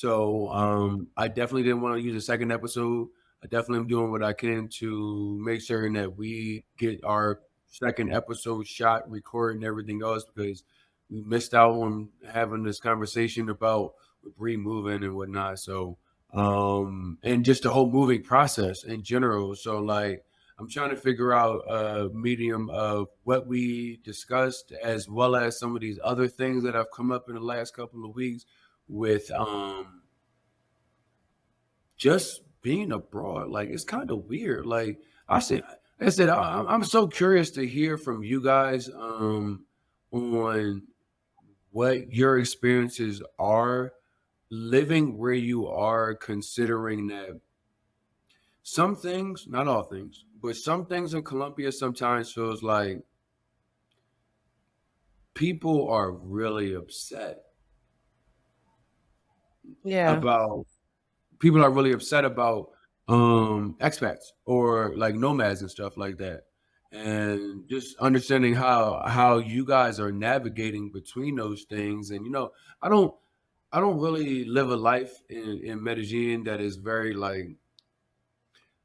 So I definitely didn't want to use a second episode. I definitely am doing what I can to make certain that we get our second episode shot, recorded, and everything else because we missed out on having this conversation about Bree moving and whatnot. So and just the whole moving process in general. So like I'm trying to figure out a medium of what we discussed as well as some of these other things that have come up in the last couple of weeks with just being abroad. Like it's kind of weird. Like I said, I'm so curious to hear from you guys on what your experiences are living where you are, considering that some things, not all things, but some things in Colombia sometimes feels like people are really upset Yeah. about people are really upset about expats or like nomads and stuff like that. And just understanding how you guys are navigating between those things. And I don't I don't really live a life in Medellin that is very like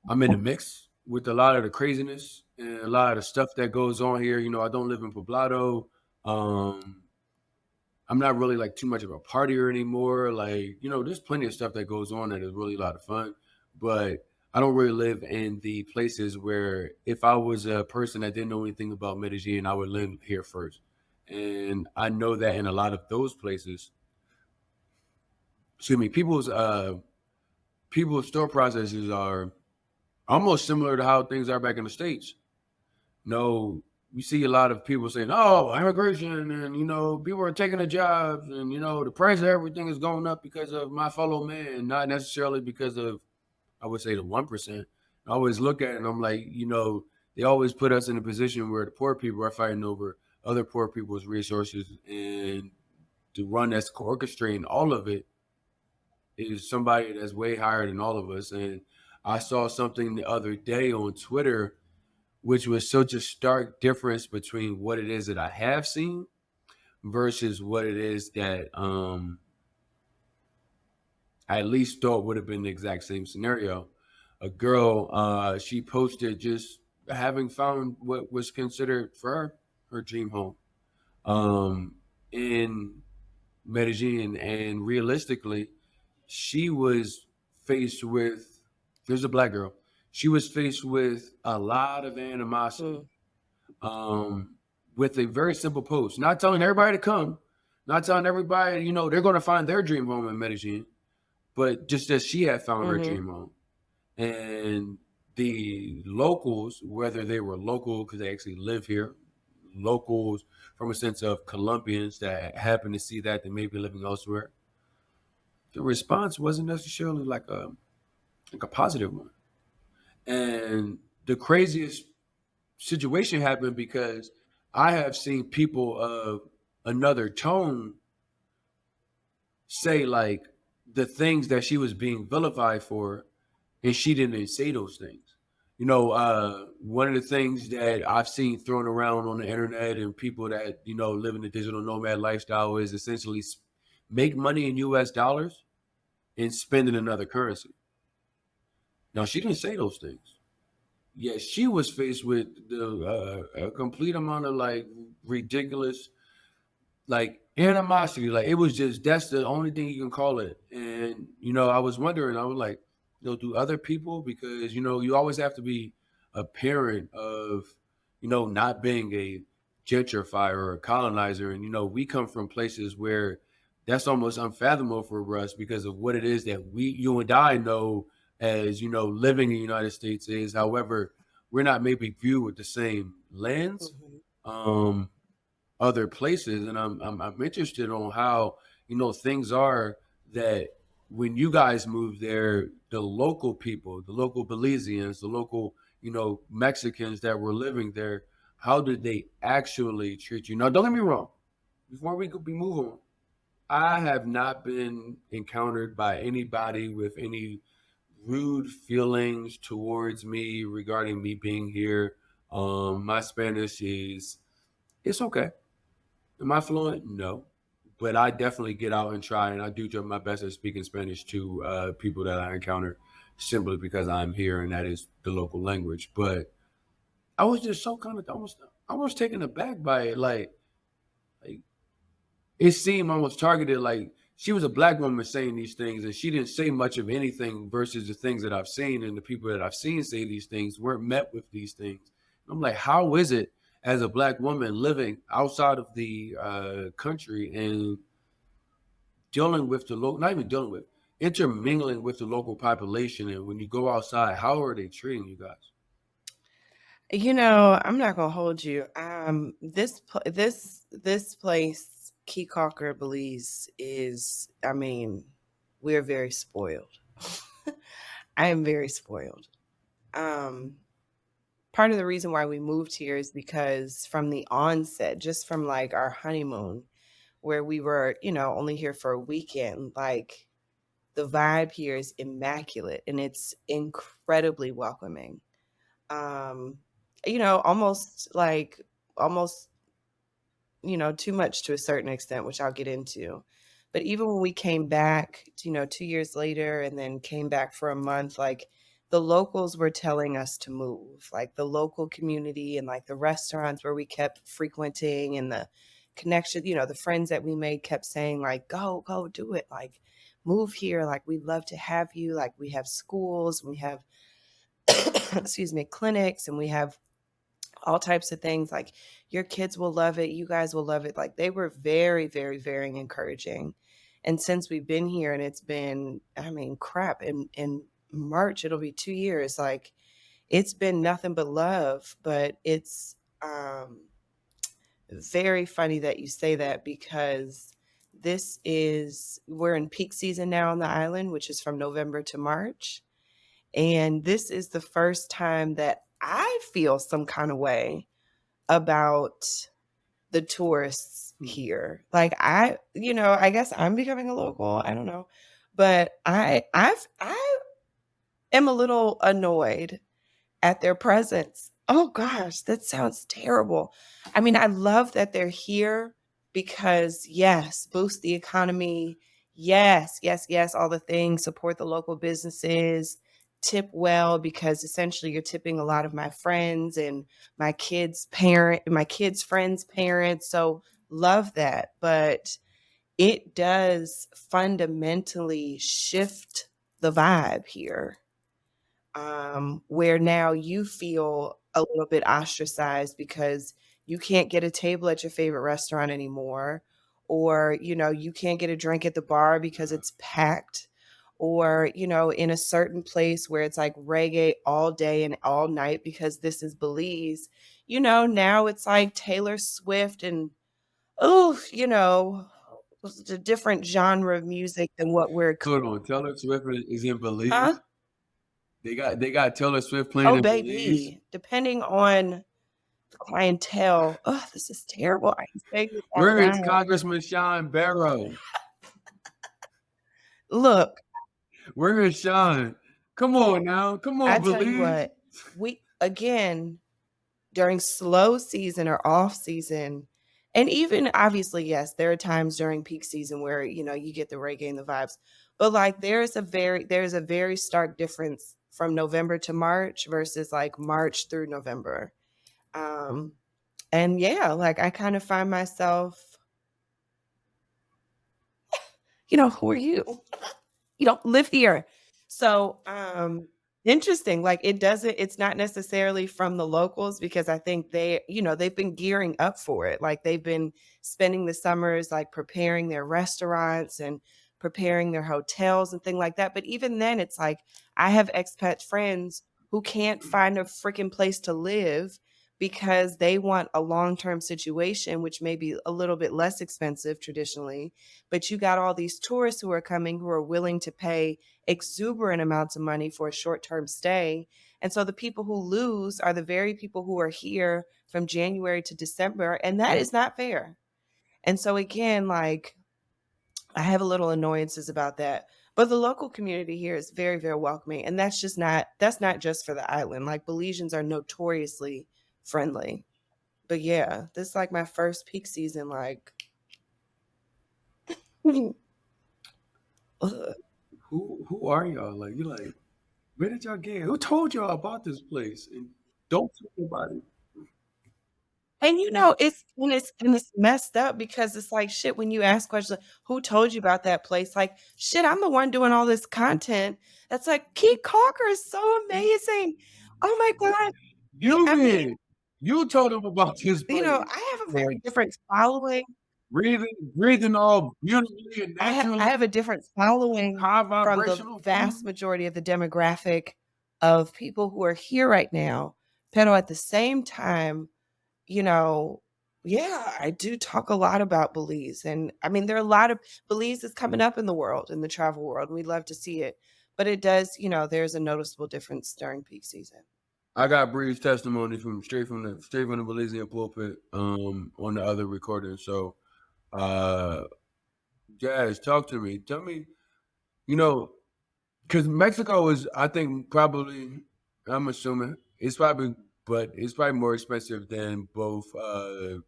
I'm in the mix with a lot of the craziness and a lot of the stuff that goes on here. I don't live in Poblado. Um, I'm not really like too much of a partier anymore. Like, there's plenty of stuff that goes on that is really a lot of fun, but I don't really live in the places where if I was a person that didn't know anything about Medellin, I would live here first. And I know that in a lot of those places, excuse me, people's store processes are almost similar to how things are back in the States. No, we see a lot of people saying, "Oh, immigration," and people are taking the jobs, and the price of everything is going up because of my fellow man, not necessarily because of I would say the 1%. I always look at it and I'm like, they always put us in a position where the poor people are fighting over other poor people's resources, and to run that's orchestrating all of it is somebody that's way higher than all of us. And I saw something the other day on Twitter which was such a stark difference between what it is that I have seen versus what it is that I at least thought would have been the exact same scenario. A girl, she posted just having found what was considered for her dream home in Medellin, and realistically, she was faced with. There's a black girl. She was faced with a lot of animosity Mm. um, with a very simple post, not telling everybody to come, not telling everybody, they're going to find their dream home in Medellin, but just that she had found her Mhm. dream home. And the locals, whether they were local because they actually live here, locals from a sense of Colombians that happen to see that they may be living elsewhere, the response wasn't necessarily like a positive one. And the craziest situation happened because I have seen people of another tone say like the things that she was being vilified for, and she didn't say those things. One of the things that I've seen thrown around on the internet and people that live in the digital nomad lifestyle is essentially make money in U.S. dollars and spend in another currency. Now she didn't say those things. Yeah, she was faced with a complete amount of like ridiculous like animosity. Like it was just that's the only thing you can call it. And I was wondering, I was like, do other people because you always have to be a parent of not being a gentrifier or a colonizer, and we come from places where that's almost unfathomable for us because of what it is that you and I know as living in the United States is. However, we're not maybe viewed with the same lens. Mhm. Um, Other places, and I'm interested on how things are that when you guys moved there, the local people, the local Belizeans, the local Mexicans that were living there, how did they actually treat you? Now, don't get me wrong. Before we could be move on, I have not been encountered by anybody with any rude feelings towards me regarding me being here. My Spanish is it's okay. Am I fluent? No. but I definitely get out and try, and I do my best at speaking Spanish to people that I encounter, simply because I'm here and that is the local language. But I was just so kind of almost taken aback by it. Like it seemed almost targeted. Like she was a black woman saying these things, and she didn't say much of anything versus the things that I've seen, and the people that I've seen say these things weren't met with these things. I'm like, how is it as a black woman living outside of the country and dealing with the local, not even dealing with, intermingling with the local population, and when you go outside, how are they treating you guys? I'm not gonna hold you. This place, Key Belize, is. I mean, we're very spoiled. I am very spoiled. Um, Part of the reason why we moved here is because from the onset, just from like our honeymoon, where we were, only here for a weekend, like the vibe here is immaculate and it's incredibly welcoming. Um, almost almost too much to a certain extent, which I'll get into. But even when we came back, 2 years later and then came back for a month, like the locals were telling us to move, like the local community and like the restaurants where we kept frequenting and the connection, the friends that we made kept saying, like, go do it. Like, move here. Like, we'd love to have you. Like, we have schools, we have, excuse me, clinics, and we have all types of things. Like, your kids will love it, you guys will love it. Like, they were very, very, very encouraging. And since we've been here, and it's been, I mean, crap, in March it'll be 2 years. Like, it's been nothing but love. But it's very funny that you say that, because we're in peak season now on the island, which is from November to March. And this is the first time that I feel some kind of way about the tourists Hmm. here. Like, I guess I'm becoming a local. I don't know. But I am a little annoyed at their presence. Oh gosh, that sounds terrible. I mean, I love that they're here because, yes, boost the economy. Yes, yes, yes, all the things, support the local businesses, tip well, because essentially you're tipping a lot of my friends and my kids' friends' parents. So love that. But it does fundamentally shift the vibe here, where now you feel a little bit ostracized because you can't get a table at your favorite restaurant anymore, or you can't get a drink at the bar because it's packed, or in a certain place where it's like reggae all day and all night because this is Belize. Now it's like Taylor Swift and, oh, the different genre of music than what we're. Hold on, Taylor Swift is in Huh? Belize. They got Taylor Swift playing Oh, in Belize. baby, depending on the clientele. Oh, this is terrible. I can say this out Where is loud. Congressman Sean Barrow? Look, Where is Sean? Come on now, come I on, tell you Belize. what, we again, during slow season or off season, and even obviously, yes, there are times during peak season where you get the reggae and the vibes. But like, there's a very stark difference from November to March versus like March through November. Um and yeah, like I kind of find myself, who are you? You don't live here. So, interesting. Like, it's not necessarily from the locals, because I think they've been gearing up for it. Like, they've been spending the summers like preparing their restaurants and preparing their hotels and thing like that. But even then, it's like I have expat friends who can't find a freaking place to live because they want a long-term situation, which may be a little bit less expensive traditionally, but you got all these tourists who are coming who are willing to pay exuberant amounts of money for a short-term stay. And so the people who lose are the very people who are here from January to December, and that is not fair. And so again, like, I have a little annoyances about that. But the local community here is very, very welcoming. And that's not just for the island. Like, Belizeans are notoriously friendly. But yeah, this is like my first peak season. Like, Ugh. Who are y'all? Like you like where did y'all get? Who told y'all about this place? And don't tell nobody. And it's messed up because it's like shit when you ask questions like, who told you about that place? Like, shit, I'm the one doing all this content. That's like Keith Cocker is so amazing. Oh my God. You I mean, did. You told them about this place. I have a very different following. Breathing all beautifully and I naturally, have a different following high from the vibrational. vast majority of the demographic of people who are here right now. Pero at the same time, you know, yeah, I do talk a lot about Belize. And I mean, there are a lot of Belize is coming up in the world, in the travel world. And we'd love to see it. But it does, there's a noticeable difference during peak season. I got Bree's testimony from straight from the Belizean pulpit on the other recording. So uh Jazz, talk to me. Tell me, you know, because Mexico is, I think, probably, I'm assuming, but it's probably more expensive than both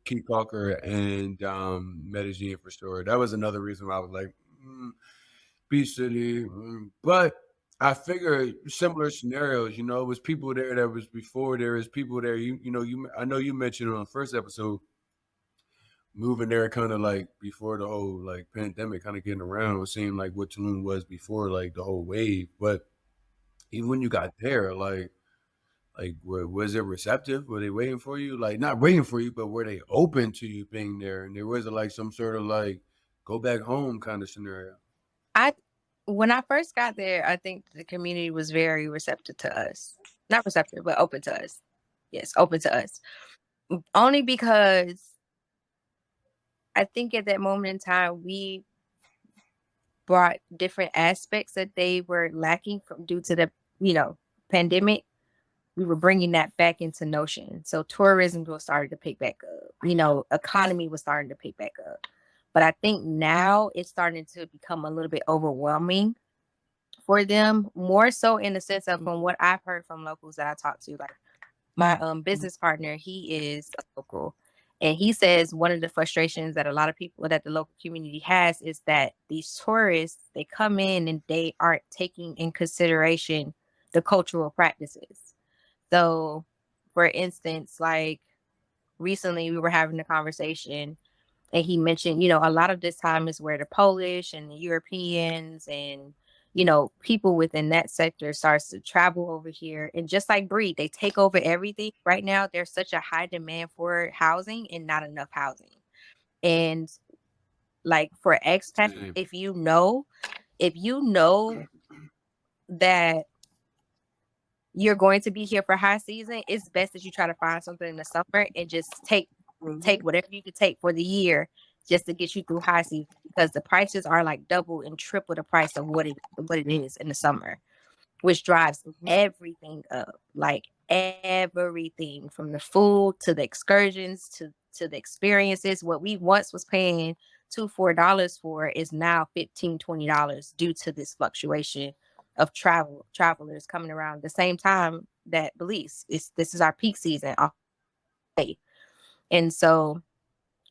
Key Calker and Medellin for sure. That was another reason why I was like, Beach City. But I figure similar scenarios, it was people there that was before there is people there. I know you mentioned on the first episode moving there kind of like before the whole like pandemic kind of getting around. It seemed like what Tulum was before like the whole wave. But even when you got there, was it receptive? Were they waiting for you? Like not waiting for you, but were they open to you being there? And there wasn't like some sort of like go back home kind of scenario. I when I first got there, I think the community was very receptive to us. Not receptive, but open to us. Yes, open to us. Only because I think at that moment in time we brought different aspects that they were lacking from due to the, pandemic. We were bringing that back into notion. So tourism was starting to pick back up. Economy was starting to pick back up. But I think now it's starting to become a little bit overwhelming for them, more so in the sense of from what I've heard from locals that I talked to. Like my business partner, he is a local, and he says one of the frustrations that a lot of people that the local community has is that these tourists, they come in and they aren't taking in consideration the cultural practices. So, for instance, like recently we were having a conversation and he mentioned, a lot of this time is where the Polish and the Europeans and, people within that sector starts to travel over here. And just like Bree, they take over everything. Right now, there's such a high demand for housing and not enough housing. And like for expats, Same. if you know that you're going to be here for high season, it's best that you try to find something in the summer and just take Mhm. whatever you could take for the year just to get you through high season because the prices are like double and triple the price of what it is in the summer, which drives Mhm. everything up. Like everything from the food to the excursions to the experiences. What we once was paying $2-4 for is now $15-20 due to this fluctuation of travelers coming around the same time that Belize. This is our peak season. And so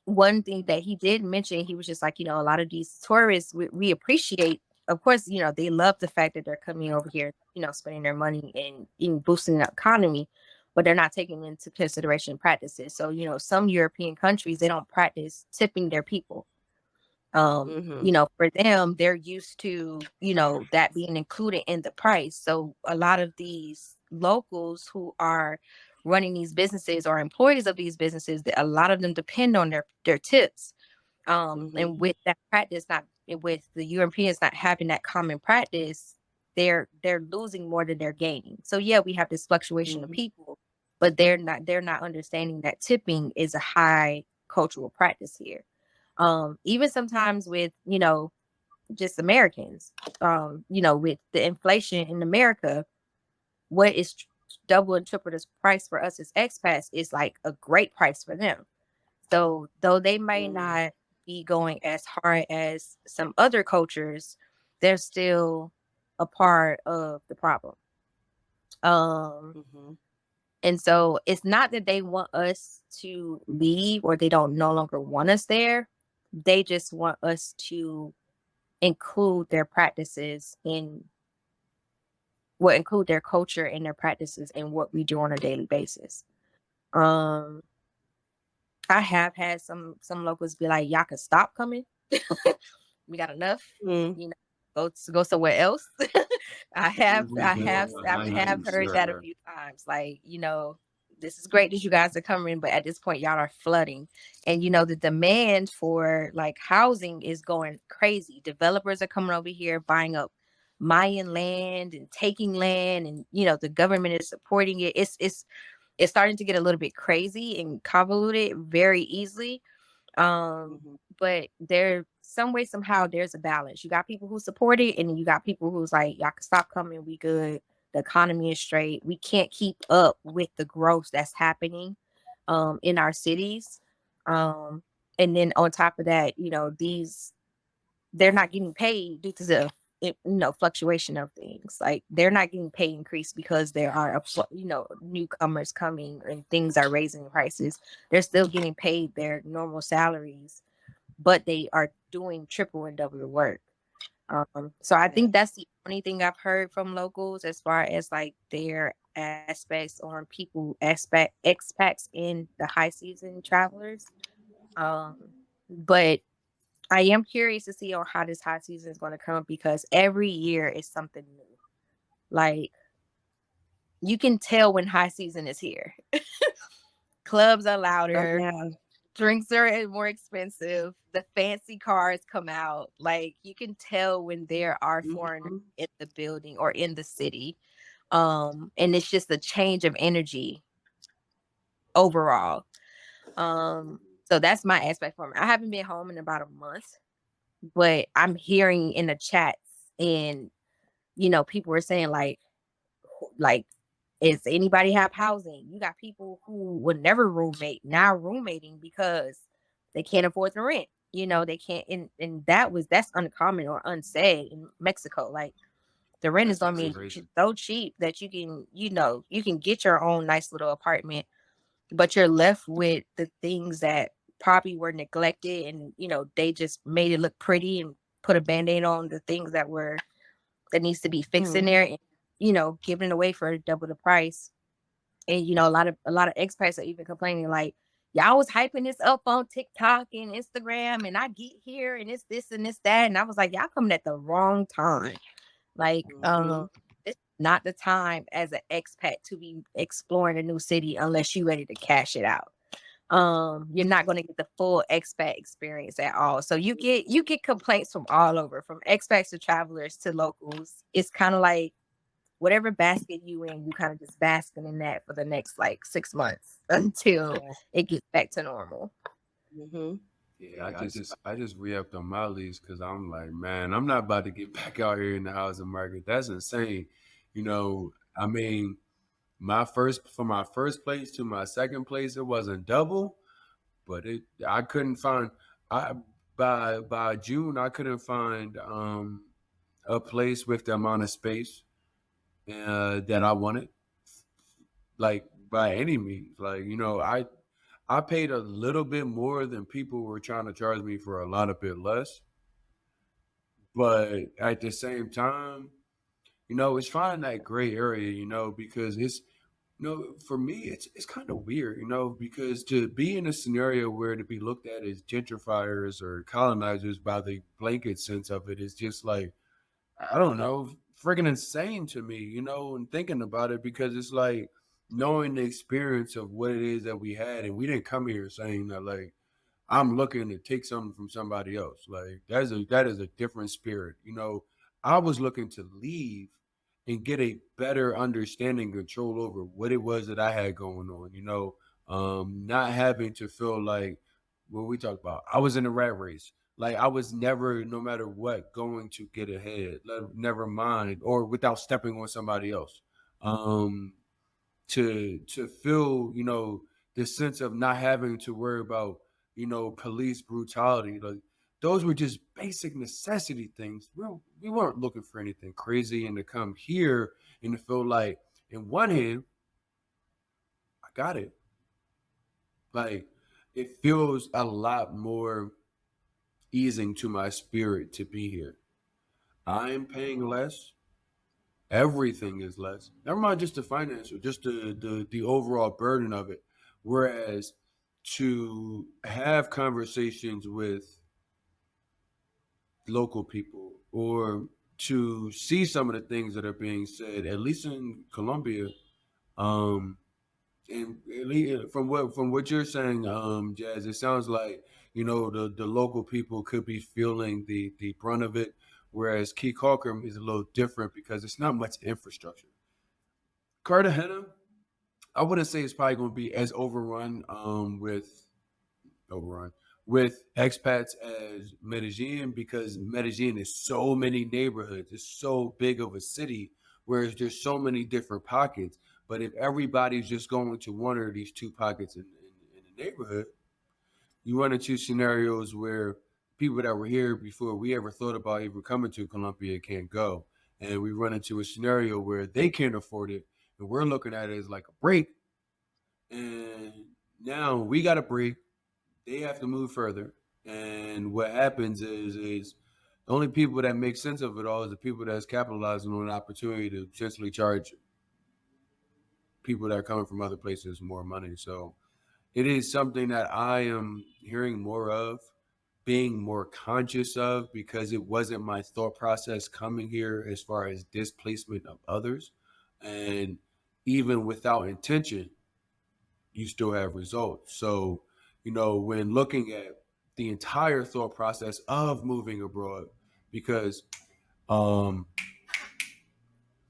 one thing that he did mention, he was just like, a lot of these tourists, we appreciate, of course, they love the fact that they're coming over here, spending their money and boosting the economy, but they're not taking into consideration practices. So, some European countries, they don't practice tipping their people. Mhm. For them, they're used to, that being included in the price. So a lot of these locals who are running these businesses or employees of these businesses, that a lot of them depend on their tips. Mhm. And with that practice, not with the Europeans not having that common practice, they're losing more than they're gaining. So yeah, we have this fluctuation of Mhm. people, but they're not understanding that tipping is a high cultural practice here. Even sometimes with, just Americans, with the inflation in America, what is double and triple this price for us as expats is like a great price for them. So though they may Mhm. not be going as hard as some other cultures, they're still a part of the problem. Um, Mhm. and so it's not that they want us to leave or they don't no longer want us there. They just want us to include their practices in include their culture and their practices in what we do on a daily basis. Um, I have had some locals be like, "Y'all can stop coming. We got enough. Mm. You know, go somewhere else." I I have ain't heard said that a that. few times. Like, this is great that you guys are coming, but at this point, y'all are flooding, and the demand for like housing is going crazy. Developers are coming over here buying up Mayan land and taking land, and the government is supporting it. It's starting to get a little bit crazy and convoluted very easily. Um, Mhm. but there some way, somehow there's a balance. You got people who support it, and then you got people who's like, y'all can stop coming, we good. The economy is straight. We can't keep up with the growth that's happening in our cities. Um, and then on top of that, they're not getting paid due to the fluctuation of things. Like, they're not getting pay increase because there are newcomers coming and things are raising prices. They're still getting paid their normal salaries, but they are doing triple and double the work. So I Yeah. think that's the only thing I've heard from locals as far as like their aspects on people expats in the high season travelers. Um, but I am curious to see on how this high season is going to come, because every year is something new. Like, you can tell when high season is here. Clubs are Oh louder, yeah. drinks are more expensive, the fancy cars come out. Like, you can tell when there are foreigners Mhm. in the building or in the city. And it's just a change of energy overall. So that's my aspect for me. I haven't been home in about a month, but I'm hearing in the chats, and people were saying like, is anybody have housing? You got people who would never roommate now roommating because they can't afford the rent. They can't, and that's uncommon or unsaid in Mexico. Like, the rent is gonna That's be crazy. so cheap that you can get your own nice little apartment, but you're left with the things that probably were neglected, and they just made it look pretty and put a band-aid on the things that needs to be fixed in Mhm. there, and giving it away for double the price. And a lot of expats are even complaining like, y'all was hyping this up on TikTok and Instagram, and I get here and it's this and this that, and I was like, y'all coming at the wrong time. Like, Mhm. it's not the time as an expat to be exploring a new city unless you're ready to cash it out. You're not going to get the full expat experience at all. So you get complaints from all over, from expats to travelers to locals. It's kind of like whatever basket you in, you kind of just basking in that for the next like 6 months until Yeah. it gets back to normal. Mhm. Yeah, I just re-upped on my lease because I'm like, man, I'm not about to get back out here in the housing market. That's insane. I mean, from my first place to my second place, it wasn't double, but I couldn't find I by June I couldn't find a place with the amount of space that I wanted, like by any means. Like, I paid a little bit more than people were trying to charge me for a lot of bit less. But at the same time, it's finding that gray area, because for me, it's kind of weird, because to be in a scenario where to be looked at as gentrifiers or colonizers by the blanket sense of it is just like, I don't know, freaking insane to me, and thinking about it because it's like knowing the experience of what it is that we had, and we didn't come here saying that like I'm looking to take something from somebody else. Like that is a different spirit. I was looking to leave and get a better understanding, control over what it was that I had going on. Not having to feel like what we talked about. I was in a rat race. Like I was never, no matter what, going to get ahead. Never mind, or without stepping on somebody else. Um, to feel the sense of not having to worry about police brutality, like those were just basic necessity things. We weren't looking for anything crazy, and to come here and to feel like in one hand I got it, like it feels a lot more easing to my spirit to be here. I am paying less. Everything is less. Never mind just the financial, just the overall burden of it. Whereas to have conversations with local people or to see some of the things that are being said, at least in Colombia, um, and from what you're saying, Jazz, it sounds like the local people could be feeling the brunt of it, whereas Key Calker is a little different because it's not much infrastructure. Cartagena, I wouldn't say it's probably going to be as overrun with expats as Medellin because Medellin is so many neighborhoods. It's so big of a city, whereas there's so many different pockets. But if everybody's just going to one of these two pockets in the neighborhood, you run into scenarios where people that were here before we ever thought about even coming to Colombia can't go. And we run into a scenario where they can't afford it. And we're looking at it as like a break. And now we got a break, they have to move further. And what happens is the only people that make sense of it all is the people that's capitalizing on an opportunity to essentially charge people that are coming from other places more money. So it is something that I am hearing more of, being more conscious of because it wasn't my thought process coming here as far as displacement of others. And even without intention, you still have results. So, when looking at the entire thought process of moving abroad, because um,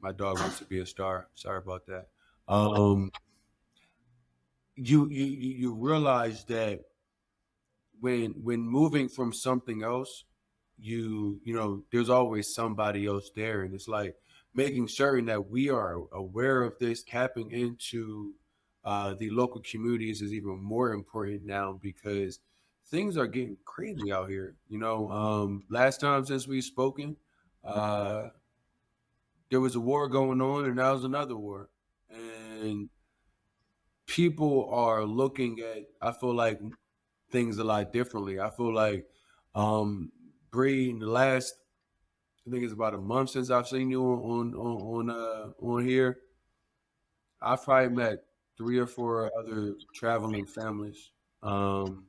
my dog wants to be a star. Sorry about that. Um, you realize that when moving from something else, there's always somebody else there, and it's like making certain that we are aware of this, tapping into the local communities is even more important now because things are getting crazy out here. Last time since we've spoken, uh, there was a war going on, and now there's another war, and people are looking at. I feel like things a lot differently. I feel like um Bree, in the last I think it's about a month since I've seen you on here. I've probably met three or four other traveling families um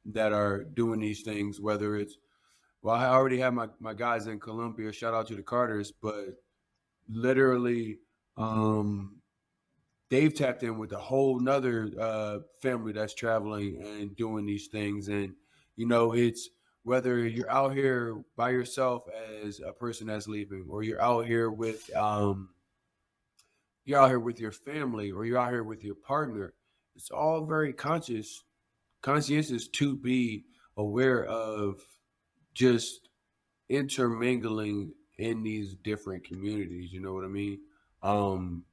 that are doing these things, whether it's I already have my guys in Colombia, shout out to the Carters, but literally um they've tapped in with a whole nother family that's traveling and doing these things. And, it's whether you're out here by yourself as a person that's leaving, or you're out here with your family, or you're out here with your partner. It's all very conscientious to be aware of just intermingling in these different communities. You know what I mean? Um,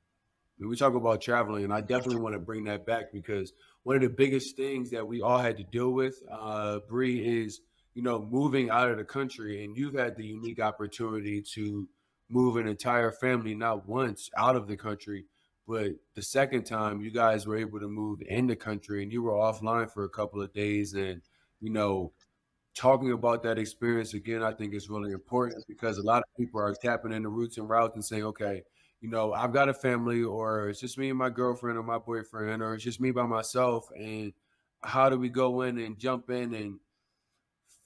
when we talk about traveling, and I definitely want to bring that back because one of the biggest things that we all had to deal with, Bree, is moving out of the country, and you've had the unique opportunity to move an entire family not once out of the country, but the second time you guys were able to move in the country, and you were offline for a couple of days, and you know talking about that experience again, I think is really important because a lot of people are tapping into roots and routes and saying, okay, I've got a family, or it's just me and my girlfriend or my boyfriend, or it's just me by myself. And how do we go in and jump in and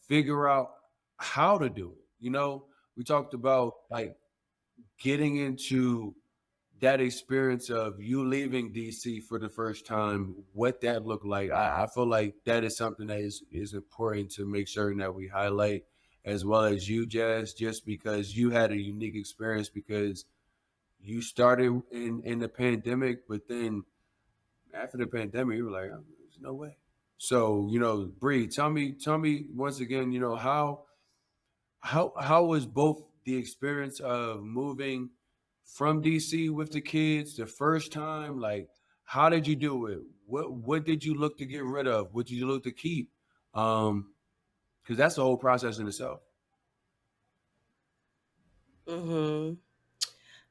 figure out how to do it? We talked about like getting into that experience of you leaving DC for the first time, what that looked like. I feel like that is something that is important to make certain that we highlight, as well as you, Jazz, just because you had a unique experience because you started in the pandemic, but then after the pandemic, you were like, oh, there's no way. So, Bree, tell me once again, how was both the experience of moving from DC with the kids the first time? Like, how did you do it? What did you look to get rid of? What did you look to keep? Because that's the whole process in itself. Mm-hmm.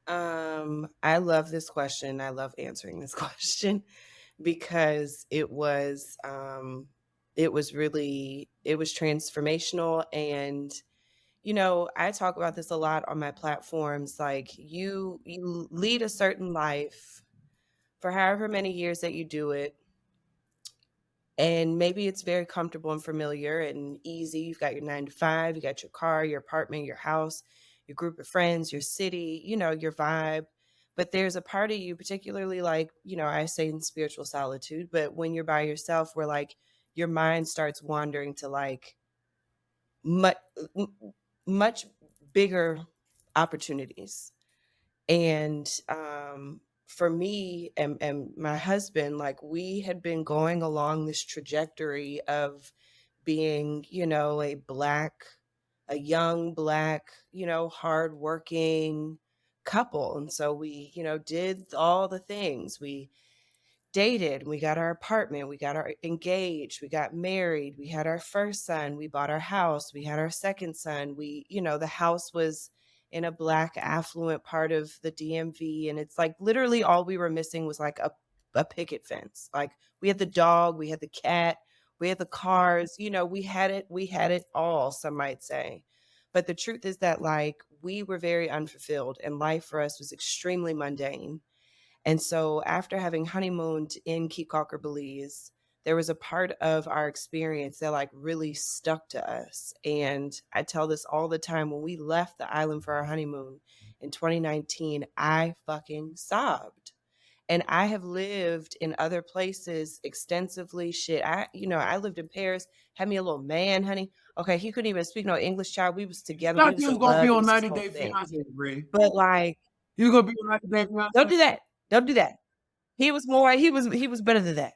I love this question. I love answering this question because it was really it was transformational. And you know, I talk about this a lot on my platforms. Like you lead a certain life for however many years that you do it, and maybe it's very comfortable and familiar and easy. You've got your 9 to 5, you got your car, your apartment, your house, your group of friends, your city, you know, your vibe. But there's a part of you, particularly like, you know, I say in spiritual solitude, but when you're by yourself, where like your mind starts wandering to like much, much bigger opportunities. And for me and my husband, like we had been going along this trajectory of being, you know, a young black, you know, hardworking couple. And so we, you know, did all the things. We dated, we got our apartment, we got our engaged, we got married, we had our first son, we bought our house, we had our second son. We, you know, the house was in a black affluent part of the DMV, and it's like literally all we were missing was like a picket fence. Like we had the dog, we had the cat, we had the cars, you know, we had it all, some might say. But the truth is that like we were very unfulfilled and life for us was extremely mundane. And so after having honeymooned in Key Calker, Belize, there was a part of our experience that like really stuck to us. And I tell this all the time. When we left the island for our honeymoon in 2019, I fucking sobbed. And I have lived in other places extensively. Shit, I lived in Paris, had me a little man, honey. Okay, he couldn't even speak no English, child. We was together. We Thought was you was in gonna be love. It on was this 90 whole Day thing. Fiance, Bree. But like, You gonna be on 90 Day Fiance? don't do that. Don't do that. He was better than that,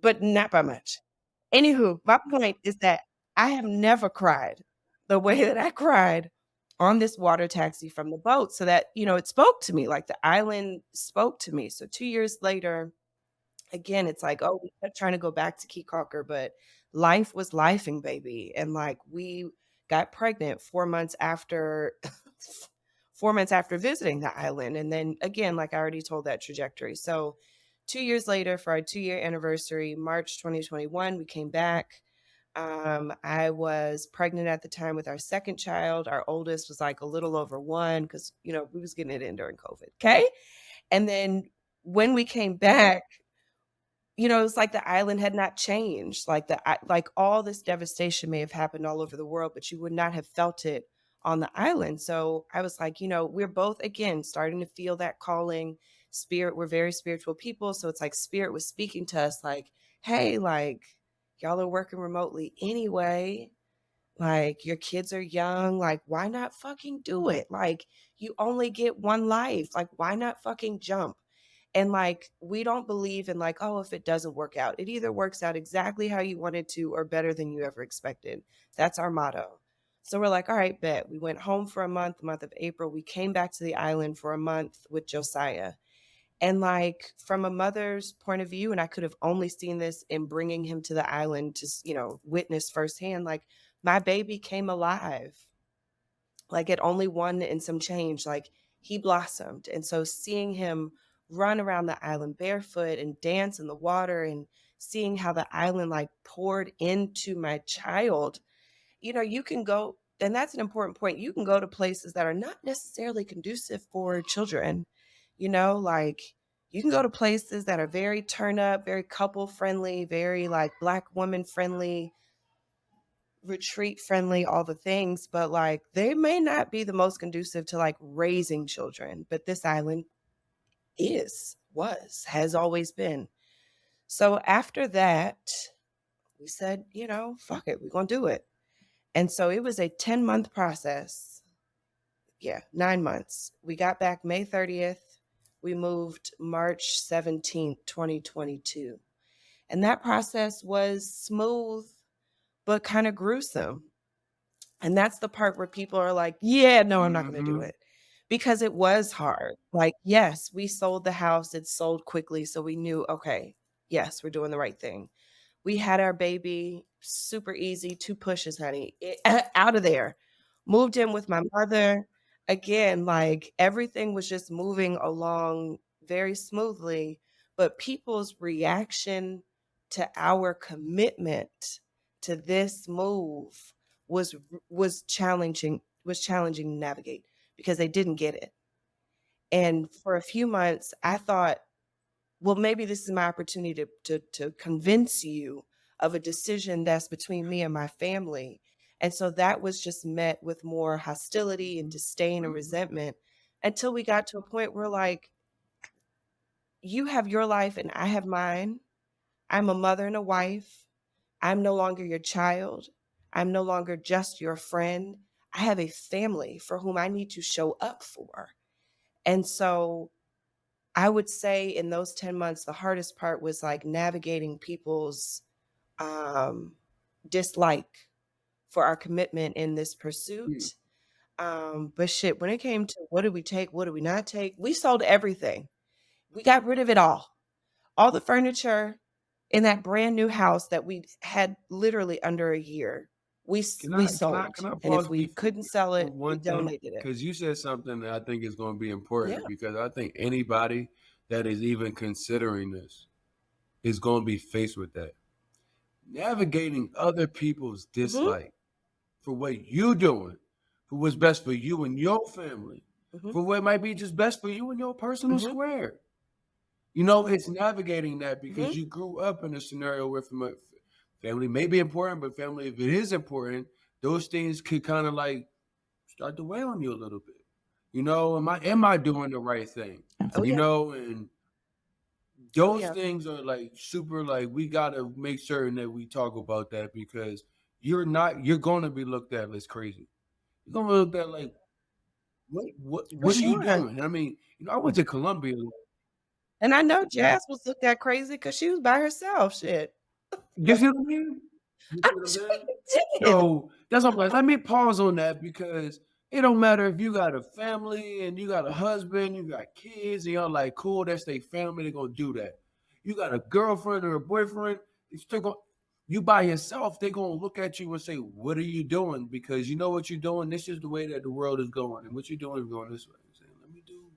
but not by much. Anywho, my point is that I have never cried the way that I cried on this water taxi from the boat. So that, you know, it spoke to me, like the island spoke to me. So 2 years later, again, it's like, oh, we kept trying to go back to Key Calker, but life was lifing, baby. And like we got pregnant 4 months after 4 months after visiting the island. And then again, like I already told that trajectory. So 2 years later, for our 2 year anniversary, March 2021, we came back. I was pregnant at the time with our second child. Our oldest was like a little over 1 because, you know, we was getting it in during COVID. Okay. And then when we came back, you know, it's like the island had not changed. Like all this devastation may have happened all over the world, but you would not have felt it on the island. So I was like, you know, we're both again starting to feel that calling. Spirit, we're very spiritual people. So it's like spirit was speaking to us like, hey, like y'all are working remotely anyway. Like your kids are young. Like, why not fucking do it? Like, you only get one life. Like, why not fucking jump? And like, we don't believe in like, oh, if it doesn't work out, it either works out exactly how you wanted to or better than you ever expected. That's our motto. So we're like, all right, bet. We went home for a month, the month of April. We came back to the island for a month with Josiah. And like, from a mother's point of view, and I could have only seen this in bringing him to the island to, you know, witness firsthand, like, my baby came alive like at only 1 and some change, like he blossomed. And so seeing him run around the island barefoot and dance in the water and seeing how the island like poured into my child, you know, you can go, and that's an important point. You can go to places that are not necessarily conducive for children, you know, like you can go to places that are very turn up, very couple friendly, very like black woman friendly, retreat friendly, all the things, but like they may not be the most conducive to like raising children. But this island has always been. So after that, we said, you know, fuck it, we're gonna do it. And so it was a 10-month process. Yeah, 9 months. We got back May 30th. We moved March 17th, 2022. And that process was smooth, but kind of gruesome. And that's the part where people are like, yeah, no, I'm not going to do Mm-hmm. it because it was hard. Like, yes, we sold the house, it sold quickly. So we knew, okay, yes, we're doing the right thing. We had our baby super easy, 2 pushes, honey, out of there. Moved in with my mother. Again, like everything was just moving along very smoothly. But people's reaction to our commitment, to this move was was challenging to navigate because they didn't get it. And for a few months, I thought, well, maybe this is my opportunity to convince you of a decision that's between me and my family. And so that was just met with more hostility and disdain and resentment until we got to a point where, like, you have your life and I have mine. I'm a mother and a wife. I'm no longer your child. I'm no longer just your friend. I have a family for whom I need to show up for. And so I would say in those 10 months, the hardest part was like navigating people's um, dislike for our commitment in this Hmm. pursuit. But shit, when it came to what did we take, what did we not take, we sold everything. We got rid of it all the furniture in that brand new house that we had literally under a year. We Can sold, I and if pause we before couldn't sell for it, we one thing? donated it. Because you said something that I think is going to be Yeah. important. Because I think anybody that is even considering this is going to be faced with that. Navigating other people's Mhm. dislike for what you're doing, for what's best for you and your family, Mhm. for what might be just best for you and your personal Mhm. square. You know, it's navigating that because Mhm. you grew up in a scenario where family may be important, but family, if it is important, those things could kind of like start to weigh on you a little bit. You know, am I doing the right thing? Oh You yeah. know, and Oh those yeah. things are like super like we gotta make certain that we talk about that because you're gonna be looked at as crazy. You're gonna be looked at like For what are you sure. doing? I mean, I went to Columbia. And I know Jazz was looked at crazy because she was by herself. Shit. You see what I mean? You I'm see what I'm sure saying? you did. So that's what I'm like. Let me pause on that because it don't matter if you got a family and you got a husband, you got kids, and you're like, cool, that's their family, they're gonna do that. You got a girlfriend or a boyfriend, they still going you by yourself, they're gonna look at you and say, what are you doing? Because you know what you're doing, this is the way that the world is going, and what you're doing is going this way. I'm saying, let me do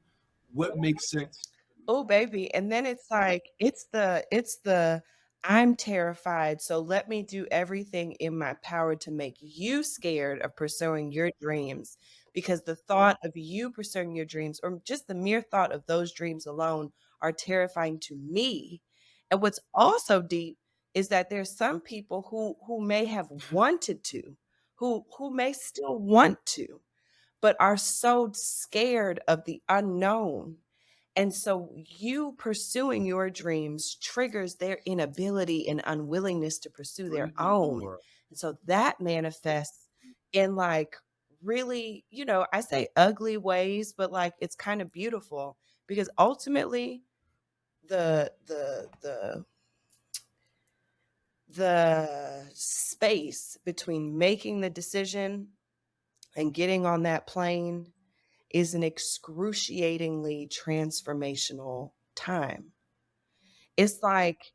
what makes sense. Oh, baby. And then it's like, it's the I'm terrified, so let me do everything in my power to make you scared of pursuing your dreams. Because the thought of you pursuing your dreams, or just the mere thought of those dreams alone, are terrifying to me. And what's also deep is that there's some people who may have wanted to, who may still want to, but are so scared of the unknown, and so you pursuing your dreams triggers their inability and unwillingness to pursue their Crazy own. or And so that manifests in like really, I say ugly ways, but like it's kind of beautiful because ultimately the space between making the decision and getting on that plane is an excruciatingly transformational time. It's like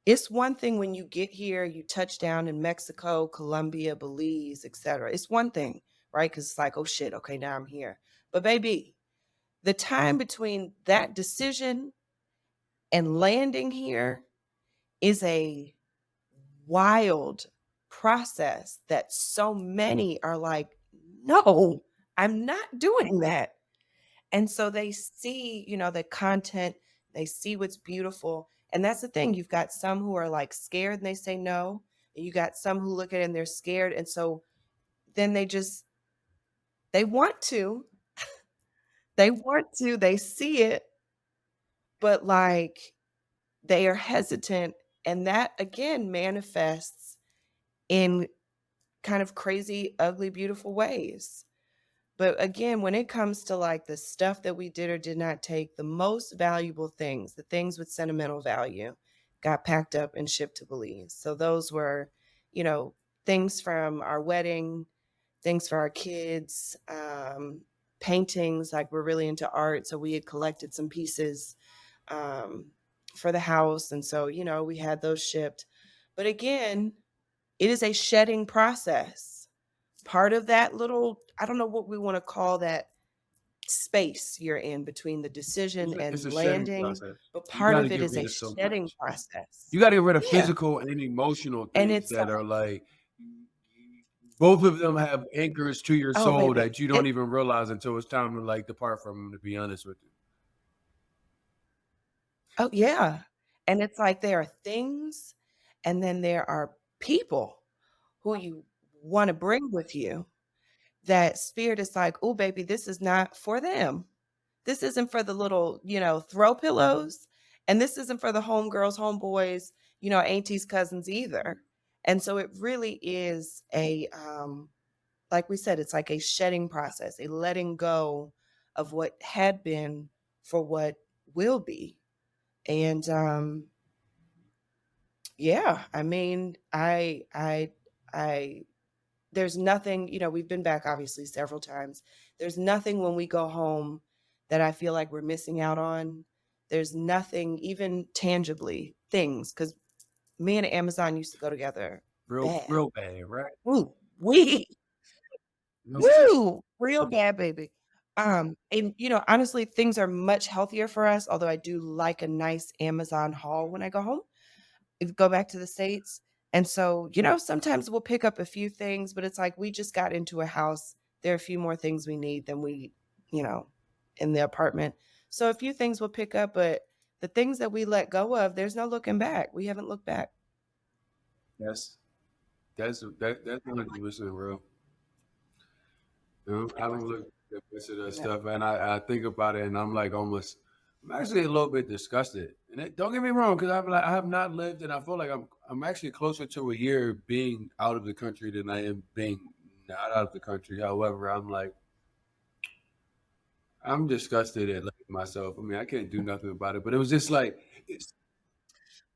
it's one thing when you get here, you touch down in Mexico, Colombia, Belize, etc. It's one thing, right? Because it's like, oh shit, okay, now I'm here. But baby, the time between that decision and landing here is a wild process that so many are like, no, I'm not doing that. And so they see, the content, they see what's beautiful. And that's the thing. You've got some who are like scared and they say no. And you got some who look at it and they're scared. And so then they want to, they see it, but like they are hesitant. And that again manifests in kind of crazy, ugly, beautiful ways. But again, when it comes to like the stuff that we did or did not take, the most valuable things, the things with sentimental value, got packed up and shipped to Belize. So those were, you know, things from our wedding, things for our kids, paintings. Like we're really into art, so we had collected some pieces um, for the house, and so we had those shipped. But again, it is a shedding process. Part of that little, I don't know what we want to call that space you're in between the decision It's and a shedding landing, process. but You part got to of it get is rid a of so shedding much. process. You got to get rid of Yeah. physical and emotional And things it's that like, are like both of them have anchors to your oh, soul baby. that you don't even realize until it's time to like depart from them. To be honest with you, Oh, yeah. And it's like there are things, and then there are people who you want to bring with you. That spirit is like, oh, baby, this is not for them. This isn't for the little, throw pillows. And this isn't for the homegirls, homeboys, aunties, cousins either. And so it really is like we said, it's like a shedding process, a letting go of what had been for what will be. And yeah, I mean, I there's nothing, we've been back obviously several times. There's nothing when we go home that I feel like we're missing out on. There's nothing, even tangibly, things, because me and Amazon used to go together bad. real bad, right? Woo, we, No, woo, real bad, baby. And honestly, things are much healthier for us, although I do like a nice Amazon haul when I go home. Go back to the States. And so, sometimes we'll pick up a few things, but it's like we just got into a house. There are a few more things we need than we, you know, in the apartment. So a few things we'll pick up, but the things that we let go of, there's no looking back. We haven't looked back. that's that's 100% real. I don't look at the rest of that No. stuff, and I think about it, and I'm like almost, I'm actually a little bit disgusted. And don't get me wrong, because I have not lived, and I feel like I'm actually closer to a year being out of the country than I am being not out of the country. However, I'm disgusted at like, myself. I mean, I can't do nothing about it, but it was just like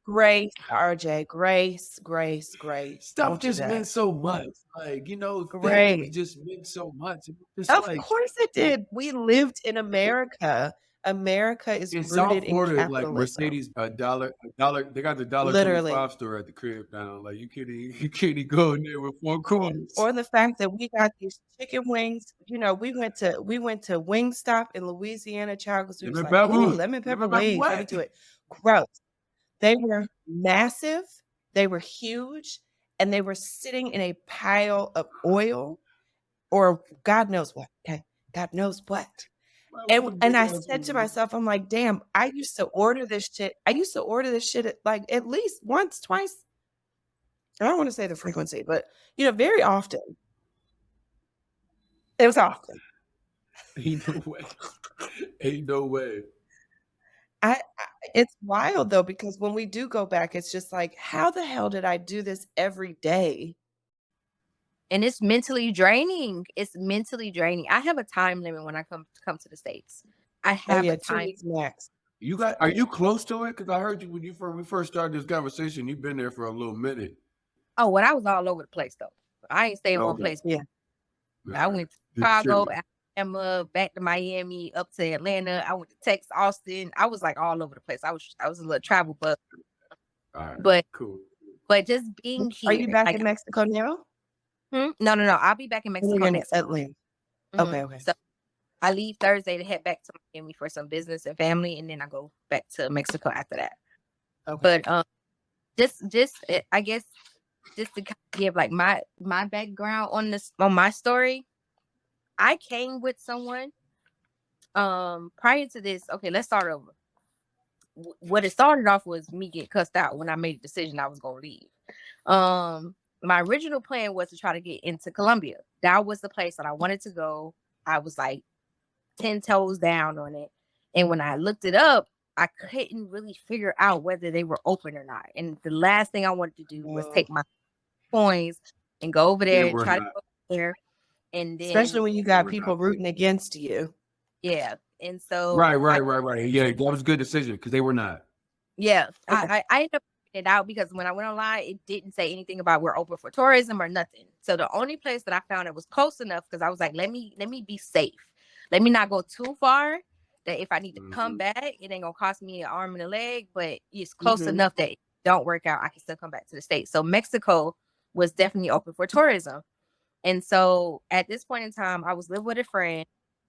Grace, RJ, grace, grace, grace. stuff Won't you just meant just? so much. Like things Grace. just meant so much. It was just Of like course it did. We lived in America. America is in rooted South in Florida, like capitalism. Mercedes, a dollar. They got the Literally. $1.25 store at the crib now. Like you can't even go in there with 4 quarters. Or the fact that we got these chicken wings. We went to Wingstop in Louisiana, child, because we was Lemon like, ooh, pepper, lemon pepper lemon pepper wings. Let me what? do it. Gross. They were massive, they were huge, and they were sitting in a pile of oil or God knows what. Okay. God knows what. Man, what And them and big I ass said to ones? myself, I'm like, damn, I used to order this shit. I used to order this shit at least once, twice. I don't want to say the frequency, but very often. It was often. Ain't no way. Ain't no way. It's wild though, because when we do go back, it's just like, how the hell did I do this every day? And it's mentally draining. It's mentally draining. I have a time limit when I come to the States. I Oh have yeah, a 2 time. weeks max. Are you close to it? Because I heard you when we first started this conversation. You've been there for a little minute. Oh, when I was all over the place though. I ain't stayed in one Okay, place. Yeah. all I right. went to Just Chicago, curious. Alabama, back to Miami, up to Atlanta. I went to Texas, Austin. I was like all over the place. I was a little travel bug. All right, But cool. just being Are you here, back like, in Mexico now? No, no, no. I'll be back in When Mexico you're in next Atlanta. week. Okay, okay. So I leave Thursday to head back to Miami for some business and family, and then I go back to Mexico after that. Okay. But I guess just to kind of give like my background on my story. I came with someone prior to this. Okay, let's start over. What it started off was me getting cussed out when I made a decision I was gonna leave. My original plan was to try to get into Colombia. That was the place that I wanted to go. I was like 10 toes down on it. And when I looked it up, I couldn't really figure out whether they were open or not. And the last thing I wanted to do was Well, take my coins and go over They there and were try to not. go there. And especially then, when you They got were not. people rooting against you. yeah. And so Right. Yeah, that was a good decision because they were not. yeah, Okay. I ended up figuring it out because when I went online, it didn't say anything about we're open for tourism or nothing. So the only place that I found that was close enough, because I was like, let me be safe. Let me not go too far that if I need to come Hmm. back, it ain't gonna cost me an arm and a leg, but it's close Mm-hmm. enough that if it don't work out, I can still come back to the States. So Mexico was definitely open for tourism. And so at this point in time, I was living with a friend.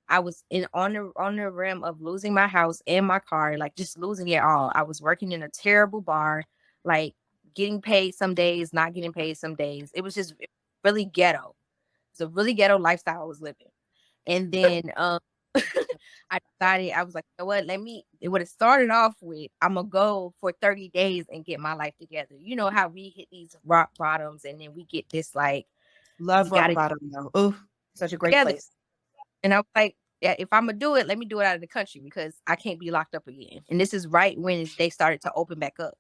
I was in on the rim of losing my house and my car, like just losing it all. I was working in a terrible bar, like getting paid some days, not getting paid some days. It was just really ghetto. It's a really ghetto lifestyle I was living. And then I decided, I was like, you know what, it would have started off with, I'm gonna go for 30 days and get my life together. You know how we hit these rock bottoms and then we get this like, we Love rock gotta bottom though. Oh, such a great together. place. And I was like, yeah, if I'm gonna do it, let me do it out of the country because I can't be locked up again. And this is right when they started to open back up.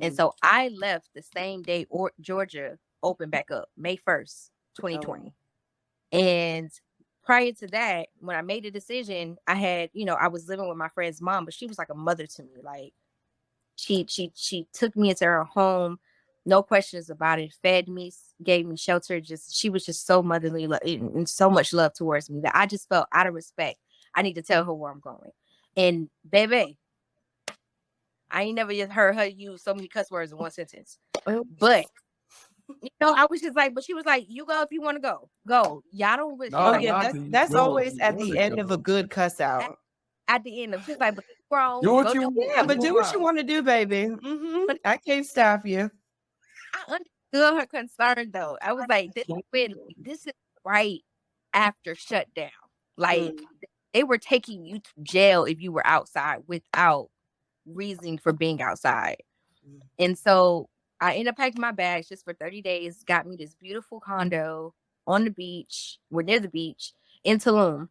And Mhm. so I left the same day or Georgia opened back up, May 1st, Oh, wow. 2020. And prior to that, when I made the decision, I had, I was living with my friend's mom, but she was like a mother to me. Like she took me into her home, no questions about it, fed me, gave me shelter. Just she was just so motherly and so much love towards me that I just felt out of respect. I need to tell her where I'm going. And baby, I ain't never just heard her use so many cuss words in one sentence. Oh, But I was just like, but she was like, you go if you want to go. Go. Y'all don't really, she's oh No, like, yeah, not that's till you that's go. If always you at want the to end of a go, good cuss out. at the end of she's like, but you grown, do what go you do Yeah, want. but do what you want to do, baby. but I can't stop you. I understood her concern though. I was like, this is right after shutdown. Like Mm, they were taking you to jail if you were outside without reason for being outside. mm, And so I ended up packing my bags just for 30 days, got me this beautiful condo on the beach. We're near the beach in Tulum.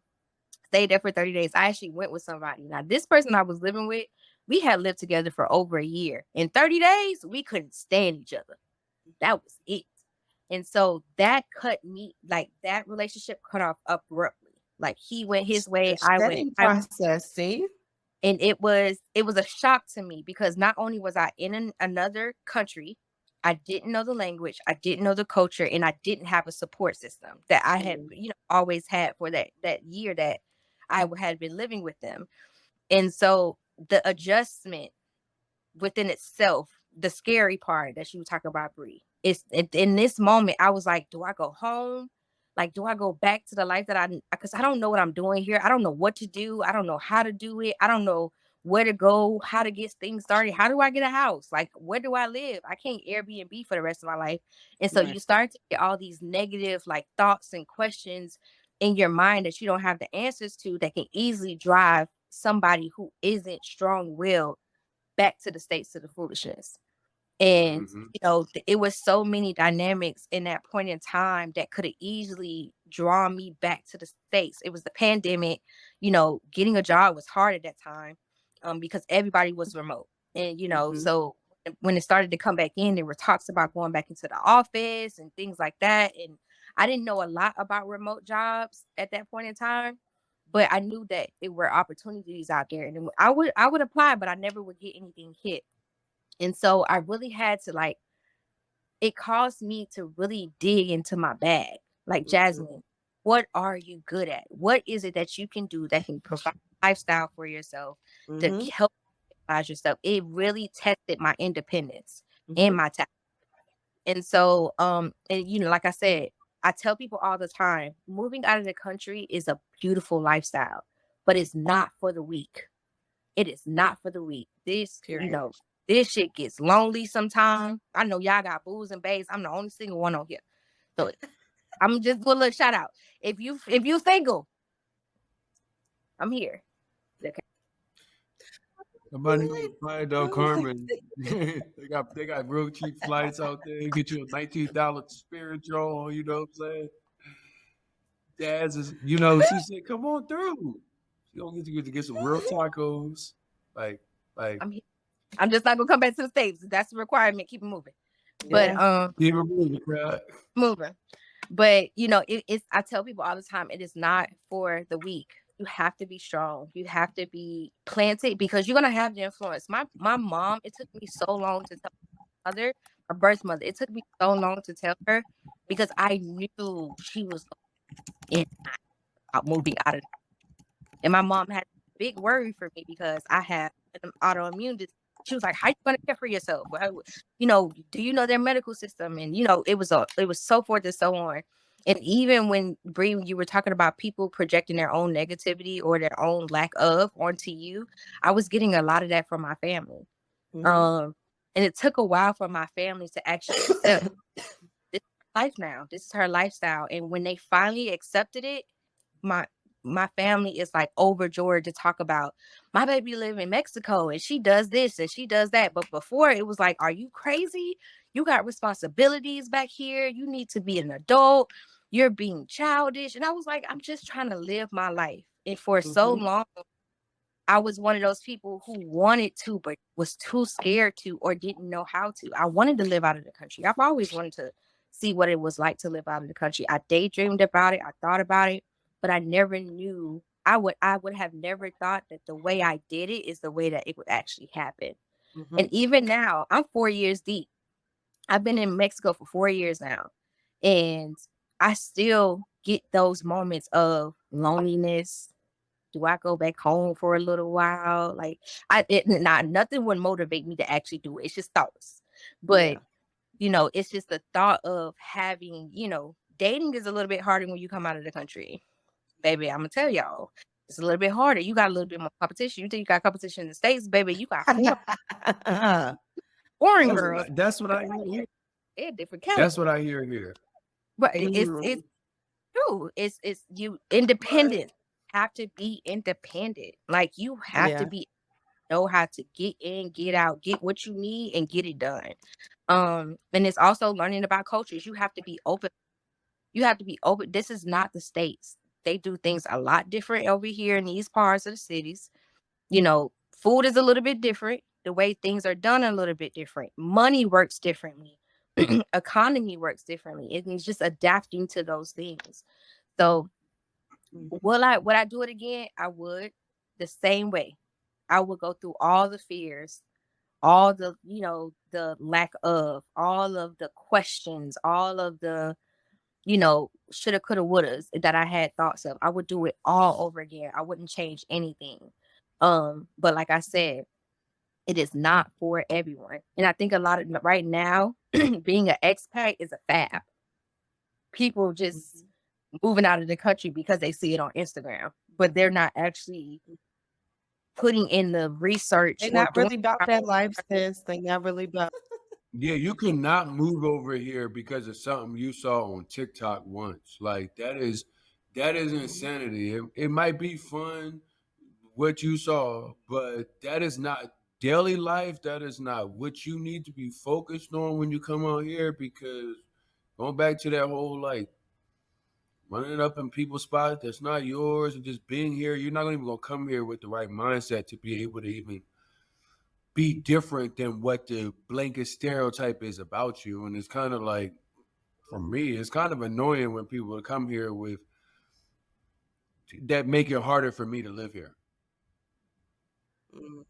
Stayed there for 30 days. I actually went with somebody. Now, this person I was living with, we had lived together for over a year. In 30 days, we couldn't stand each other. That was it. And so that cut me, like that relationship cut off abruptly. Like he went his way, The I went shedding I process. See. and it was a shock to me because not only was I in another country, I didn't know the language, I didn't know the culture, and I didn't have a support system that I had, Mm, always had for that year that I had been living with them. And so the adjustment within itself, the scary part that you were talking about, Bree, is in this moment, I was like, do I go home? Like, do I go back to the life that because I don't know what I'm doing here. I don't know what to do. I don't know how to do it. I don't know where to go, how to get things started. How do I get a house? Like, where do I live? I can't Airbnb for the rest of my life. And so right. you start to get all these negative, like, thoughts and questions in your mind that you don't have the answers to that can easily drive somebody who isn't strong willed back to the states of the foolishness. And hmm it was so many dynamics in that point in time that could have easily drawn me back to the states. It was the pandemic. Getting a job was hard at that time, because everybody was remote. And Hmm. so when it started to come back in, there were talks about going back into the office and things like that. And I didn't know a lot about remote jobs at that point in time, but I knew that there were opportunities out there, and I would apply, but I never would get anything hit. And so I really had to, like, it caused me to really dig into my bag. Like, Hmm. Jasmine, what are you good at? What is it that you can do that can provide a lifestyle for yourself to Hmm. help realize yourself? It really tested my independence and Hmm. my talent. And so, and like I said, I tell people all the time, moving out of the country is a beautiful lifestyle, but it's not for the weak. It is not for the weak. Period. This shit gets lonely sometimes. I know y'all got booze and babes. I'm the only single one on here. So I'm just doing a little shout out. If you single, I'm here. Okay. Somebody go to Playa del Carmen. they got real cheap flights out there. Get you a $19 spiritual. You know what I'm saying? Daz is, she said, "Come on through." She gonna get you to get some real tacos. Like, like I'm here. I'm just not gonna come back to the States. That's the requirement. Keep it moving. But Yeah. keep it moving, crowd. moving. But it's I tell people all the time, it is not for the weak. You have to be strong. You have to be planted because you're gonna have the influence. My mom, it took me so long to tell my mother, her birth mother. It took me so long to tell her because I knew she was in out moving out of. And my mom had a big worry for me because I have an autoimmune disease. She was like, "How you gonna care for yourself? Well, do you know their medical system?" And it was so forth and so on. And even when Bree, you were talking about people projecting their own negativity or their own lack of onto you, I was getting a lot of that from my family. Mhm. Um, and it took a while for my family to actually accept this is her life now. This is her lifestyle. And when they finally accepted it, my my family is like overjoyed to talk about my baby live in Mexico and she does this and she does that. But before it was like, are you crazy? You got responsibilities back here. You need to be an adult. You're being childish. And I was like, I'm just trying to live my life. And for so Mhm. long, I was one of those people who wanted to, but was too scared to or didn't know how to. I wanted to live out of the country. I've always wanted to see what it was like to live out of the country. I daydreamed about it. I thought about it, but I never knew I would have never thought that the way I did it is the way that it would actually happen. And Mhm. even now, I'm 4 years deep. I've been in Mexico for 4 years now. And I still get those moments of loneliness. Do I go back home for a little while? Like not nothing would motivate me to actually do it. It's just thoughts. But Yeah. it's just the thought of having, dating is a little bit harder when you come out of the country. Baby, I'm gonna tell y'all. It's a little bit harder. You got a little bit more competition. You think you got competition in the States, baby. You got foreign That's girls. that's what I hear. They're different That's chemicals. what I hear here. But it's Mhm. true. It's you Right. independent. Have to be independent. Like you have to Yeah. be know how to get in, get out, get what you need, and get it done. And it's also learning about cultures. You have to be open. You have to be open. This is not the States. They do things a lot different over here in these parts of the cities. Food is a little bit different. The way things are done are a little bit different. Money works differently. Economy works differently. It's just adapting to those things. So Mhm. would I do it again? I would the same way. I would go through all the fears, all the lack of, all of the questions, all of the, shoulda, coulda, wouldas that I had thoughts of. I would do it all over again. I wouldn't change anything. But like I said, it is not for everyone. And I think a lot of right now, being an expat is a fad. People just Mhm. moving out of the country because they see it on Instagram, but they're not actually putting in the research They or not doing. really about that life, sis. They not really about. Yeah, you cannot move over here because of something you saw on TikTok once. Like that is Mhm. insanity. It might be fun what you saw, but that is not daily life. That is not what you need to be focused on when you come out here because going back to that whole like running up in people's spots that's not yours and just being here, you're not even gonna come here with the right mindset to be able to even be different than what the blanket stereotype is about you. And it's kind of like, for me, it's kind of annoying when people come here with that make it harder for me to live here. Mhm.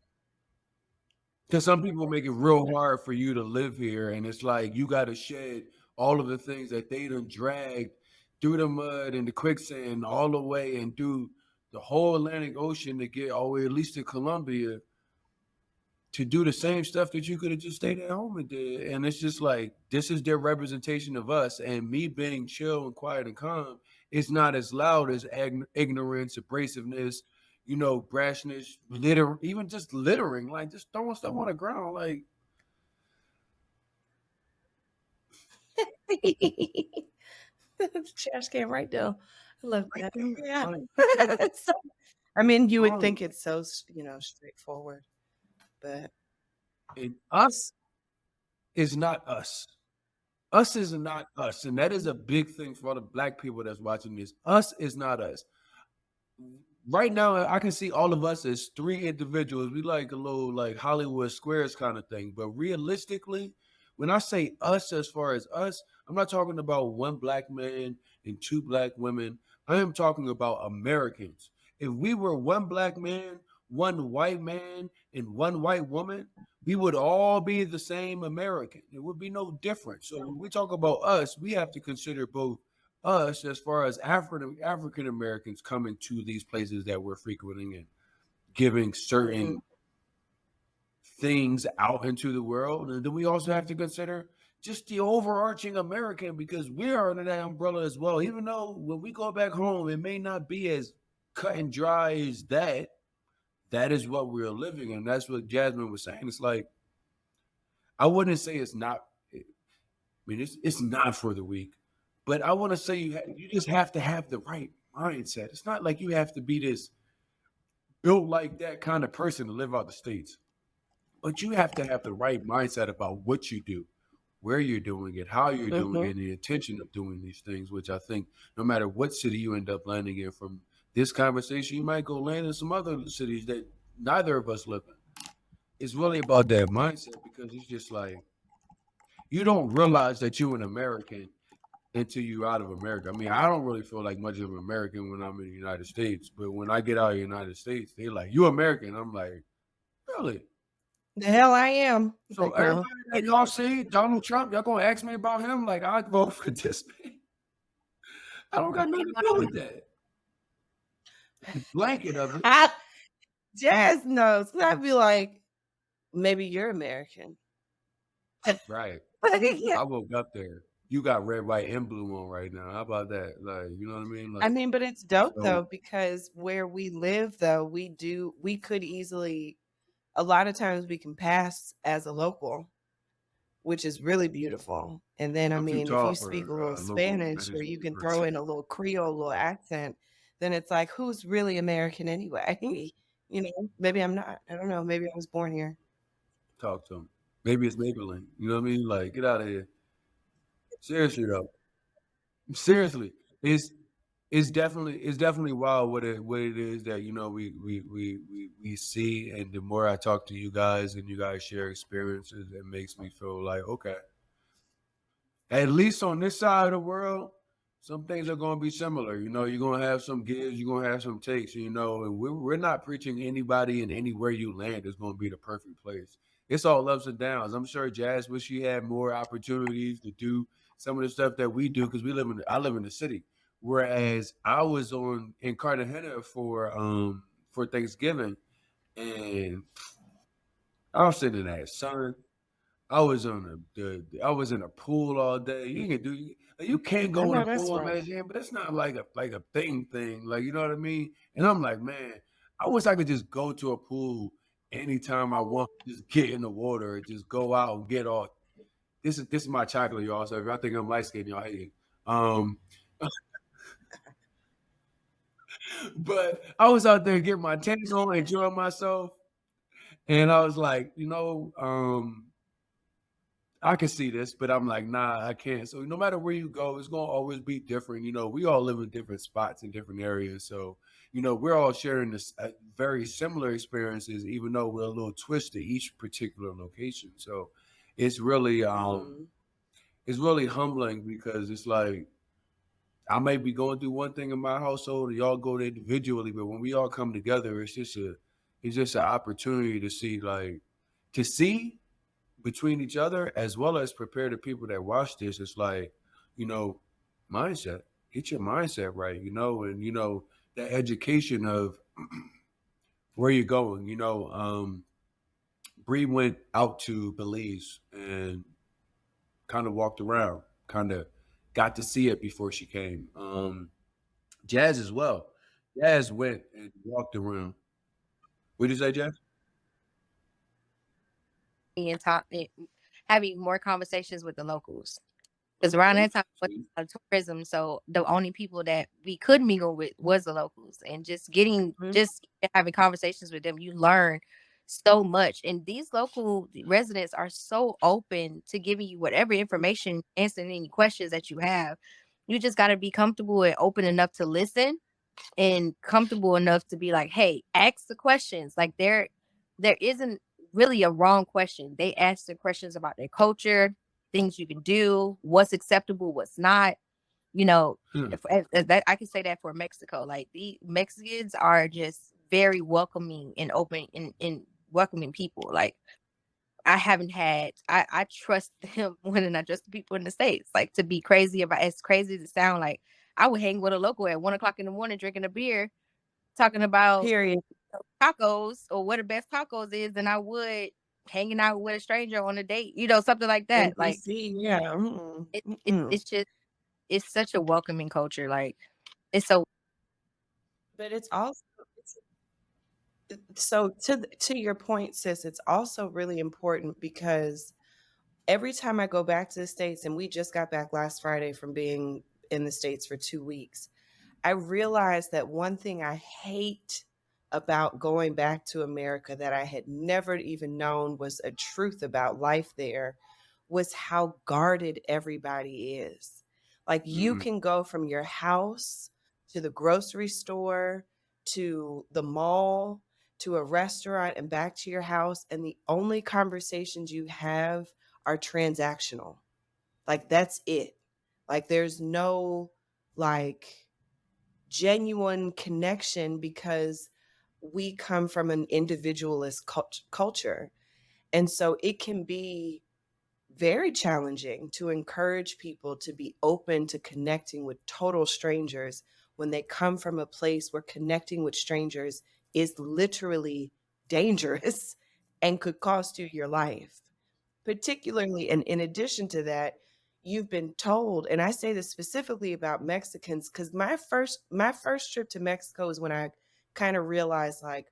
Because some people make it real hard for you to live here, and it's like you got to shed all of the things that they done dragged through the mud and the quicksand all the way and through the whole Atlantic Ocean to get all the way at least to Colombia to do the same stuff that you could have just stayed at home and did. And it's just like this is their representation of us. And me being chill and quiet and calm is not as loud as ignorance, abrasiveness, brashness, litter, even just littering, like just throwing stuff on the ground. Like The trash can right there. I love right that. there. Yeah. Like So, I mean, you would wrong. think it's so, straightforward, but And us is not us. Us is not us. And that is a big thing for all the black people that's watching this. Us is not us. Right now I can see all of us as three individuals. We like a little like Hollywood squares kind of thing. But realistically, when I say us as far as us, I'm not talking about one black man and two black women. I am talking about Americans. If we were one black man, one white man, and one white woman, we would all be the same American. It would be no different. So when we talk about us, we have to consider both us as far as African Americans coming to these places that we're frequenting and giving mhm. certain things out into the world. And then we also have to consider just the overarching American, because we are under that umbrella as well. Even though when we go back home, it may not be as cut and dry as that. That is what we're living, and that's what Jasmine was saying. It's like I wouldn't say it's not. I mean, it's not for the weak, but I want to say you just have to have the right mindset. It's not like you have to be this built like that kind of person to live out the states, but you have to have the right mindset about what you do, where you're doing it, how you're doing Mm-hmm. it, and the intention of doing these things. Which I think, no matter what city you end up landing in from this conversation, you might go land in some other cities that neither of us live in. It's really about that mindset, because it's just like you don't realize that you're an American until you're out of America. I mean, I don't really feel like much of an American when I'm in the United States, but when I get out of the United States, they're like, "You American?" I'm like, "Really?" The hell I am. So Like, no. everybody that y'all see, Donald Trump, y'all gonna ask me about him? Like, I vote for this man. I don't got nothing to do with that. The blanket of it, Jazz knows. I'd be like, maybe you're American. right? Yeah. I woke up there. You got red, white, and blue on right now. How about that? Like, you know what I mean? I Like, mean, but it's dope so though, because where we live though, we could easily, a lot of times we can pass as a local, which is really beautiful. And then, I I'm too mean, if tall you speak for a little local. That Spanish or is you can throw person. in a little Creole, little accent, then it's like, who's really American anyway? You know, maybe I'm not. I don't know. Maybe I was born here. Talk to him. Maybe it's Maybelline. You know what I mean? Like, get out of here. Seriously though. Seriously, it's definitely wild what it is that we see, and the more I talk to you guys and you guys share experiences, it makes me feel like, okay, at least on this side of the world, some things are going to be similar. You know, you're going to have some gives, you're going to have some takes. You know, and we're not preaching anybody and anywhere you land is going to be the perfect place. It's all ups and downs. I'm sure Jazz wish she had more opportunities to do some of the stuff that we do, because I live in the city. Whereas I was on in Cartagena for Thanksgiving, and I was sitting in that sun. I was on I was in a pool all day. You can't I go in know a that's pool, right. man, but it's not like a thing. Like, you know what I mean? And I'm like, man, I wish I could just go to a pool anytime I want, just get in the water and just go out and get all. This is my chocolate, y'all. So if y'all think I'm light skinned, y'all hate it. Um, but I was out there getting my tan on, enjoying myself, and I was like, I can see this, but I'm like, nah, I can't. So no matter where you go, it's gonna always be different. You know, we all live in different spots in different areas, so we're all sharing this very similar experiences, even though we're a little twist to each particular location. So it's really, Hmm. it's really humbling, because it's like I may be going through one thing in my household, and y'all go there individually, but when we all come together, it's just an opportunity to see between each other, as well as prepare the people that watch this. It's like, you know, mindset. Get your mindset right, and that education of where you're going. Bree went out to Belize and kind of walked around, kind of got to see it before she came. Jazz as well. Jazz went and walked around. What did you say, Jazz? And having more conversations with the locals. Because around Okay. that time was See? a lot of tourism, so the only people that we could mingle with was the locals, and just having conversations with them, you learn so much. And these local residents are so open to giving you whatever information, answering any questions that you have. You just got to be comfortable and open enough to listen, and comfortable enough to be like, hey, ask the questions. Like there isn't really a wrong question. They ask the questions about their culture, things you can do, what's acceptable, what's not. You know, Hmm. if that I can say that for Mexico. Like the Mexicans are just very welcoming and open and welcoming people. Like I haven't had I trust them more than I trust the people in the States. Like to be crazy about as crazy as it sound, like I would hang with a local at 1 o'clock in the morning drinking a beer, talking about Period. tacos or what the best tacos is than I would. hanging out with a stranger on a date, you know, something like In that. Like DC, yeah. Mm-mm, mm-mm. it's just it's such a welcoming culture. Like it's so But it's also it's, so to your point, sis, it's also really important because every time I go back to the States, and we just got back last Friday from being in the States for 2 weeks, I realized that one thing I hate about going back to America that I had never even known was a truth about life there was how guarded everybody is. Like you Mm-mm. can go from your house to the grocery store to the mall to a restaurant and back to your house, and the only conversations you have are transactional. Like that's it. Like there's no like genuine connection because we come from an individualist culture. And so it can be very challenging to encourage people to be open to connecting with total strangers when they come from a place where connecting with strangers is literally dangerous and could cost you your life. Particularly, and in addition to that, you've been told, and I say this specifically about Mexicans, because my first trip to Mexico is when I kind of realized like,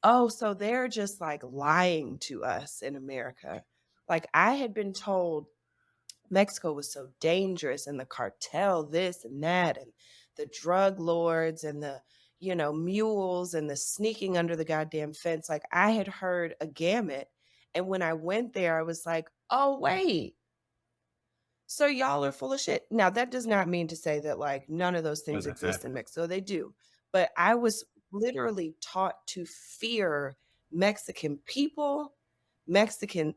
oh, so they're just like lying to us in America. Like I had been told Mexico was so dangerous and the cartel, this and that, and the drug lords and the, mules and the sneaking under the goddamn fence. Like I had heard a gamut. And when I went there, I was like, oh, wait. So y'all are full of shit. Now, that does not mean to say that like none of those things Doesn't exist in happen. Mexico. They do. But I was literally taught to fear Mexican people, Mexican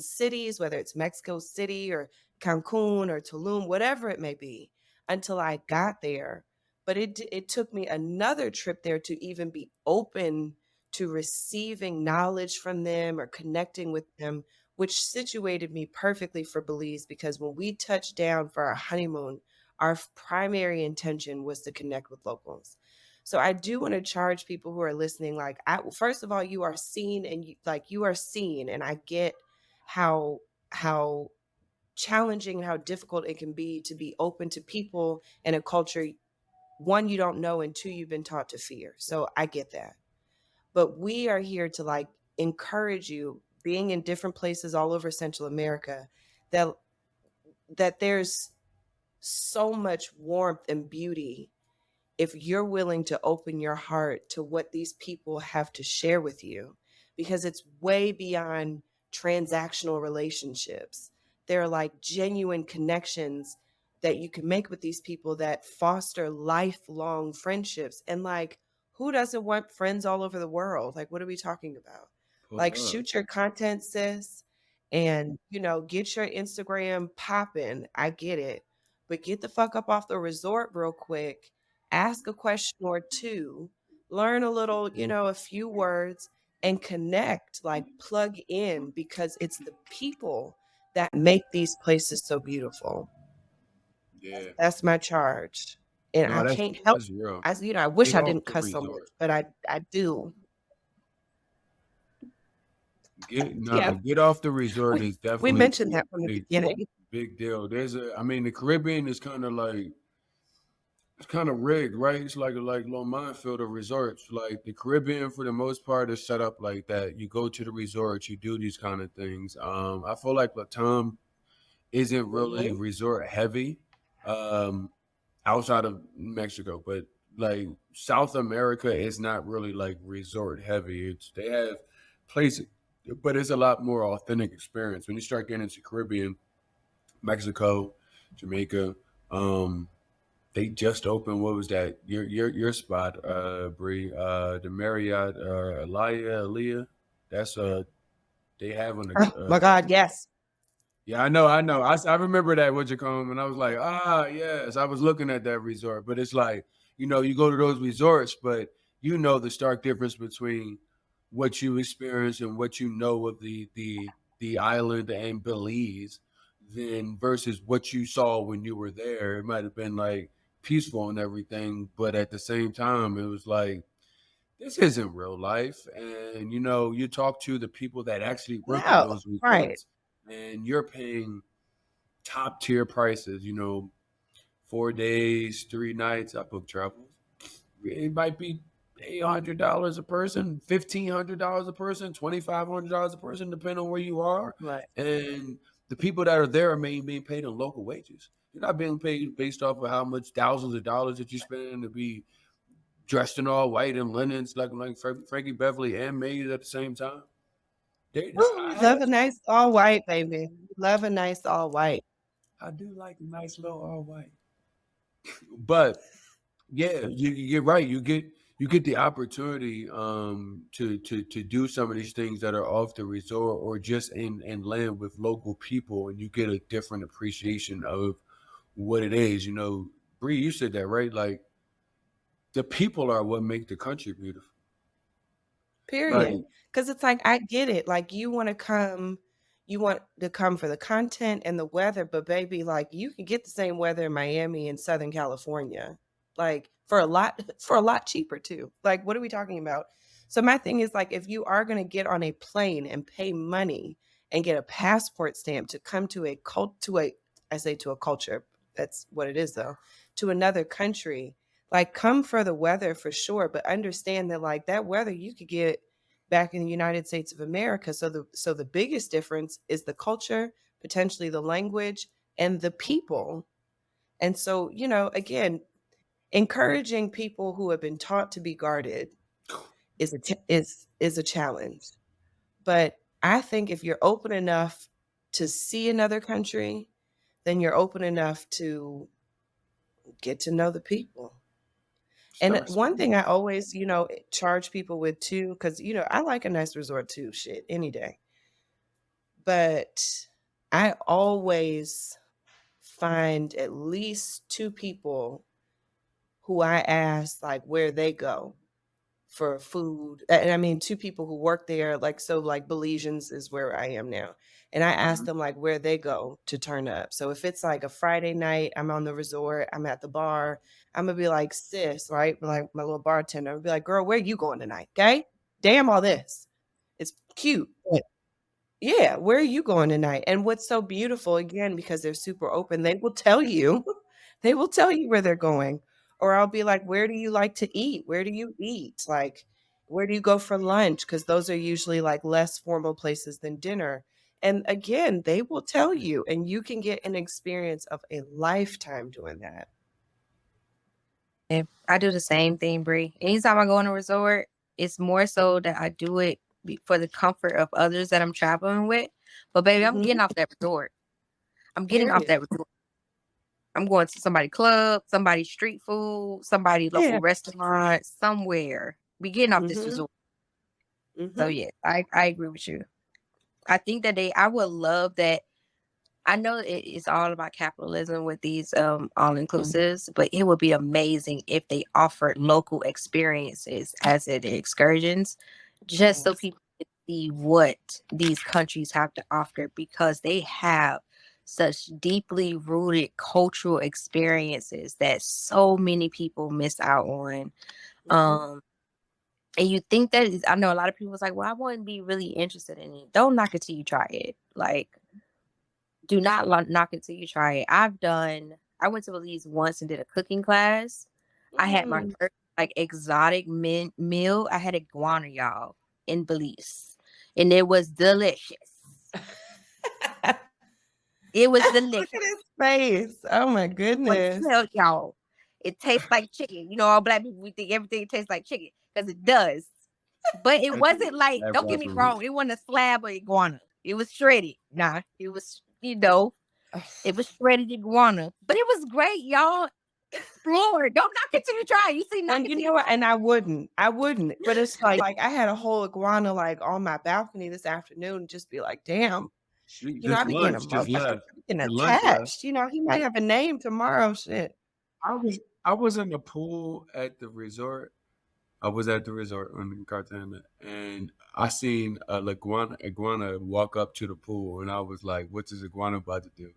cities, whether it's Mexico City or Cancun or Tulum, whatever it may be, until I got there. But it took me another trip there to even be open to receiving knowledge from them or connecting with them, which situated me perfectly for Belize because when we touched down for our honeymoon, our primary intention was to connect with locals. So I do want to charge people who are listening, like, first of all, you are seen, and you are seen, and I get how challenging and how difficult it can be to be open to people in a culture, one, you don't know, and two, you've been taught to fear. So I get that. But we are here to like encourage you, being in different places all over Central America, that there's so much warmth and beauty if you're willing to open your heart to what these people have to share with you, because it's way beyond transactional relationships. They're like genuine connections that you can make with these people that foster lifelong friendships. And like, who doesn't want friends all over the world? Like, what are we talking about? Like, Pull up. shoot your content, sis, and get your Instagram popping. I get it. But get the fuck up off the resort real quick, ask a question or two, learn a little, a few words, and connect, like plug in, because it's the people that make these places so beautiful. Yeah. That's my charge. And I No, that's can't help, that's real. I wish Get I off didn't the cuss so much, resort. but I do. Yeah, Get off the resort we is we definitely mentioned that from the a beginning. big deal. I mean, the Caribbean is kind of like it's kind of rigged, right? It's like a little minefield of resorts. Like the Caribbean, for the most part, is set up like that. You go to the resort, you do these kind of things. I feel like Latam isn't really Mhm. resort heavy, um, outside of Mexico, but like South America is not really like resort heavy. They have places, but it's a lot more authentic experience when you start getting into Caribbean, Mexico, Jamaica. Um, they just opened. What was that? Your spot, Bree. The Marriott, Elia. That's they have on Oh the my God, yes. yeah, I know, I know. I remember that what you call and I was like, ah, yes. I was looking at that resort, but it's like, you go to those resorts, but the stark difference between what you experience and what you know of the island and Belize, then versus what you saw when you were there. It might have been like peaceful and everything, but at the same time, it was like this isn't real life. And you talk to the people that actually work at No, those right. resorts, and you're paying top tier prices. 4 days, 3 nights. I book travels. It might be $800 a person, $1,500 a person, $2,500 a person, depending on where you are. Right. And the people that are there are being paid in local wages. You're not being paid based off of how much thousands of dollars that you spend to be dressed in all white and linens, like Frankie Beverly and Maze at the same time. Ooh, we love a nice all white, baby. We love a nice all white. I do like a nice little all white, but yeah, you're right. You get the opportunity to do some of these things that are off the resort or just in land with local people, and you get a different appreciation of what it is. Bree, you said that right. Like the people are what make the country beautiful. Like Period. Because it's like, I get it. Like, you want to come for the content and the weather, but baby, like, you can get the same weather in Miami and Southern California, like, for a lot, for a lot cheaper too. Like, what are we talking about? So my thing is like, if you are going to get on a plane and pay money and get a passport stamp to come to a I say to a culture, that's what it is though, to another country, like, come for the weather for sure, but understand that like that weather you could get back in the United States of America. So the biggest difference is the culture, potentially the language, and the people. And so, again, encouraging people who have been taught to be guarded is a challenge. But I think if you're open enough to see another country, then you're open enough to get to know the people. And start one small. thing I always, charge people with too, because, I like a nice resort too, shit, any day. But I always find at least two people who I ask, like, where they go for food. And I mean, two people who work there, like, so like Belizeans is where I am now. And I ask Mhm. them like where they go to turn up. So if it's like a Friday night, I'm on the resort, I'm at the bar, I'm gonna be like, sis, right? Like my little bartender, I'll be like, girl, where you going tonight? Okay. Damn all this. It's cute. But yeah, where are you going tonight? And what's so beautiful, again, because they're super open, they will tell you. They will tell you where they're going. Or I'll be like, "Where do you like to eat? Where do you eat? Like, where do you go for lunch?" Because those are usually like less formal places than dinner. And again, they will tell you, and you can get an experience of a lifetime doing that. Yeah, I do the same thing, Bree. Anytime I go on a resort, it's more so that I do it for the comfort of others that I'm traveling with. But baby, I'm Mhm. getting off that resort. I'm getting off Period. that resort. I'm going to somebody club, somebody street food, somebody Yeah. local restaurant, somewhere. We getting off this Mhm. resort. So Mhm. yeah, I agree with you. I think that I would love that. I know it's all about capitalism with these all inclusives, but it would be amazing if they offered local experiences as it excursions, just so Yes. people can see what these countries have to offer because they have such deeply rooted cultural experiences that so many people miss out on. Mhm. Um and you think that I know a lot of people was like, well, I wouldn't be really interested in it. Don't knock it till you try it. Like, do not knock it till you try it. I went to Belize once and did a cooking class. I had my Mm. first like exotic meal. I had iguana, y'all, in Belize, and it was delicious. It was Look delicious. at his face. Oh my But goodness. tell y'all, it tastes like chicken. All black people we think everything tastes like chicken because it does. But it wasn't like, That don't get me reference. wrong, it wasn't a slab of iguana. It was shredded. Nah, it was, it was shredded iguana. But it was great, y'all. Explore. Don't knock it till you try. You see, knock And it you till you know what? try. And I wouldn't. But it's like I had a whole iguana like on my balcony this afternoon, and just be like, damn, I This be getting lunch just emotional. I left. be getting Your lunch left. attached. He might have a name tomorrow. Shit. I was in the pool at the resort. I was at the resort in Cartagena, and I seen a iguana walk up to the pool, and I was like, "What's this iguana about to do?"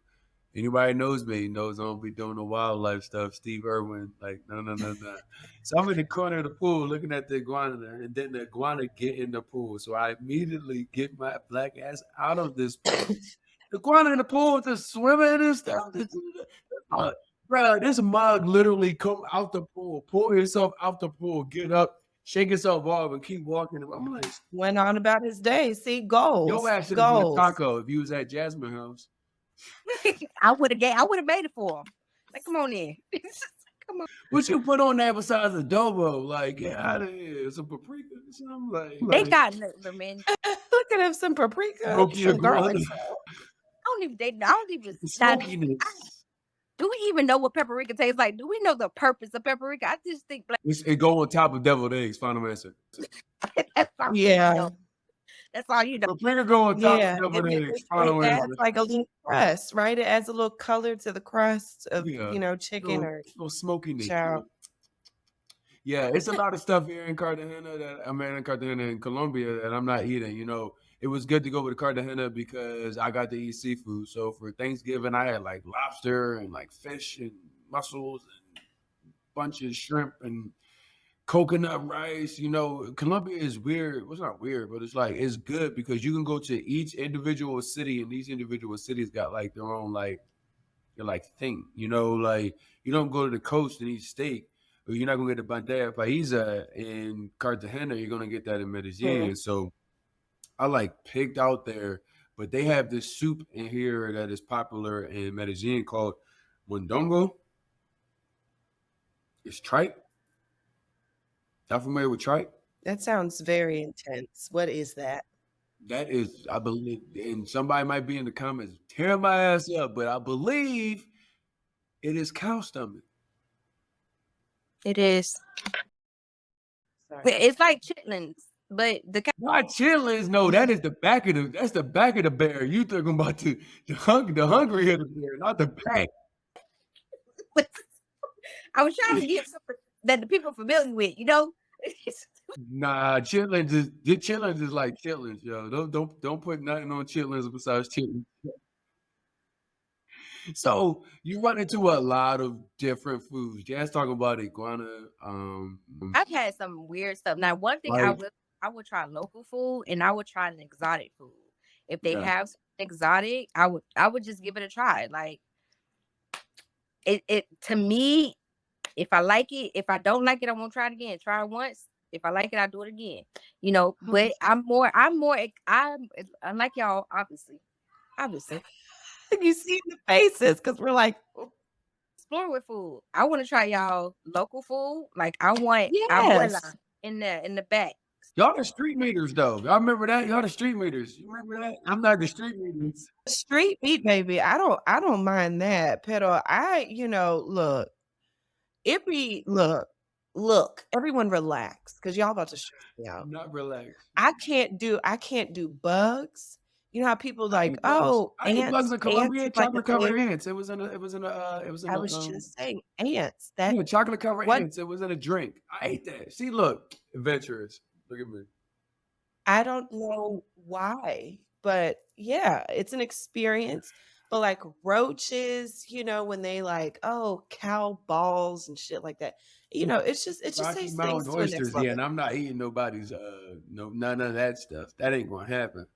Anybody knows me knows I don't be doing the wildlife stuff. Steve Irwin, like no, no, no, no. So I'm in the corner of the pool looking at the iguana, and then the iguana get in the pool. So I immediately get my black ass out of this pool. The iguana in the pool just swimming and stuff. Bro, this mug literally come out the pool, pull himself out the pool, get up, shake himself off, and keep walking. I'm like, Went on about his day. See, your goals, ass should have been a goals. taco if you was at Jasmine House. I would have made it for him. Like, come on in. Come on. What you put on that besides adobo? Like, get out of here. Some paprika or something. They got the man. Look at him, some paprika, Smoky some garlic. I don't even. smokiness. Do we even know what paprika tastes like? Do we know the purpose of paprika? I just think black. It go on top of deviled eggs. Final answer. That's all Yeah. you know. That's all you know. Paprika go on top Yeah, of deviled eggs. it Final adds answer. like a little crust, right? It adds a little color to the crust of Yeah. chicken or little smokiness. chow. Yeah, it's a lot of stuff here in Cartagena in Colombia that I'm not eating. It was good to go to Cartagena because I got to eat seafood. So for Thanksgiving, I had like lobster and like fish and mussels and bunch of shrimp and coconut rice. Colombia is weird. Well, it's not weird, but it's good because you can go to each individual city, and these individual cities got like their own thing. Like you don't go to the coast and eat steak, or you're not gonna get the bandeja paisa in Cartagena. You're gonna get that in Medellin. So I picked out there, but they have this soup in here that is popular in Medellin called mondongo. It's tripe. Y'all familiar with tripe? That sounds very intense. What is that? That is, I believe, and somebody might be in the comments tearing my ass up, but I believe it is cow stomach. It is. Sorry. It's like chitlins, but not chitlins. No, that's the back of the bear. You talking about the hungry of the bear, not the back. I was trying to get something that the people are familiar with, Nah, chitlins is like chitlins, yo. Don't put nothing on chitlins besides chitlins. So you run into a lot of different foods. Jazz talking about iguana. I've had some weird stuff. Now, one thing I would try local food, and I would try an exotic food. If they have something exotic, I would just give it a try. Like it to me, if I like it, if I don't like it, I won't try it again. Try it once. If I like it, I'll do it again. But I'm unlike y'all, obviously. You see the faces because we're like explore with food. I want to try y'all local food. Like I want in the back. Y'all the street meters though. Y'all remember that? Y'all the street meters. You remember that? I'm not the street meters. Street meat, baby. I don't mind that. Pero look. Look, everyone relax because y'all about to stress me out. I'm not relaxed. I can't do bugs. You know how people like, ants. I ate bugs in Colombia. Ants, chocolate covered ants. It was in I was just saying ants. Chocolate covered ants. It was in a drink. I ate that. See, look, adventurous. Look at me. I don't know why, but yeah, it's an experience. But like roaches, when they cow balls and shit like that, it's just Rocky takes Mountain things to the next oysters. level. Yeah, and I'm not eating nobody's none of that stuff. That ain't gonna happen.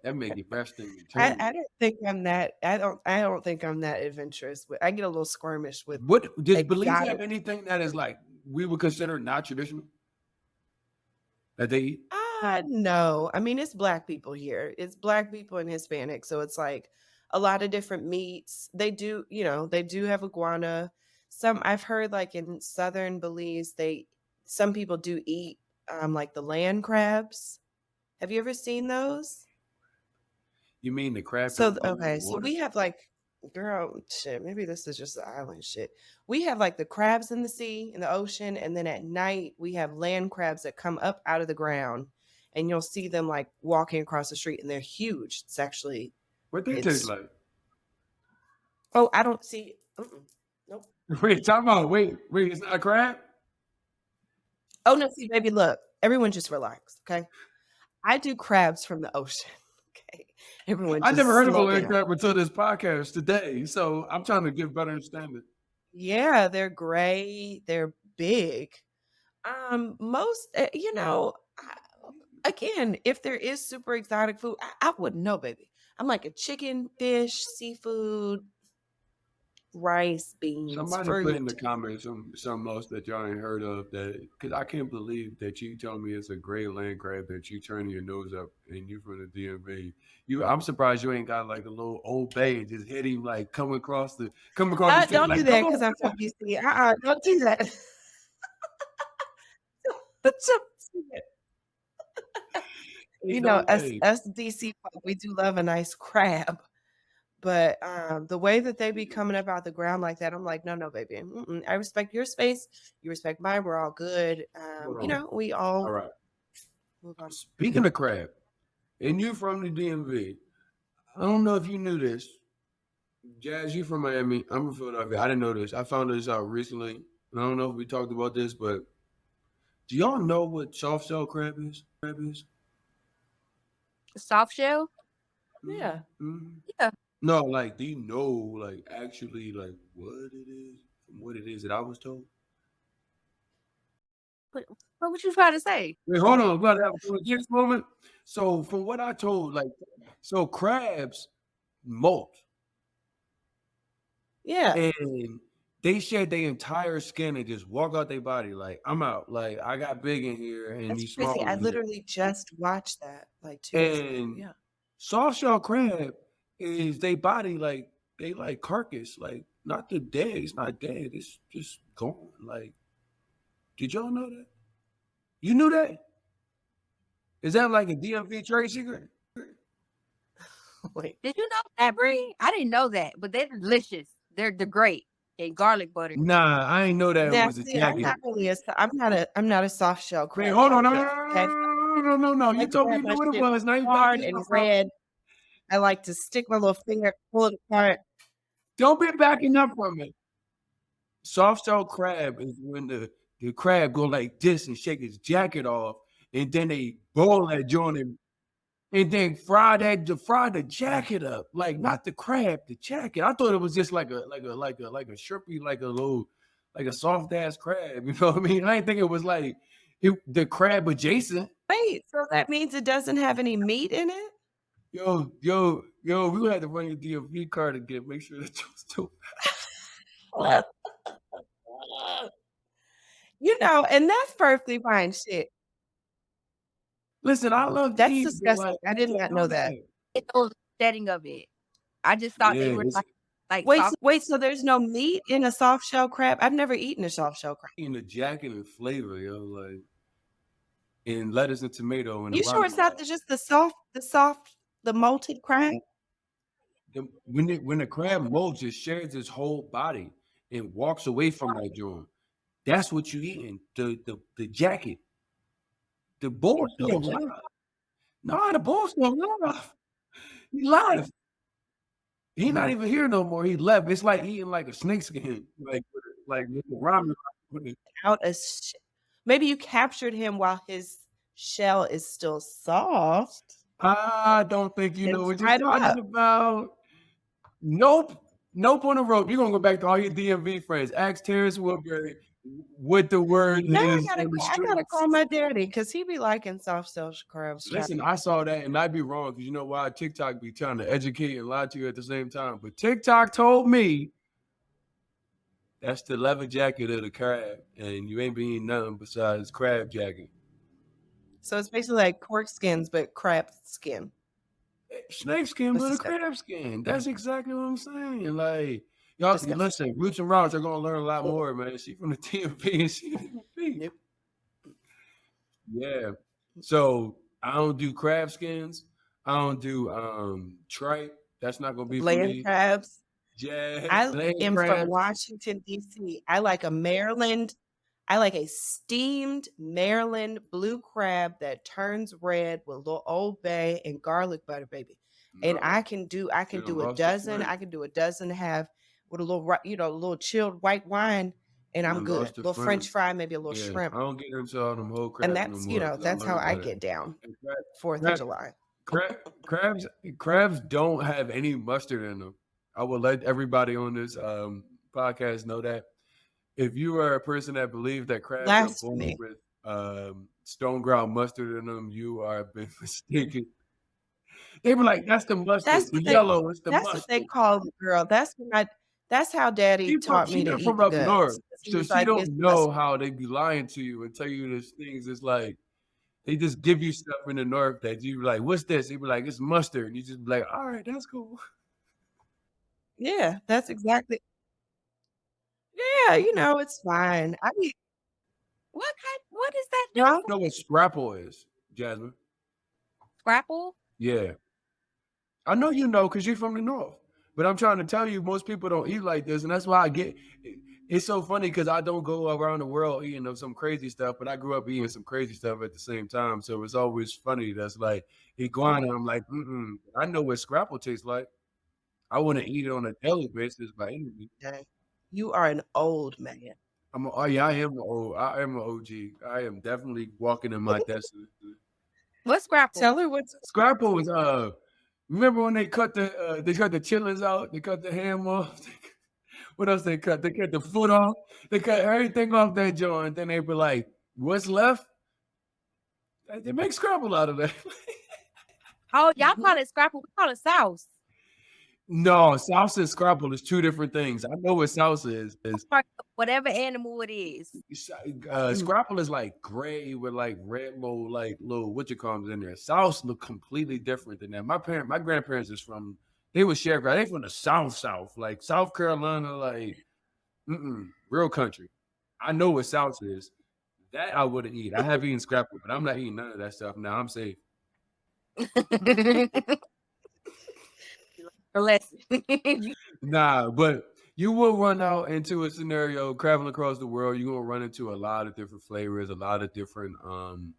That make it best thing. I don't think I'm that. I don't think I'm that adventurous. I get a little squirmish with. What does Belize have anything that is like we would consider not traditional that they eat? No. I mean, it's Black people here. It's Black people and Hispanic, so it's like a lot of different meats. They do have iguana. Some I've heard like in southern Belize, some people do eat like the land crabs. Have you ever seen those? You mean the crab? So we have girl, shit, maybe this is just the island shit. We have like the crabs in the sea, in the ocean, and then at night we have land crabs that come up out of the ground, and you'll see them like walking across the street, and they're huge. It's actually what they taste like. Oh, I don't see. Nope. Wait, talk about wait, it's not a crab? Oh no, see, baby, look, everyone just relax, okay? I do crabs from the ocean. Okay. Everyone I never just heard of a slow land down. crab until this podcast today, so I'm trying to get better understanding. Yeah, they're gray. They're big. Most, again, if there is super exotic food, I wouldn't know, baby. I'm like a chicken, fish, seafood, rice, beans, Somebody put in the fruit. comments something else that y'all ain't heard of, that because I can't believe that you told me it's a gray land crab that you turn your nose up and you from the DMV. I'm surprised you ain't got like a little old bay and just hit him like come across the street Don't do like come that because on. I'm from DC. Don't do that. Don't do that. Ain't no Us way. us DC folk, we do love a nice crab. But the way that they be coming up out the ground like that, I'm like, no, no, baby. Mm-mm. I respect your space. You respect mine. We're all good. Hold on. We All all right. move on. Speaking of crab, and you from the DMV, I don't know if you knew this. Jazz, you from Miami. I'm from Philadelphia. I didn't know this. I found this out recently. I don't know if we talked about this, but do y'all know what soft shell crab is? Soft shell? Yeah. Mm-hmm. Yeah. No, like, do you know, like, actually, like, what it is? From what it is that I was told? What you trying to say? Wait, hold on. I'm about to have a this moment. So, from what I told, like, so crabs molt Yeah. and they shed their entire skin and just walk out their body. Like, I'm out. Like, I got big in here and That's these crazy. small I in here. literally just watched that like 2 days ago. And Yeah. soft shell crab is they body like they like carcass, like not the dead. It's not dead. It's just gone. Like, did y'all know that? You knew that? Is that like a DMV trade secret? Wait. Did you know that, Bree? I didn't know that, but they're delicious. They're great and garlic butter. Nah, I ain't know that it Now, was a see, I'm jacket. not really I'm not a soft shell Wait, crab hold on. type No, no, girl. Okay. no. I You like to told me have you my knew what it shit was. Now you back hard yourself and up. red. I like to stick my little finger, pull it apart. Don't be backing up from it. Soft shell crab is when the crab go like this and shake his jacket off, and then they boil that joint and then fry the jacket up, like not the crab, the jacket. I thought it was just like a shrimpy, like a little, like a soft ass crab. You know what I mean? I didn't think it was like the crab adjacent. Wait, so that means it doesn't have any meat in it? Yo, we gonna have to run your DMV card again. Make sure that you're still. And that's perfectly fine shit. Listen, I love to That's eat, but like, disgusting. I did not know that. It knows the setting of it. I just thought they yeah, were it's like Wait, soft. so there's no meat in a soft shell crab? I've never eaten a soft shell crab. in the jacket and flavor, like and lettuce and tomato and the You sure ramen it's not sauce. just the molted crab? When the crab molds, it shares its whole body and walks away from that joint. That's what you eating. The jacket. The bull still alive. No, the bull still alive. He left. He not even here no more. He left. It's like eating like a snake skin, like with the ramen. Out a Maybe you captured him while his shell is still soft I don't think you and know what you're fried him talking up. about. Nope. Nope on the rope. You're gonna go back to all your DMV friends. Ask Terrence Woodbury what the word Now is on the I gotta streets. call my daddy because he be liking soft shell crabs. Child. Listen, I saw that and I'd be wrong because you know why TikTok be trying to educate and lie to you at the same time. But TikTok told me that's the leather jacket of the crab, and you ain't been eating nothing besides crab jacket. So it's basically like pork skins, but crab skin. Snake skin, That's but a disgusting. crab skin. That's exactly what I'm saying. Like, y'all, Disgusting. listen, Roots and Rounds are gonna learn a lot more, man. She from the TMP and she Nope. Yeah. So I don't do crab skins. I don't do tripe. That's not gonna be for Land me. crabs. Yeah, I land am from crabs. Washington, D.C. I like a steamed Maryland blue crab that turns red with a little Old Bay and garlic butter, baby. And No. I can do a dozen. I can do a dozen have with a little a little chilled white wine, and I'm good. A little French fry, maybe a little shrimp. I don't get into all them whole And crabs no that's, more because I that's how learned I better. get down And 4th of July. crabs crabs don't have any mustard in them. I will let everybody on this podcast know that if you are a person that believes that crabs are born Blasphemy. with stone ground mustard in them, you are been mistaken. They were like, "That's the mustard, That's the what they yellow is the that's what they mustard." call the girl. That's how daddy taught She me to not eat from the up guts. north, 'Cause he so was she like, "It's don't know mustard." how they be lying to you and tell you these things. It's like they just give you stuff in the north that you be like, "What's this?" He be like, "It's mustard," and you just be like, "All right, that's cool." Yeah, that's exactly yeah, it's fine. I mean, What does that do huh? for You know what scrapple is, Jasmine? scrapple? Yeah, I know you know because you're from the north. But I'm trying to tell you, most people don't eat like this, and that's why I get. It's so funny because I don't go around the world eating of some crazy stuff, but I grew up eating some crazy stuff at the same time. So it's always funny. That's like iguana. I'm like, I know what scrapple tastes like. I want to eat it on a daily basis by any means. Dang. You are an old man. Oh yeah, I am an OG. I am definitely walking in my destiny. What's scrapple? Tell her what's Scrapple was remember when they cut the chitlins out, they cut the ham off. What else they cut? They cut the foot off. They cut everything off that joint. Then they were like, "What's left?" They make scrapple out of that. Oh, y'all Mhm. call it scrapple. We call it sauce. No, salsa and scrapple is two different things. I know what salsa is. Part of whatever animal it is. Mm. Scrapple is like gray with like red little what you call them in there. Sauce look completely different than that. My grandparents is from they were sharecroppers. They from the South, like South Carolina, like real country. I know what salsa is. That I wouldn't eat. I have eaten scrapple, but I'm not eating none of that stuff now. I'm safe. Or less. Nah, but you will run out into a scenario traveling across the world. You're gonna run into a lot of different flavors, a lot of different um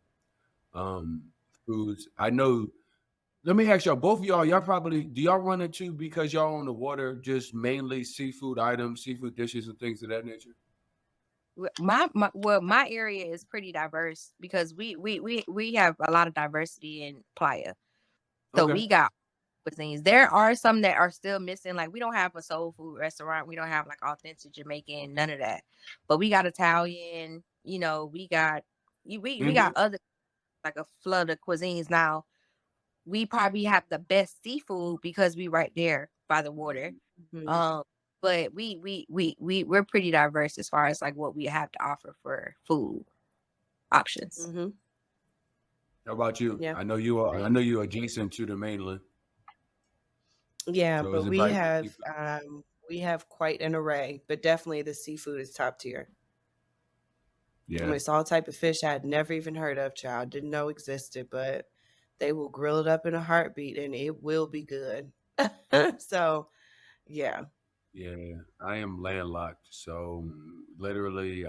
foods. I know. Let me ask y'all, both of y'all probably do y'all run into because y'all on the water just mainly seafood items, seafood dishes, and things of that nature? My area is pretty diverse because we have a lot of diversity in Playa. So Okay. we got cuisines. There are some that are still missing. Like we don't have a soul food restaurant. We don't have like authentic Jamaican, none of that. But we got Italian, we got we got Indian? other like a flood of cuisines now. We probably have the best seafood because we right there by the water. Mhm. Um, but we're pretty diverse as far as like what we have to offer for food options. Mhm. How about you? Yeah. I know you are adjacent to the mainland. Yeah, So is but it we like have we have quite an array, but definitely the seafood is top tier. I mean, yeah. it's all type of fish I had never even heard of, child. Didn't know existed, but they will grill it up in a heartbeat and it will be good. So, yeah. Yeah, I am landlocked, so literally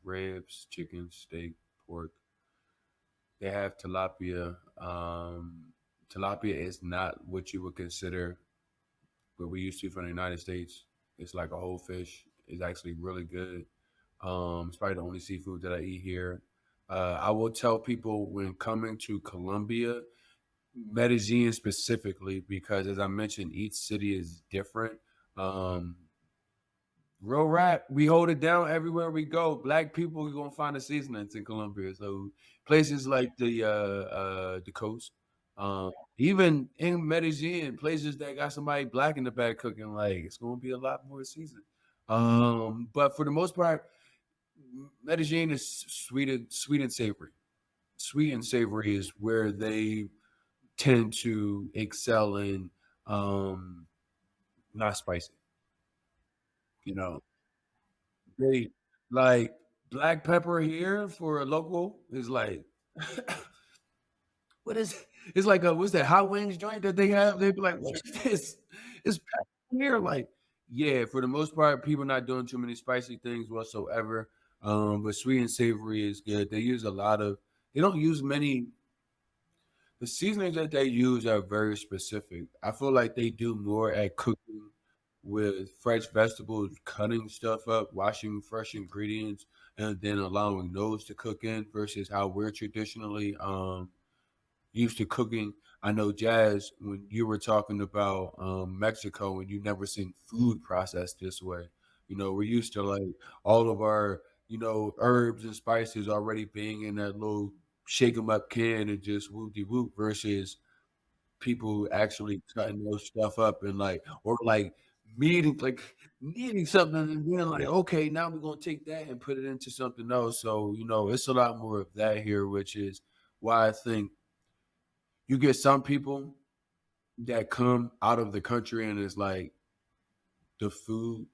ribs, chicken, steak, pork. They have tilapia. Tilapia is not what you would consider what we used to from the United States. It's like a whole fish. It's actually really good. It's probably the only seafood that I eat here. I will tell people when coming to Colombia, Medellin specifically, because as I mentioned, each city is different. Um, Real rap, we hold it down everywhere we go. Black people, we're gonna find the seasonings in Colombia. So places like the coast, even in Medellin, places that got somebody black in the back cooking, like it's gonna be a lot more seasoned. But for the most part, Medellin is sweet and savory. Sweet and savory is where they tend to excel in. Um, Not spicy, you know. They like black pepper here for a local is like what is it's like a what's that hot wings joint that they have? They be like, what is this? It's pepper here. Like, yeah, for the most part, people not doing too many spicy things whatsoever. But sweet and savory is good. They don't use many the seasonings that they use are very specific. I feel like they do more at cooking with fresh vegetables, cutting stuff up, washing fresh ingredients, and then allowing those to cook in versus how we're traditionally used to cooking. I know Jazz, when you were talking about Mexico and you never seen food processed this way. We're used to like all of our, herbs and spices already being in that little shake 'em up can and just whoop de whoop versus people actually cutting those stuff up and like or like meeting like needing something and being like, okay, now we're gonna take that and put it into something else. So, it's a lot more of that here, which is why I think you get some people that come out of the country and it's like the food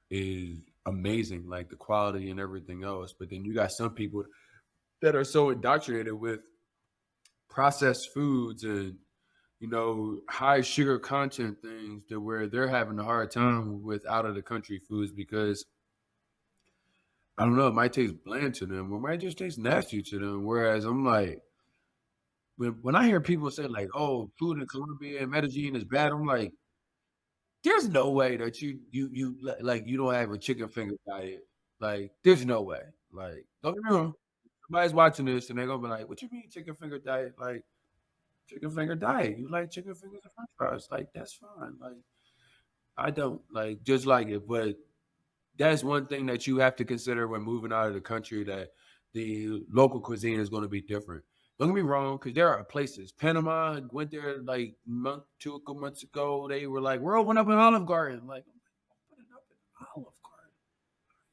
is amazing, like the quality and everything else. But then you got some people that are so indoctrinated with processed foods and high sugar content things to where they're having a hard time with out of the country foods because I don't know, it might taste bland to them or it might just taste nasty to them. Whereas I'm like, when I hear people say like, "Oh, food in Colombia and Medellin is bad," I'm like, there's no way that like you don't have a chicken finger diet. Like, there's no way. Like, don't get me wrong. Somebody's watching this and they're gonna be like, "What you mean chicken finger diet?" Like, chicken finger diet. You like chicken fingers and French fries? Like, that's fine. Like, I don't like just like it, but that's one thing that you have to consider when moving out of the country that the local cuisine is going to be different. Don't get me wrong, because there are places. Panama went there like two a couple months ago. They were like, "We're opening up an Olive Garden." Like, opening up an Olive Garden?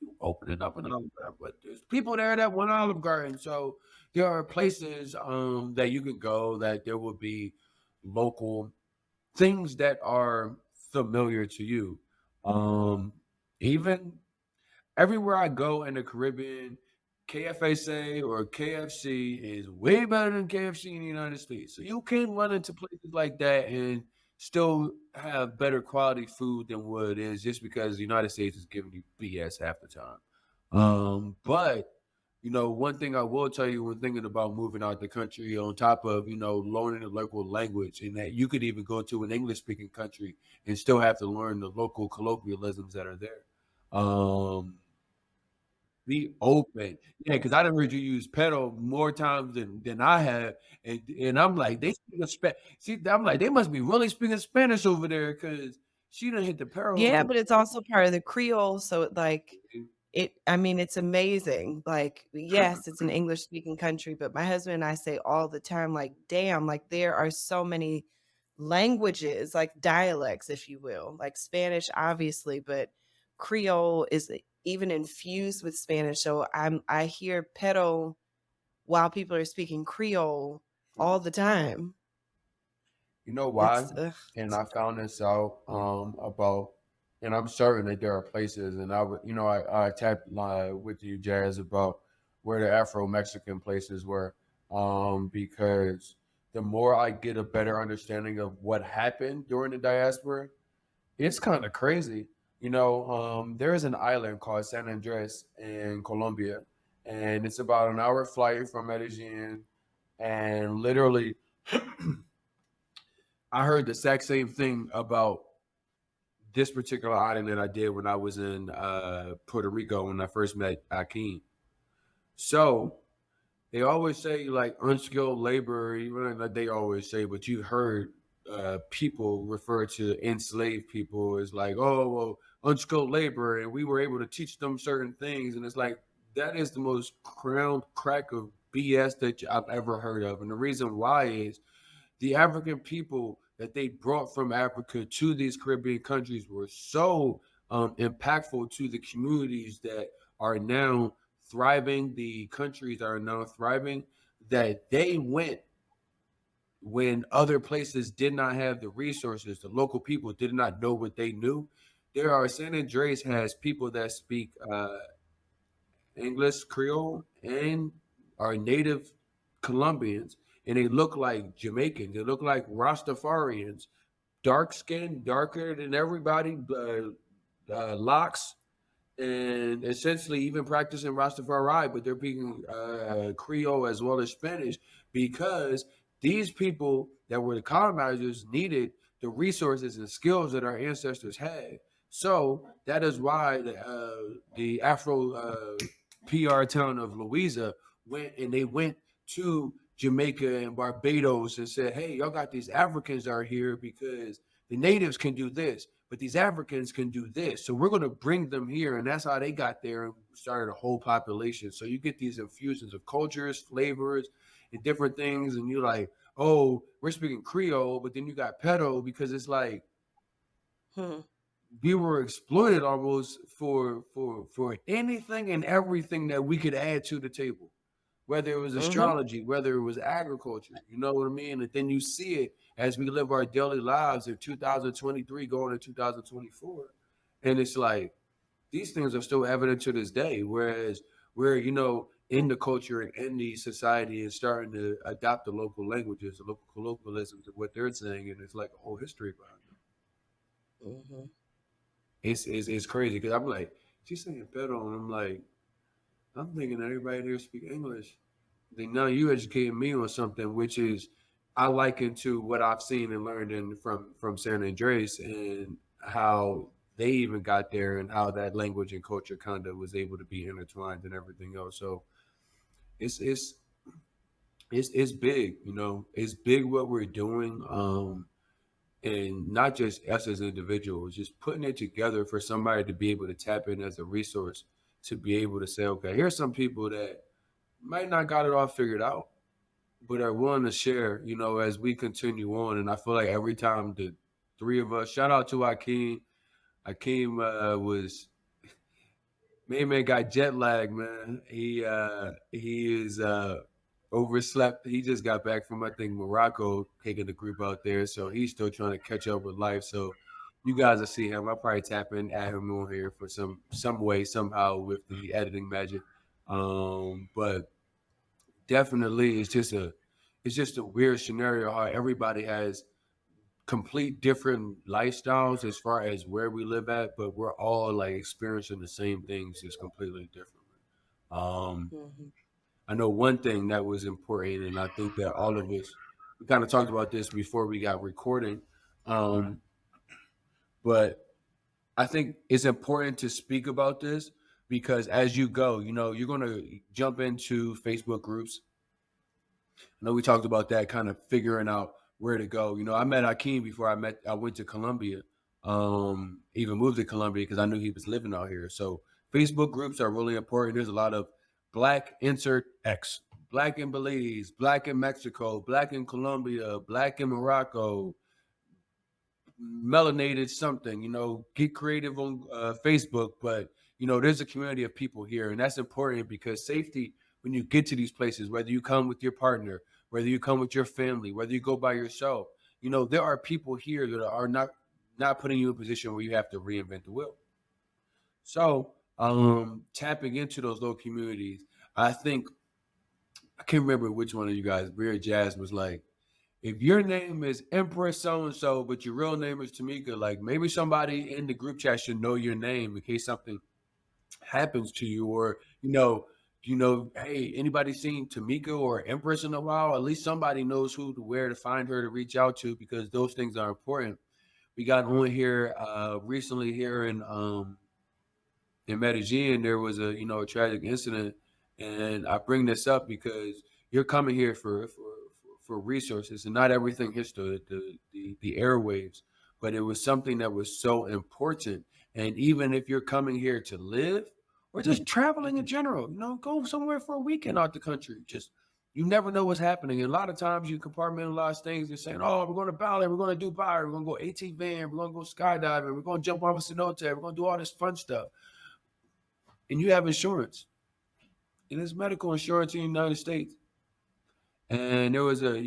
You opening up an Olive Garden? But there's people there that want Olive Garden, so there are places that you could go that there will be local things that are familiar to you. Um, Even everywhere I go in the Caribbean, KFSA or KFC is way better than KFC in the United States. So you can run into places like that and still have better quality food than what it is just because the United States is giving you BS half the time. But one thing I will tell you when thinking about moving out the country, on top of learning the local language, and that you could even go to an English speaking country and still have to learn the local colloquialisms that are there. Um, be open. Yeah, because I done heard you use pedal more times than I have, and I'm like, they speak a see, I'm like, they must be really speaking Spanish over there because she done hit the pedal. Yeah, but it's also part of the Creole, so I mean, it's amazing. Like, yes, it's an English speaking country, but my husband and I say all the time, like, damn, like there are so many languages, like dialects, if you will, like Spanish, obviously, but Creole is even infused with Spanish. So I hear pedal while people are speaking Creole all the time. You know why? It's And I found this out about, and I'm certain that there are places, and I would, I tapped with you, Jazz, about where the Afro Mexican places were, because the more I get a better understanding of what happened during the diaspora, it's kind of crazy. There is an island called San Andres in Colombia, and it's about an hour flight from Medellin, and literally I heard the exact same thing about this particular island that I did when I was in Puerto Rico when I first met Akeem. So they always say like unskilled labor, even like they always say, but you've heard people refer to enslaved people as like, oh, well, unskilled labor, and we were able to teach them certain things, and it's like that is the most crowned crack of BS that I've ever heard of, and the reason why is the African people that they brought from Africa to these Caribbean countries were so impactful to the communities that are now thriving, the countries that are now thriving, that they went when other places did not have the resources, the local people did not know what they knew. There are San Andreas has people that speak English, Creole, and are native Colombians, and they look like Jamaicans. They look like Rastafarians, dark skin, darker than everybody, locks, and essentially even practicing Rastafari, but they're speaking Creole as well as Spanish because these people that were the colonizers needed the resources and skills that our ancestors had. So that is why the Afro PR town of Louisa went and they went to Jamaica and Barbados and said, hey, y'all got these Africans out here because the natives can do this, but these Africans can do this. So we're going to bring them here. And that's how they got there and started a whole population. So you get these infusions of cultures, flavors, and different things. And you're like, oh, we're speaking Creole, but then you got pedo because it's like Hmm. we were exploited almost for anything and everything that we could add to the table, whether it was Mm-hmm. astrology, whether it was agriculture, you know what I mean? And then you see it as we live our daily lives in 2023 going to 2024. And it's like these things are still evident to this day. Whereas we're, in the culture and in the society and starting to adopt the local languages, the local colloquialisms of what they're saying, and it's like a whole history behind it. Mm-hmm. It's crazy because I'm like, she's saying pedo, and I'm like, I'm thinking that everybody there speak English. Then now you educating me on something, which is I liken to what I've seen and learned from San Andreas and how they even got there and how that language and culture kind of was able to be intertwined and everything else. So it's it's it's big, it's big what we're doing. And not just us as individuals, just putting it together for somebody to be able to tap in as a resource to be able to say, okay, here's some people that might not got it all figured out, but are willing to share, as we continue on. And I feel like every time the three of us, shout out to Akeem. Akeem was man got jet lag, man. He is overslept. He just got back from I think Morocco, taking the group out there, so he's still trying to catch up with life. So you guys will see him. I'll probably tap in at him on here for some way somehow with the editing magic. But definitely it's just a weird scenario how everybody has complete different lifestyles as far as where we live at, but we're all like experiencing the same things just completely differently. Um, Mm-hmm. I know one thing that was important, and I think that all of us we kind of talked about this before we got recording, um, but I think it's important to speak about this because as you go, you're going to jump into Facebook groups. I know we talked about that, kind of figuring out where to go. I met Akeem before I went to Colombia. Even moved to Colombia because I knew he was living out here. So Facebook groups are really important. There's a lot of Black insert X, Black in Belize, Black in Mexico, Black in Colombia, Black in Morocco, melanated something, get creative on Facebook, but there's a community of people here, and that's important because safety when you get to these places, whether you come with your partner, whether you come with your family, whether you go by yourself, there are people here that are not putting you in a position where you have to reinvent the wheel. So tapping into those little communities, I think I can't remember which one of you guys, Bree or Jazz, was like, if your name is Empress so and so, but your real name is Tamika, like maybe somebody in the group chat should know your name in case something happens to you, or hey, anybody seen Tamika or Empress in a while? At least somebody knows where to find her to reach out to because those things are important. We got on here recently here in Medellin, there was a tragic incident, and I bring this up because you're coming here for resources, and not everything hits the airwaves, but it was something that was so important. And even if you're coming here to live or just traveling in general, go somewhere for a weekend out the country. Just you never know what's happening. And a lot of times you compartmentalize things and saying, "Oh, we're going to Bali, we're going to Dubai, we're going to go AT van, we're going to go skydiving, we're going to jump off a cenote, we're going to do all this fun stuff." And you have insurance, and it's medical insurance in the United States. And there was a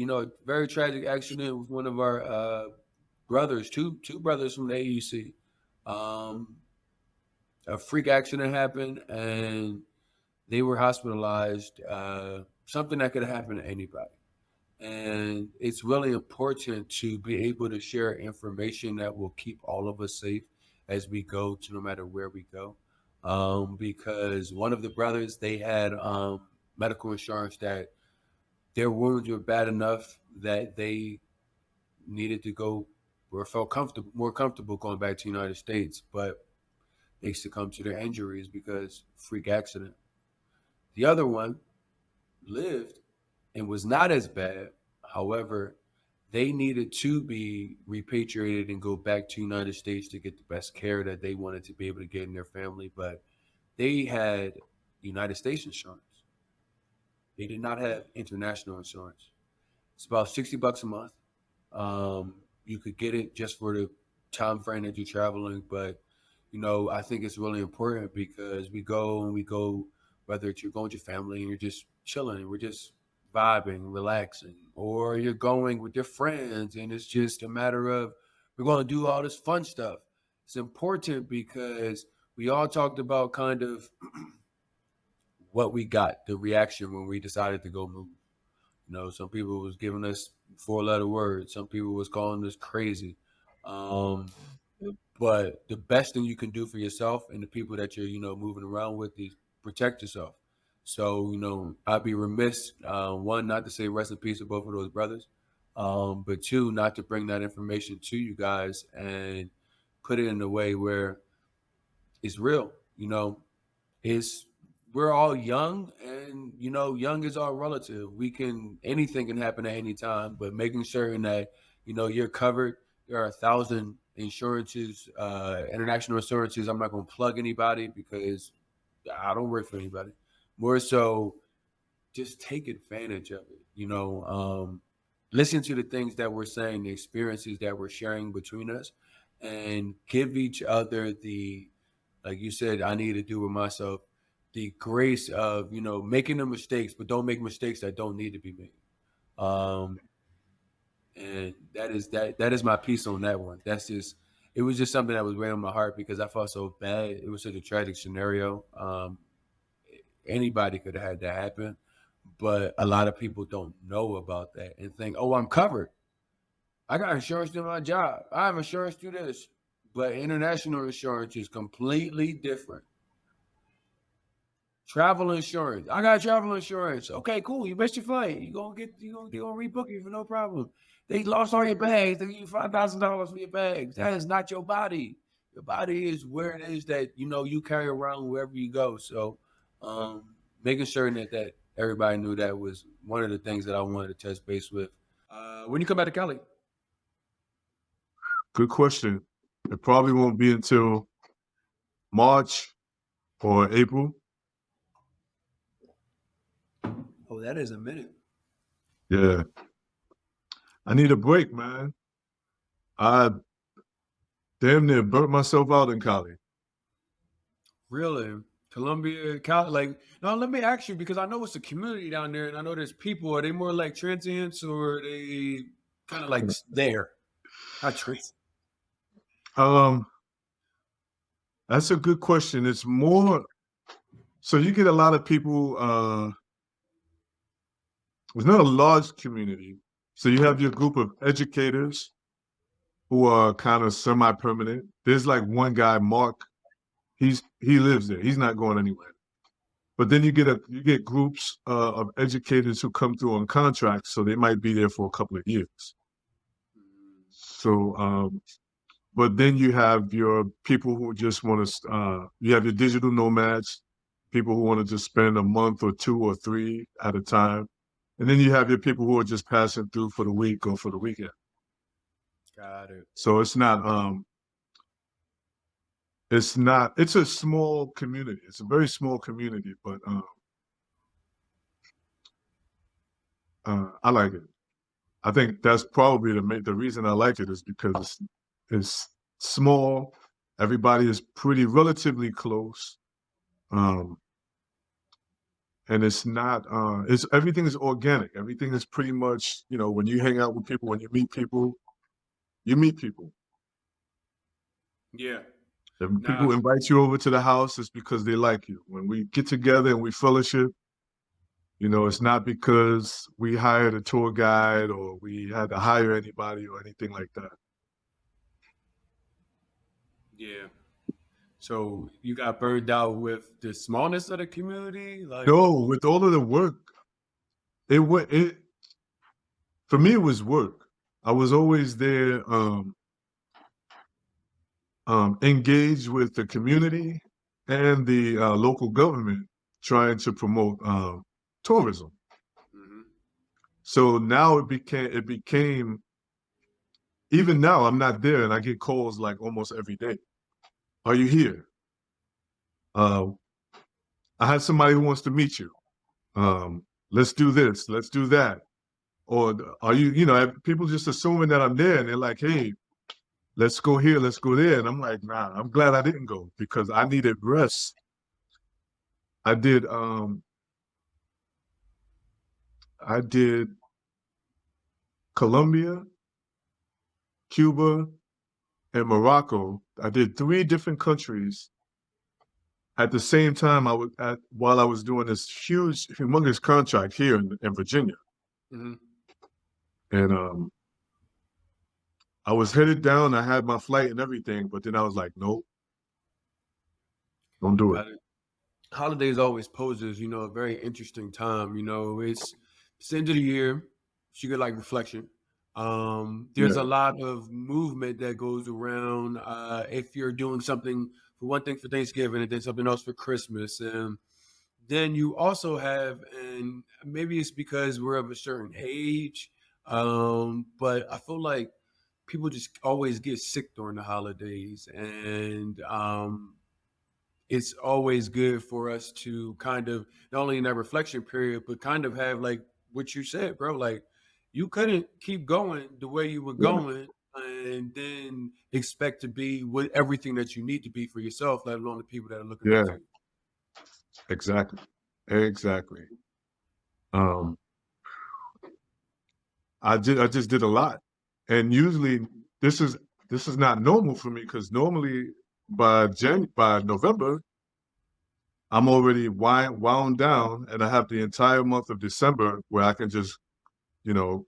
very tragic accident with one of our brothers, two brothers from the AUC. Um, a freak accident happened, and they were hospitalized. Something that could have happened to anybody. And it's really important to be able to share information that will keep all of us safe as we go to no matter where we go. Because one of the brothers, they had medical insurance that their wounds were bad enough that they needed to go or felt more comfortable going back to the United States, but they succumbed to their injuries because freak accident. The other one lived and was not as bad. However, they needed to be repatriated and go back to United States to get the best care that they wanted to be able to get in their family. But they had United States insurance. They did not have international insurance. It's about $60 a month. You could get it just for the time frame that you're traveling, but I think it's really important because we go, whether it's you're going with your family and you're just chilling and we're just vibing, relaxing, or you're going with your friends and it's just a matter of we're going to do all this fun stuff. It's important because we all talked about kind of what we got, the reaction when we decided to go move. Some people was giving us four-letter words. Some people was calling us crazy. Um, but the best thing you can do for yourself and the people that you're, moving around with is protect yourself. So, I'd be remiss, one, not to say rest in peace to both of those brothers, but two, not to bring that information to you guys and put it in a way where it's real. It's we're all young, and young is all relative. Anything can happen at any time, but making certain that you're covered. There are 1,000 insurances, international insurances. I'm not going to plug anybody because I don't work for anybody. More so, just take advantage of it. Listen to the things that we're saying, the experiences that we're sharing between us, and give each other the, like you said, I need to do with myself, the grace of making the mistakes, but don't make mistakes that don't need to be made. Um, and that is my piece on that one. It was just something that was weighing on my heart because I felt so bad. It was such a tragic scenario. Anybody could have had that happen, but a lot of people don't know about that and think, "Oh, I'm covered. I got insurance through my job. I have insurance through this." But international insurance is completely different. Travel insurance. I got travel insurance. Okay, cool. You missed your flight. You gonna rebook you for no problem. They lost all your bags. They give you $5,000 for your bags. That is not your body. Your body is where it is that you carry around wherever you go. So, making sure that everybody knew that was one of the things that I wanted to touch base with. When you come back to Cali? Good question. It probably won't be until March or April. Oh, that is a minute. Yeah. I need a break, man. I damn near burnt myself out in Cali. Really? Columbia, Cali? Like, now let me ask you because I know it's a community down there, and I know there's people. Are they more like transients, or are they kind of like there? Not transients. That's a good question. It's more so you get a lot of people. It's not a large community, so you have your group of educators who are kind of semi-permanent. There's like one guy, Mark. He lives there. He's not going anywhere. But then you get groups of educators who come through on contracts, so they might be there for a couple of years. So, but then you have your people who just want to. You have your digital nomads, people who want to just spend a month or 2 or 3 at a time, and then you have your people who are just passing through for the week or for the weekend. Got it. So it's not. It's not. It's a small community. It's a very small community, but I like it. I think that's probably the reason I like it is because it's small. Everybody is pretty relatively close, and it's not. It's everything is organic. Everything is pretty much when you hang out with people, when you meet people, you meet people. Yeah. If people invite you over to the house, it's because they like you. When we get together and we fellowship, it's not because we hired a tour guide or we had to hire anybody or anything like that. Yeah. So you got burned out with the smallness of the community? No, with all of the work, for me, it was work. I was always there, engaged with the community and the local government trying to promote tourism. Mm-hmm. So now it became even now I'm not there and I get calls like almost every day. Are you here? I had somebody who wants to meet you. Let's do this, let's do that. Or are you, people just assuming that I'm there and they're like, hey, let's go here, let's go there. And I'm like, nah, I'm glad I didn't go because I needed rest. I did Colombia, Cuba, and Morocco. I did 3 different countries at the same time while I was doing this huge, humongous contract here in Virginia. Mm-hmm. And I was headed down, I had my flight and everything, but then I was like, nope, don't do it. Got it. Holidays always poses, a very interesting time. It's the end of the year. It's a good like reflection. There's Yeah. a lot of movement that goes around. If you're doing something for one thing for Thanksgiving and then something else for Christmas, and then you also have, and maybe it's because we're of a certain age, but I feel like people just always get sick during the holidays, and it's always good for us to kind of not only in that reflection period, but kind of have like what you said, bro. Like you couldn't keep going the way you were Yeah. going and then expect to be with everything that you need to be for yourself, let alone the people that are looking up Yeah, to you. exactly. Exactly. Um, I just did a lot. And usually this is not normal for me because normally by November, I'm already wound down and I have the entire month of December where I can just, you know,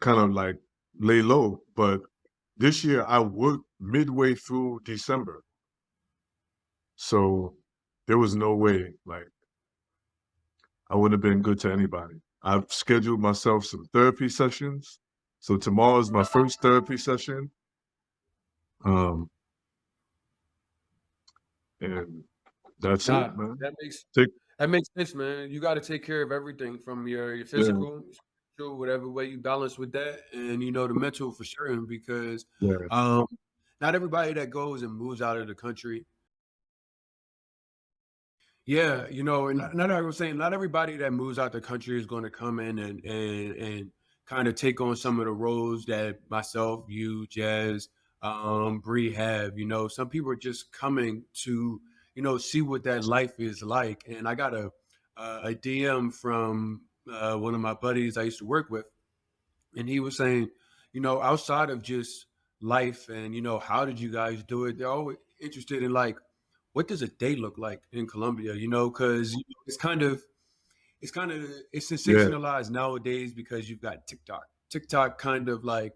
kind of like lay low. But this year I worked midway through December. So there was no way, like, I wouldn't have been good to anybody. I've scheduled myself some therapy sessions. So tomorrow is my first therapy session. Um, and that's it, Nah, man. that makes Take, that makes sense, man. You got to take care of everything from your yeah, physical, spiritual, whatever way you balance with that, and the mental for sure. Because yeah, um, not everybody that goes and moves out of the country. Yeah, and not I was saying not everybody that moves out the country is going to come in and kind of take on some of the roles that myself, you, Jazz, Bree have. Some people are just coming to see what that life is like. And I got a DM from one of my buddies I used to work with, and he was saying, outside of just life and how did you guys do it? They're always interested in like, what does a day look like in Colombia? Because it's yeah, sensationalized nowadays because you've got TikTok. TikTok kind of like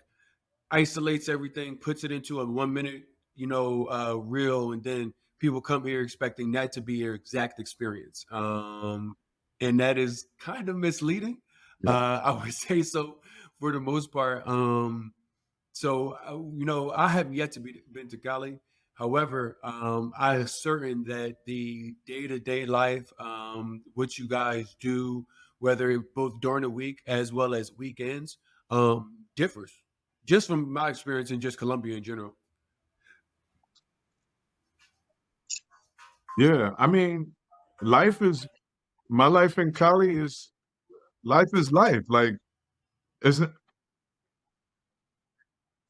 isolates everything, puts it into a 1 minute, reel, and then people come here expecting that to be your exact experience. And that is kind of misleading. yeah, I would say so for the most part. So I have yet to be been to Cali. However, I am certain that the day to day life, what you guys do, whether both during the week as well as weekends, differs. Just from my experience in just Colombia in general. yeah. I mean, life is my life in Cali is life is life. Like, isn't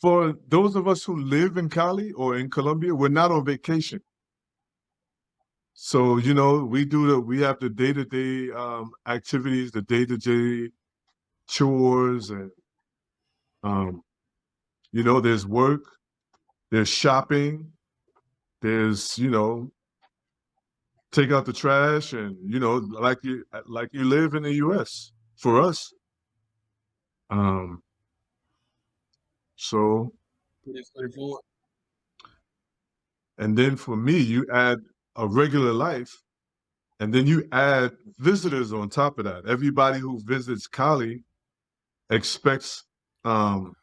for those of us who live in Cali or in Colombia, we're not on vacation. So, we have the day-to-day activities, the day-to-day chores, and um, there's work, there's shopping, there's, take out the trash, and like you live in the US for us. Um, so Pretty straightforward. and then for me, you add a regular life, and then you add visitors on top of that. Everybody who visits Cali expects um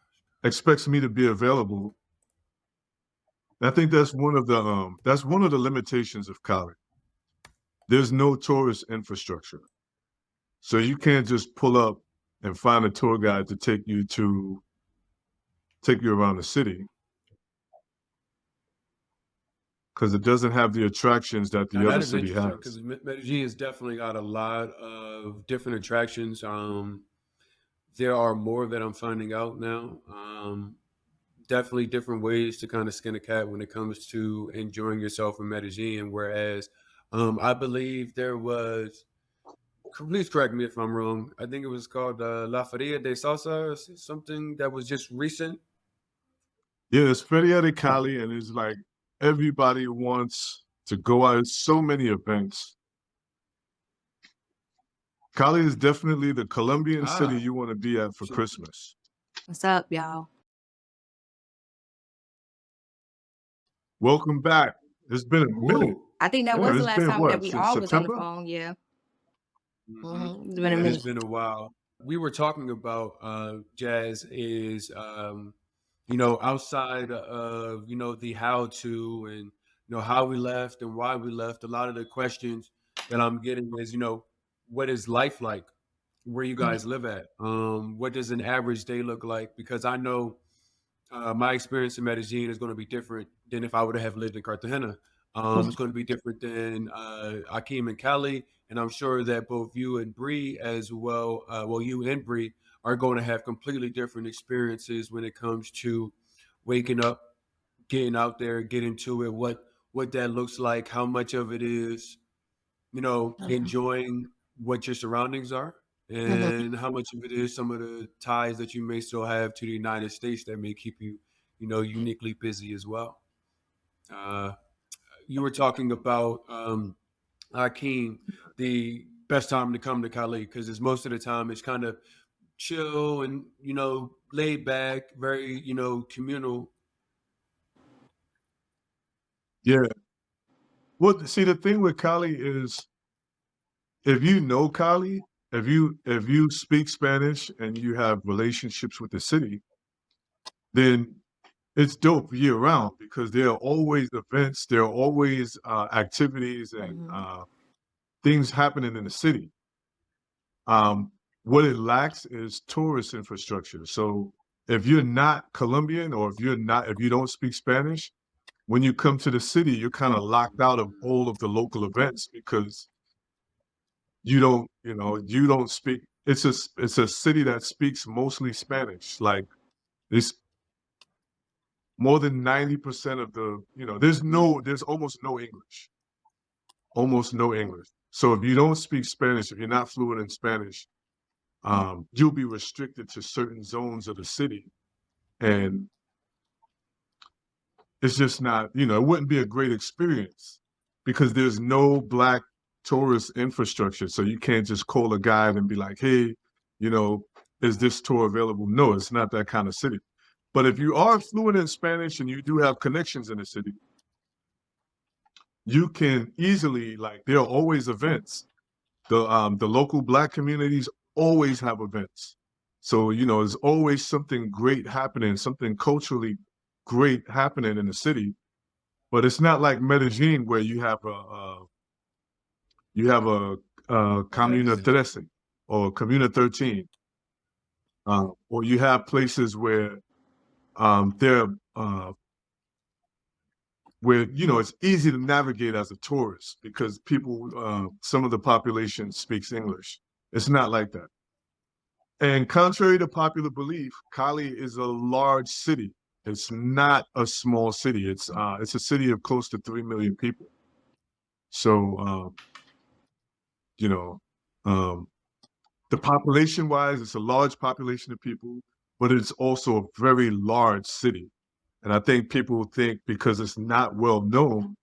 expects me to be available. I think that's one of the limitations of Cali. There's no tourist infrastructure. So you can't just pull up and find a tour guide to take you around the city, because it doesn't have the attractions that Now the other that is city interesting has. because Medellin has definitely got a lot of different attractions. There are more that I'm finding out now. Definitely different ways to kind of skin a cat when it comes to enjoying yourself in Medellin. Whereas, I believe there was. Please correct me if I'm wrong. I think it was called La Feria de Salsa, or something that was just recent. Yeah, it's Feria de Cali, and it's like everybody wants to go out. There's so many events. Cali is definitely the Colombian city Ah, you want to be at for so Christmas. What's up, y'all? Welcome back. It's been a minute. woo. I think that Yeah, was the it's last been time that what, we since all was on the September? phone. Yeah. Hmm. It's been a It has minute. been a while. We were talking about jazz is outside of the how to and how we left and why we left. A lot of the questions that I'm getting is what is life like where you Mhm. guys live at? What does an average day look like? Because I know my experience in Medellin is going to be different than if I would have lived in Cartagena. It's going to be different than Akeem and Cali, and I'm sure that both you and Bree, as well, you and Bree are going to have completely different experiences when it comes to waking up, getting out there, getting to it, what that looks like, how much of it is enjoying what your surroundings are, Mhm. and how much of it is some of the ties that you may still have to the United States that may keep you, uniquely busy as well. Uh, you were talking about Akeem, the best time to come to Cali because it's most of the time it's kind of chill and laid back, very communal. Yeah. Well, see, the thing with Cali is if you know Cali, if you speak Spanish and you have relationships with the city, then it's dope year round because there are always events, there are always activities and Mhm. things happening in the city. Um, what it lacks is tourist infrastructure. So if you're not Colombian or if you don't speak Spanish, when you come to the city, you're kind of locked out of all of the local events because you don't speak. It's a city that speaks mostly Spanish. Like it's more than 90% of there's almost no English, almost no English. So if you don't speak Spanish, if you're not fluent in Spanish, you'll be restricted to certain zones of the city, and it's just not, it wouldn't be a great experience because there's no black tourist infrastructure. So you can't just call a guide and be like, hey, you know, is this tour available? No, it's not that kind of city. But if you are fluent in Spanish and you do have connections in the city, you can easily, like, there are always events. The local black communities always have events. So, there's always something great happening, something culturally great happening in the city. But it's not like Medellin where you have a Comuna 13 or Comuna 13, or you have places where there where it's easy to navigate as a tourist because some of the population speaks English. It's not like that. And contrary to popular belief, Cali is a large city. It's not a small city. It's a city of close to 3 million people. So you know, um, the population wise, it's a large population of people, but it's also a very large city. And I think people think because it's not well known,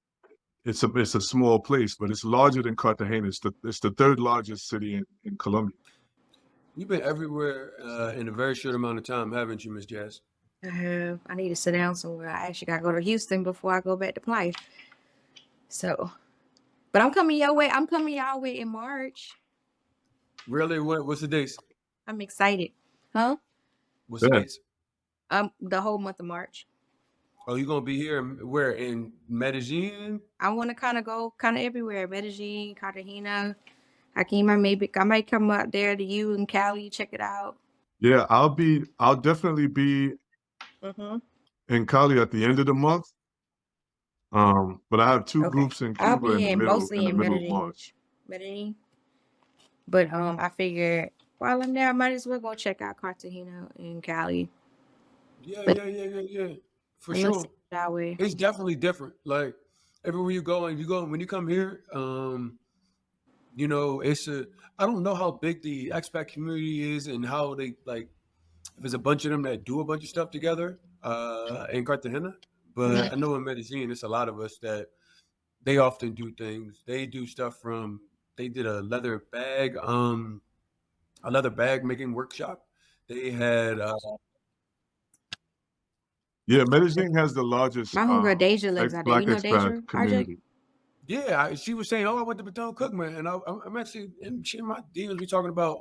it's a small place, but it's larger than Cartagena. It's the third largest city in Colombia. You've been everywhere in a very short amount of time, haven't you, Miss Jazz? I need to sit down somewhere. I actually got to go to Houston before I go back to play. So, but I'm coming your way. I'm coming y'all way in March. Really? What's the dates? I'm excited. Huh? What's the Yeah. dates? The whole month of March. Oh, you gonna be here? Where in Medellin? I want to kind of go kind of everywhere. Medellin, Cartagena. Hakeem, I might come out there to you in Cali, check it out. Yeah, I'll definitely be Mm-hmm. in Cali at the end of the month. But I have two Okay. groups in I'll Cuba be mostly in the in middle of Medellin. March. Medellin. But I figured while I'm there, I might as well go check out Cartagena in Cali. But For let's see sure. that way. It's definitely different. Like everywhere you go when you come here, it's a I don't know how big the expat community is and how they like if there's a bunch of them that do a bunch of stuff together in Cartagena. But I know in Medellin, it's a lot of us that they often do things. They do stuff from they did a leather bag making workshop. They had Yeah, Medellin has the largest My homegirl Deja lives out there. Black You know expat Deja, RJ? community. yeah, she was saying, "Oh, I went to Baton Cookman," and I'm actually and she and my DMs be talking about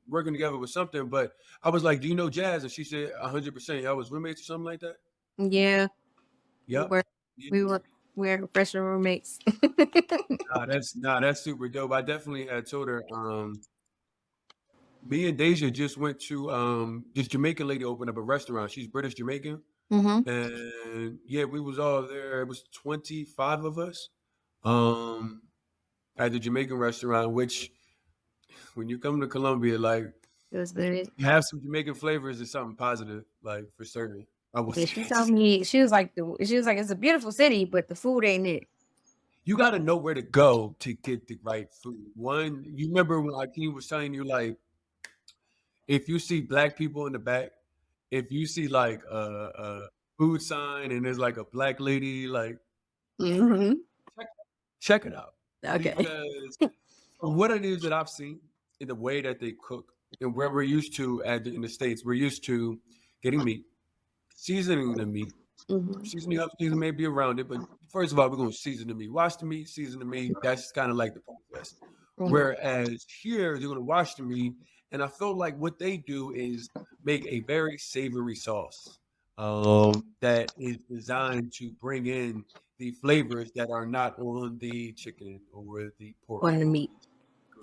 working together with something. But I was like, "Do you know Jazz?" And she said, "100%." Y'all was roommates or something like that. Yeah, we Yep. were. Yeah. We were. We're freshman roommates. That's super dope. I definitely had told her. Me and Deja just went to this Jamaican lady opened up a restaurant. She's British Jamaican, Mm-hmm. and yeah, we was all there. It was 25 of us. Um, at the Jamaican restaurant, which when you come to Colombia, like It was good. have some Jamaican flavors is something positive, like for certain. I will Yeah, say she told that. me she was like it's a beautiful city, but the food ain't it. You got to know where to go to get the right food. One, you remember when Akeem was telling you, like, if you see black people in the back, if you see like a food sign and there's like a black lady, like, Mm-hmm. check, check it out. Okay. Because from what it is that I've seen in the way that they cook and where we're used to in the States, we're used to getting meat, seasoning the meat, Mm-hmm. seasoning up, season may be around it, but first of all, we're going to season the meat. Wash the meat, season the meat. That's kind of like the process. Mm-hmm. Whereas here, they're going to wash the meat, and I feel like what they do is make a very savory sauce that is designed to bring in the flavors that are not on the chicken or the pork On the or meat.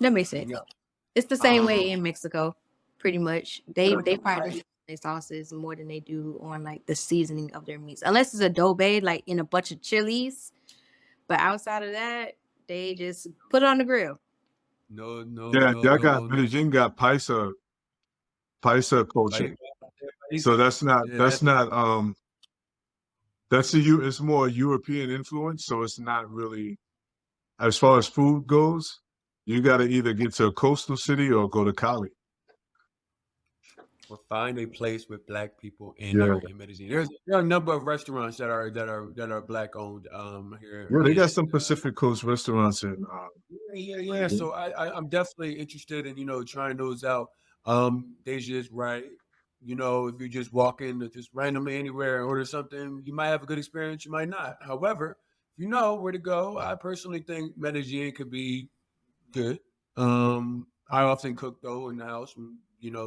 That makes anything sense. else. It's the same way Um, in Mexico, pretty much. They probably their sauces more than they do on like the seasoning of their meats, unless it's adobe, like in a bunch of chilies. But outside of that, they just put it on the grill. no, no, Yeah, no, y'all no, got no. Medellin got paisa culture. Right? So Yeah, that's not that's it's more European influence, so it's not really as far as food goes, you gotta either get to a coastal city or go to Cali. or find a place with black people in Yeah. here in Medellin. There are a number of restaurants that are black owned here Yeah, they got in some Pacific Coast restaurants in yeah. So I'm definitely interested in trying those out. Deja's right. If you just walk in just randomly anywhere and order something, you might have a good experience. You might not. However, if you know where to go, I personally think Medellin could be good. I often cook though in the house,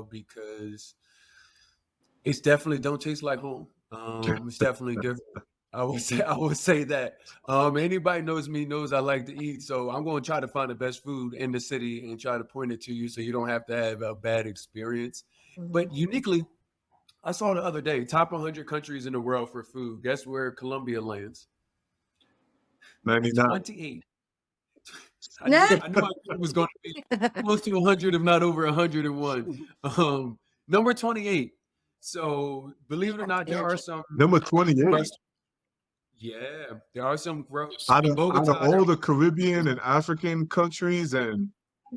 because it's definitely don't taste like home. It's definitely different. I would say that. Anybody knows me knows I like to eat, so I'm going to try to find the best food in the city and try to point it to you, so you don't have to have a bad experience. Mm-hmm. But uniquely, I saw the other day top 100 countries in the world for food. Guess where Colombia lands? 99. 28. I knew it was going to be close to 100, if not over 101. Number 28. So believe it or not, there are some. Number 28. Yeah, there are some gross Out in of Bogota. all the Caribbean and African countries, and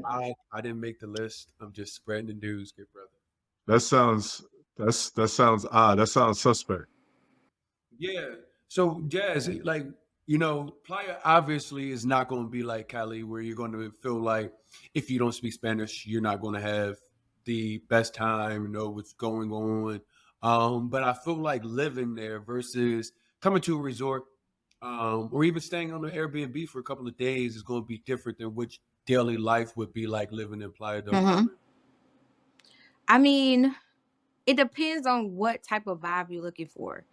I didn't make the list. I'm just spreading the news, good brother. that sounds that sounds odd. That sounds suspect. Yeah. So Jazz, like Playa obviously is not going to be like Cali, where you're going to feel like if you don't speak Spanish, you're not going to have the best time. Know what's going on. But I feel like living there versus coming to a resort, or even staying on an Airbnb for a couple of days is going to be different than which daily life would be like living in Playa del Mm-hmm. Carmen. I mean, it depends on what type of vibe you're looking for.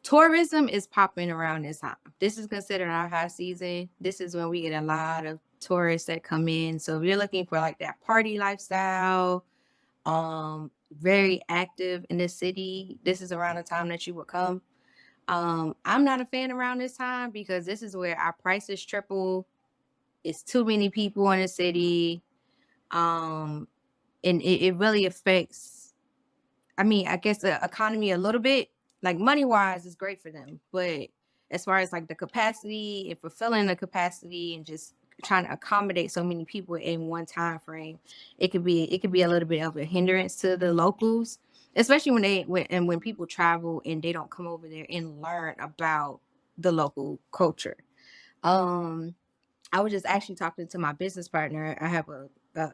Tourism is popping around this time. This is considered our high season. This is when we get a lot of tourists that come in. So if you're looking for like that party lifestyle, very active in the city, this is around the time that you would come. I'm not a fan around this time because this is where our prices triple. It's too many people in the city. Um, and it really affects, I mean, I guess the economy a little bit. Like money wise, it's great for them, but as far as like the capacity and fulfilling the capacity and just trying to accommodate so many people in one time frame, it could be a little bit of a hindrance to the locals, especially when people travel and they don't come over there and learn about the local culture. Um, I was just actually talking to my business partner. I have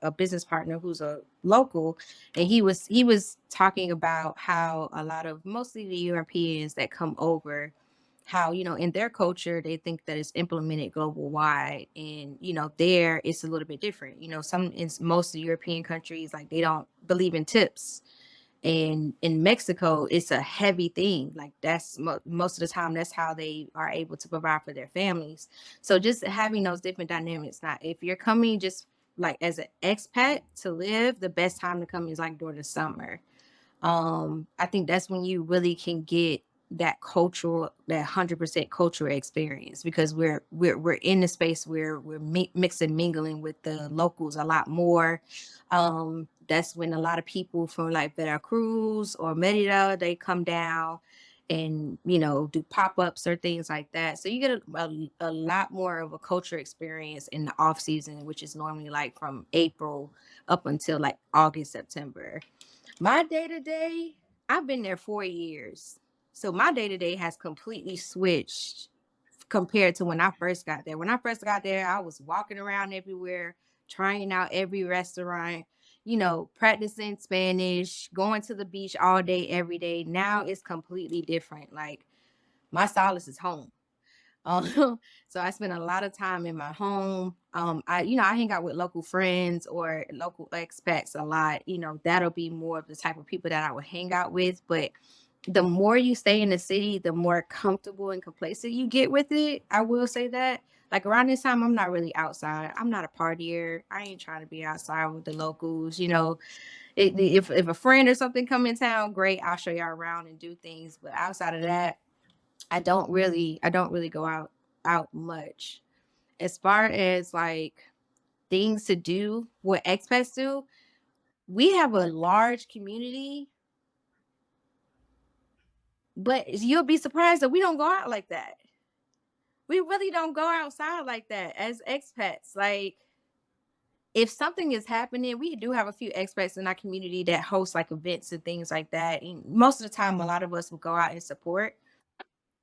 a business partner who's a local, and he was talking about how a lot of mostly the Europeans that come over, how in their culture they think that it's implemented global wide, and there it's a little bit different. Some in most of the European countries, like, they don't believe in tips, and in Mexico it's a heavy thing. Like, that's most of the time that's how they are able to provide for their families. So just having those different dynamics. Now, if you're coming just like as an expat to live, the best time to come is like during the summer. I think that's when you really can get that 100% cultural experience, because we're in the space where we're mixing mingling with the locals a lot more. That's when a lot of people from like Veracruz or Merida, they come down and do pop-ups or things like that, so you get a lot more of a culture experience in the off season, which is normally like from April up until like August, September. My day to day, I've been there 4 years. So my day to day has completely switched compared to when I first got there. When I first got there, I was walking around everywhere, trying out every restaurant, practicing Spanish, going to the beach all day, every day. Now it's completely different. Like, my solace is home. Um, so I spend a lot of time in my home. I hang out with local friends or local expats a lot. That'll be more of the type of people that I would hang out with. But the more you stay in the city, the more comfortable and complacent you get with it. I will say that. Like, around this time, I'm not really outside. I'm not a partier. I ain't trying to be outside with the locals. If a friend or something come in town, great, I'll show y'all around and do things. But outside of that, I don't really go out much. As far as like things to do, what expats do, we have a large community, but you'll be surprised that we don't go out like that. We really don't go outside like that as expats. Like, if something is happening, we do have a few expats in our community that host like events and things like that. And most of the time, a lot of us will go out and support.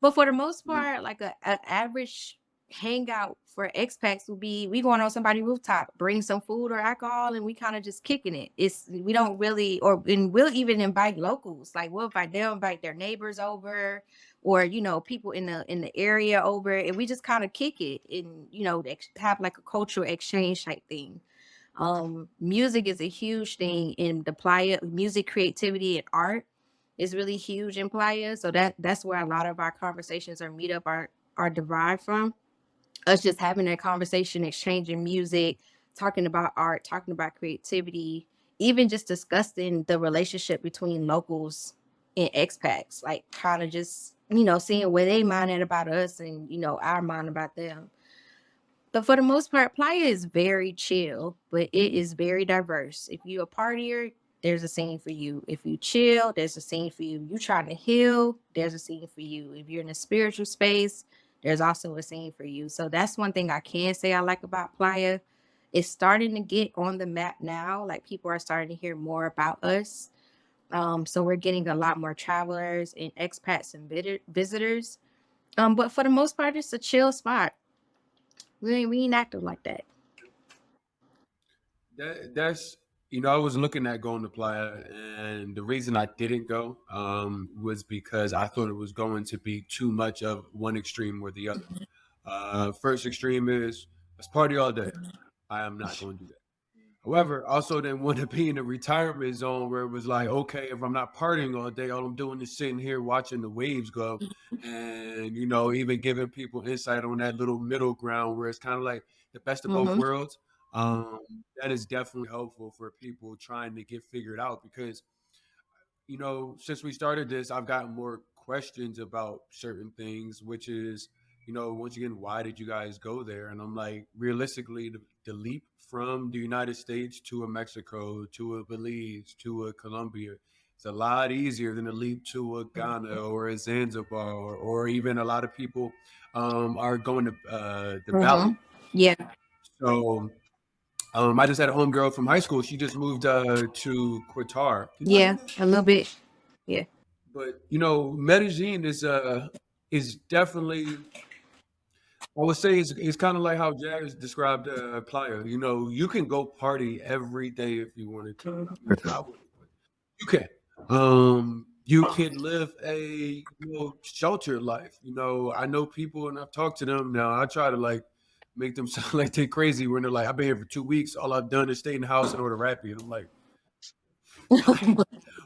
But for the most part, like a average hangout for expats will be we going on somebody's rooftop, bring some food or alcohol, and we kind of just kicking it. We don't really, and we'll even invite locals. Like, they'll invite their neighbors over, or people in the area over, and we just kind of kick it and have like a cultural exchange type thing. Music is a huge thing in the playa. Music, creativity, and art is really huge in playa. So that's where a lot of our conversations or meetup are derived from. Us just having a conversation, exchanging music, talking about art, talking about creativity, even just discussing the relationship between locals and expats, like kind of just seeing where they mind at about us, and our mind about them. But for the most part, playa is very chill, but it is very diverse. If you a partier, there's a scene for you. If you chill, there's a scene for you. You trying to heal, there's a scene for you. If you're in a spiritual space, there's also a scene for you. So that's one thing I can say I like about playa. It's starting to get on the map now. Like, people are starting to hear more about us. So we're getting a lot more travelers and expats and visitors. But for the most part, it's a chill spot. We ain't active like that. That's I was looking at going to Playa, and the reason I didn't go was because I thought it was going to be too much of one extreme or the other. First extreme is let's party all day. I am not going to do that. However, also didn't want to be in a retirement zone where it was like, okay, if I'm not partying all day, all I'm doing is sitting here watching the waves go, and even giving people insight on that little middle ground where it's kind of like the best of both Mm-hmm. worlds. That is definitely helpful for people trying to get figured out because since we started this, I've gotten more questions about certain things, which is, once again, why did you guys go there? And I'm like, realistically, the leap from the United States to a Mexico, to a Belize, to a Colombia, it's a lot easier than a leap to a Ghana or a Zanzibar, or even a lot of people are going to the Mm-hmm. Bali. Yeah. So I just had a homegirl from high school. She just moved to Qatar. Can y'all hear Yeah. that? A little bit. Yeah. But Medellin is definitely, I would say it's kind of like how Jazz described Playa. You can go party every day if you wanted to. I mean, I wouldn't, but you can. You can live a sheltered life. I know people and I've talked to them now. I try to like make them sound like they're crazy when they're like, I've been here for 2 weeks. All I've done is stay in the house and order Rappi. And I'm like,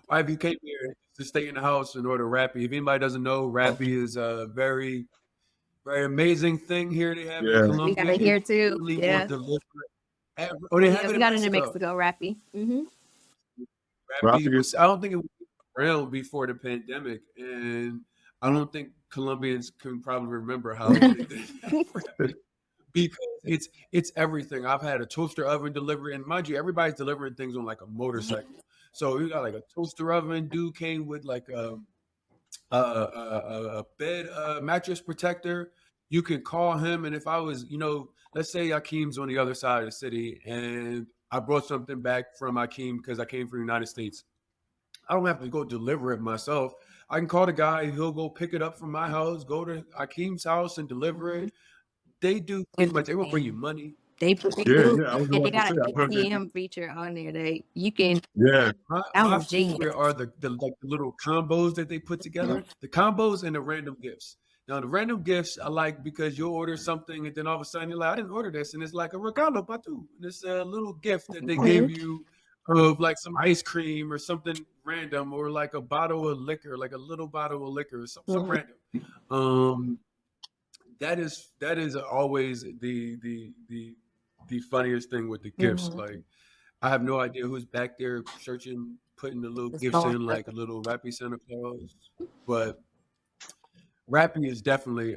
why have you came here to stay in the house and order Rappi? If anybody doesn't know, Rappi is a very, very amazing thing here they have in Yeah. We got Colombia. it It here too. literally will Yeah. deliver. Oh, they Yeah. have it We in got it in Mexico. Mexico, Rappy. Mm-hmm. Rappi Rapid. was, I don't think it was around before the pandemic, and I don't think Colombians can probably remember how they did Rappi because it's everything. I've had a toaster oven delivery, and mind you, everybody's delivering things on like a motorcycle. So you got like a toaster oven. Dude came with like a bed mattress protector. You can call him, and if I was, let's say Akeem's on the other side of the city, and I brought something back from Akeem because I came from the United States. I don't have to go deliver it myself. I can call the guy. He'll go pick it up from my house, go to Akeem's house, and deliver Mm-hmm. it. They do pretty much. They will bring you money. They Yeah, do. yeah. I was And they about to got say. an I've heard that. ATM feature on there. You can. Yeah, That My was genius. favorite are the like the little combos that they put together. The combos and the random gifts. Now the random gifts I like because you'll order something and then all of a sudden you're like, I didn't order this, and it's like a regalo patu. And it's a little gift that they Mm-hmm. gave you of like some ice cream or something random, or like a bottle of liquor, like a little bottle of liquor, or some Mm-hmm. random. Um, that is always the funniest thing with the gifts. Mm-hmm. Like I have no idea who's back there searching, putting the little It's gifts going in up. like a little Rappy Santa Claus. But Rappy is definitely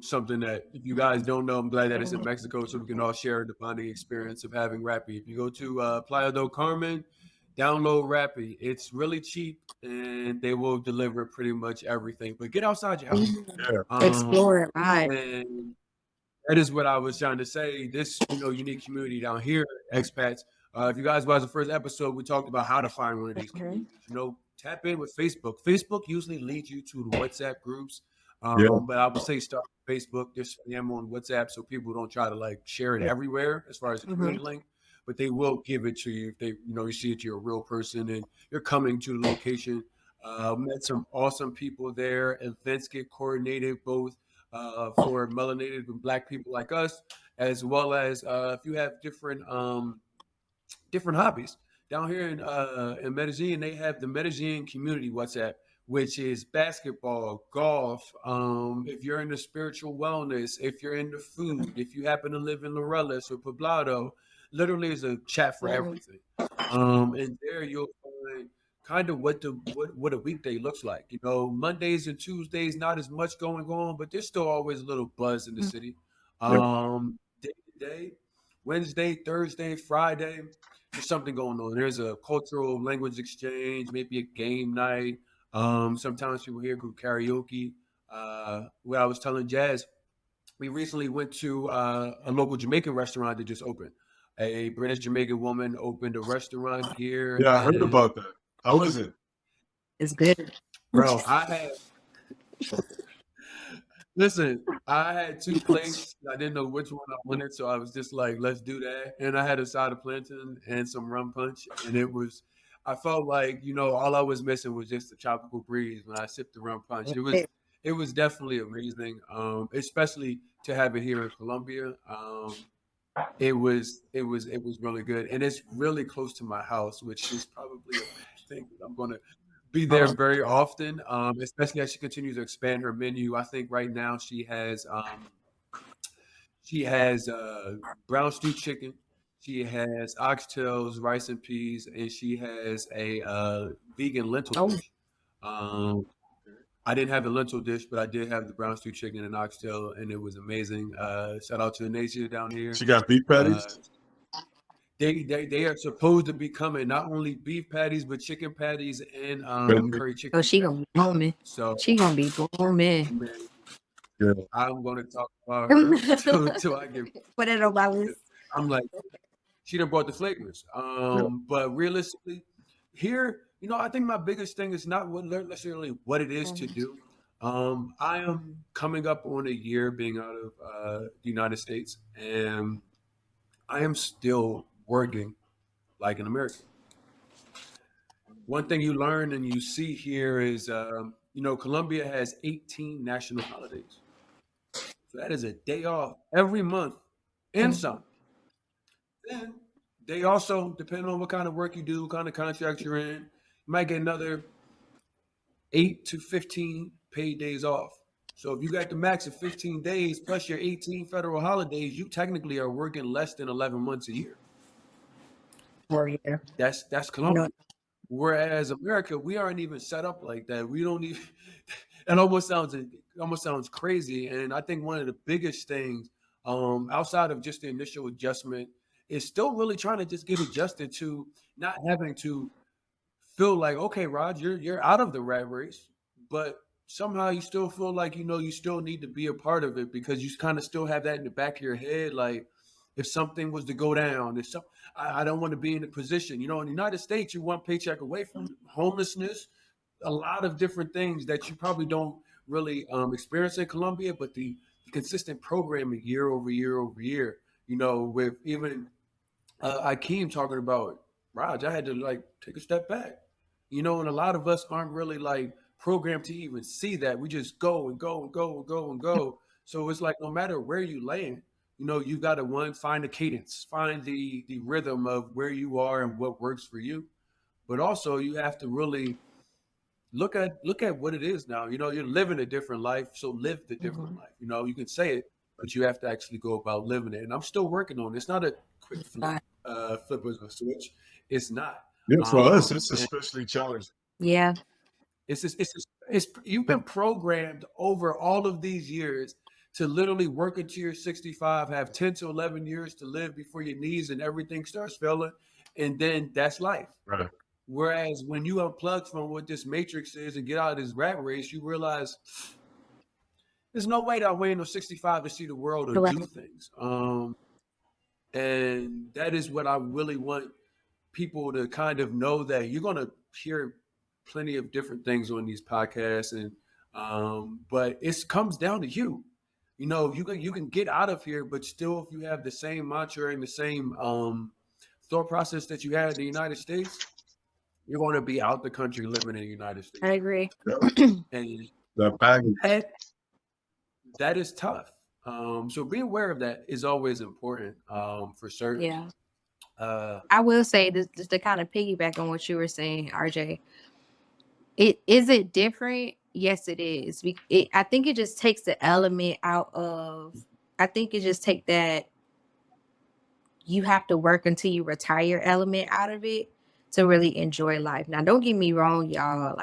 something that if you guys don't know, I'm glad that it's in Mexico so we can all share the bonding experience of having Rappy. If you go to Playa del Carmen, download Rappy. It's really cheap and they will deliver pretty much everything. But get outside your house. yeah, Explore it, right? And that is what I was trying to say. This, unique community down here, expats. If you guys watched the first episode, we talked about how to find one of these Mm-hmm. communities. Tap in with Facebook. Facebook usually leads you to the WhatsApp groups, yeah, but I would say start with Facebook. There's spam on WhatsApp, so people don't try to like share it everywhere as far as the Mm-hmm. community link. But they will give it to you if they, you see that you're a real person and you're coming to the location. Met some awesome people there. Events get coordinated both for melanated and black people like us, as well as if you have different hobbies. Down here in Medellin, they have the Medellin Community WhatsApp, which is basketball, golf. If you're into spiritual wellness, if you're into food, if you happen to live in Laureles or Poblado, literally is a chat for Mm-hmm. everything. And there you'll find kind of what a weekday looks like. Mondays and Tuesdays, not as much going on, but there's still always a little buzz in the city. yeah, Day to day, Wednesday, Thursday, Friday, there's something going on. There's a cultural language exchange, maybe a game night. Sometimes people here do karaoke. What I was telling Jazz, we recently went to a local Jamaican restaurant that just opened. A British Jamaican woman opened a restaurant here, yeah. I heard and about that. How is it? It's good. bro, listen, I had two plates. I didn't know which one I wanted, so I was just like, "Let's do that." And I had a side of plantain and some rum punch, and it was. I felt like all I was missing was just the tropical breeze when I sipped the rum punch. It was definitely amazing, especially to have it here in Colombia. it was really good, and it's really close to my house, which is probably a bad thing. I'm gonna be there very often, especially as she continues to expand her menu. I think right now she has brown stew chicken, she has oxtails, rice and peas, and she has a vegan lentil Oh, dish. Um, I didn't have the lentil dish, but I did have the brown stew chicken and oxtail, and it was amazing. Shout out to the nation down here. She got beef Uh, patties. they are supposed to be coming not only beef patties but chicken patties and Bentley. curry oh, chicken she gonna patties. be booming. So She gonna be booming. man, Yeah. I'm gonna talk about her Put till I get. it on my list. I'm like, she done brought the flavors. Yeah. But realistically, here, I think my biggest thing is not necessarily what it is to Mhm. do. I am coming up on a year being out of the United States, and I am still working like an American. One thing you learn and you see here is, Colombia has 18 national holidays. So that is a day off every month and some. Then they also, depending on what kind of work you do, what kind of contract you're in, you might get another 8 to 15 paid days off. So if you got the max of 15 days plus your 18 federal holidays, you technically are working less than 11 months a year. Warrior. That's No. Colombia. Whereas America, we aren't even set up like that. We don't even. It almost sounds crazy. And I think one of the biggest things, outside of just the initial adjustment, is still really trying to just get adjusted to not having to feel like, okay, Rod, you're out of the rat race, but somehow you still feel like you still need to be a part of it because you kind of still have that in the back of your head, like if something was to go down, if some, I don't want to be in a position. In the United States, you're one paycheck away from homelessness, a lot of different things that you probably don't really experience in Colombia, but the consistent programming year over year over year, with even Akeem talking about, Raj, I had to like take a step back, and a lot of us aren't really like programmed to even see that. We just go and go and go and go and go. So it's like no matter where you land, you've got to find the cadence, find the rhythm of where you are and what works for you. But also you have to really look at what it is now. You're living a different life, so live the different Mhm. life. You can say it, but you have to actually go about living it. And I'm still working on it. It's not a quick flip of a switch. It's not. Yeah, for us, it's And especially challenging. Yeah. it's you've been programmed over all of these years to literally work until you're 65, have 10 to 11 years to live before your knees and everything starts failing, and then that's life. Right. Whereas when you unplug from what this matrix is and get out of this rat race, you realize there's no way that I'm waiting till 65 to see the world or Right. do things. And that is what I really want people to kind of know, that you're going to hear plenty of different things on these podcasts, and but it comes down to you. You can get out of here, but still, if you have the same mantra and the same thought process that you had in the United States, you're going to be out the country living in the United I States, agree. Yeah. and That baggage. that is tough. So being aware of that is always important, for certain. Yeah. Uh, I will say this just to kind of piggyback on what you were saying, RJ. It is it different? Yes, it is. I think it just takes the element out of. I think it just take that you have to work until you retire element out of it to really enjoy life. Now, don't get me wrong, y'all.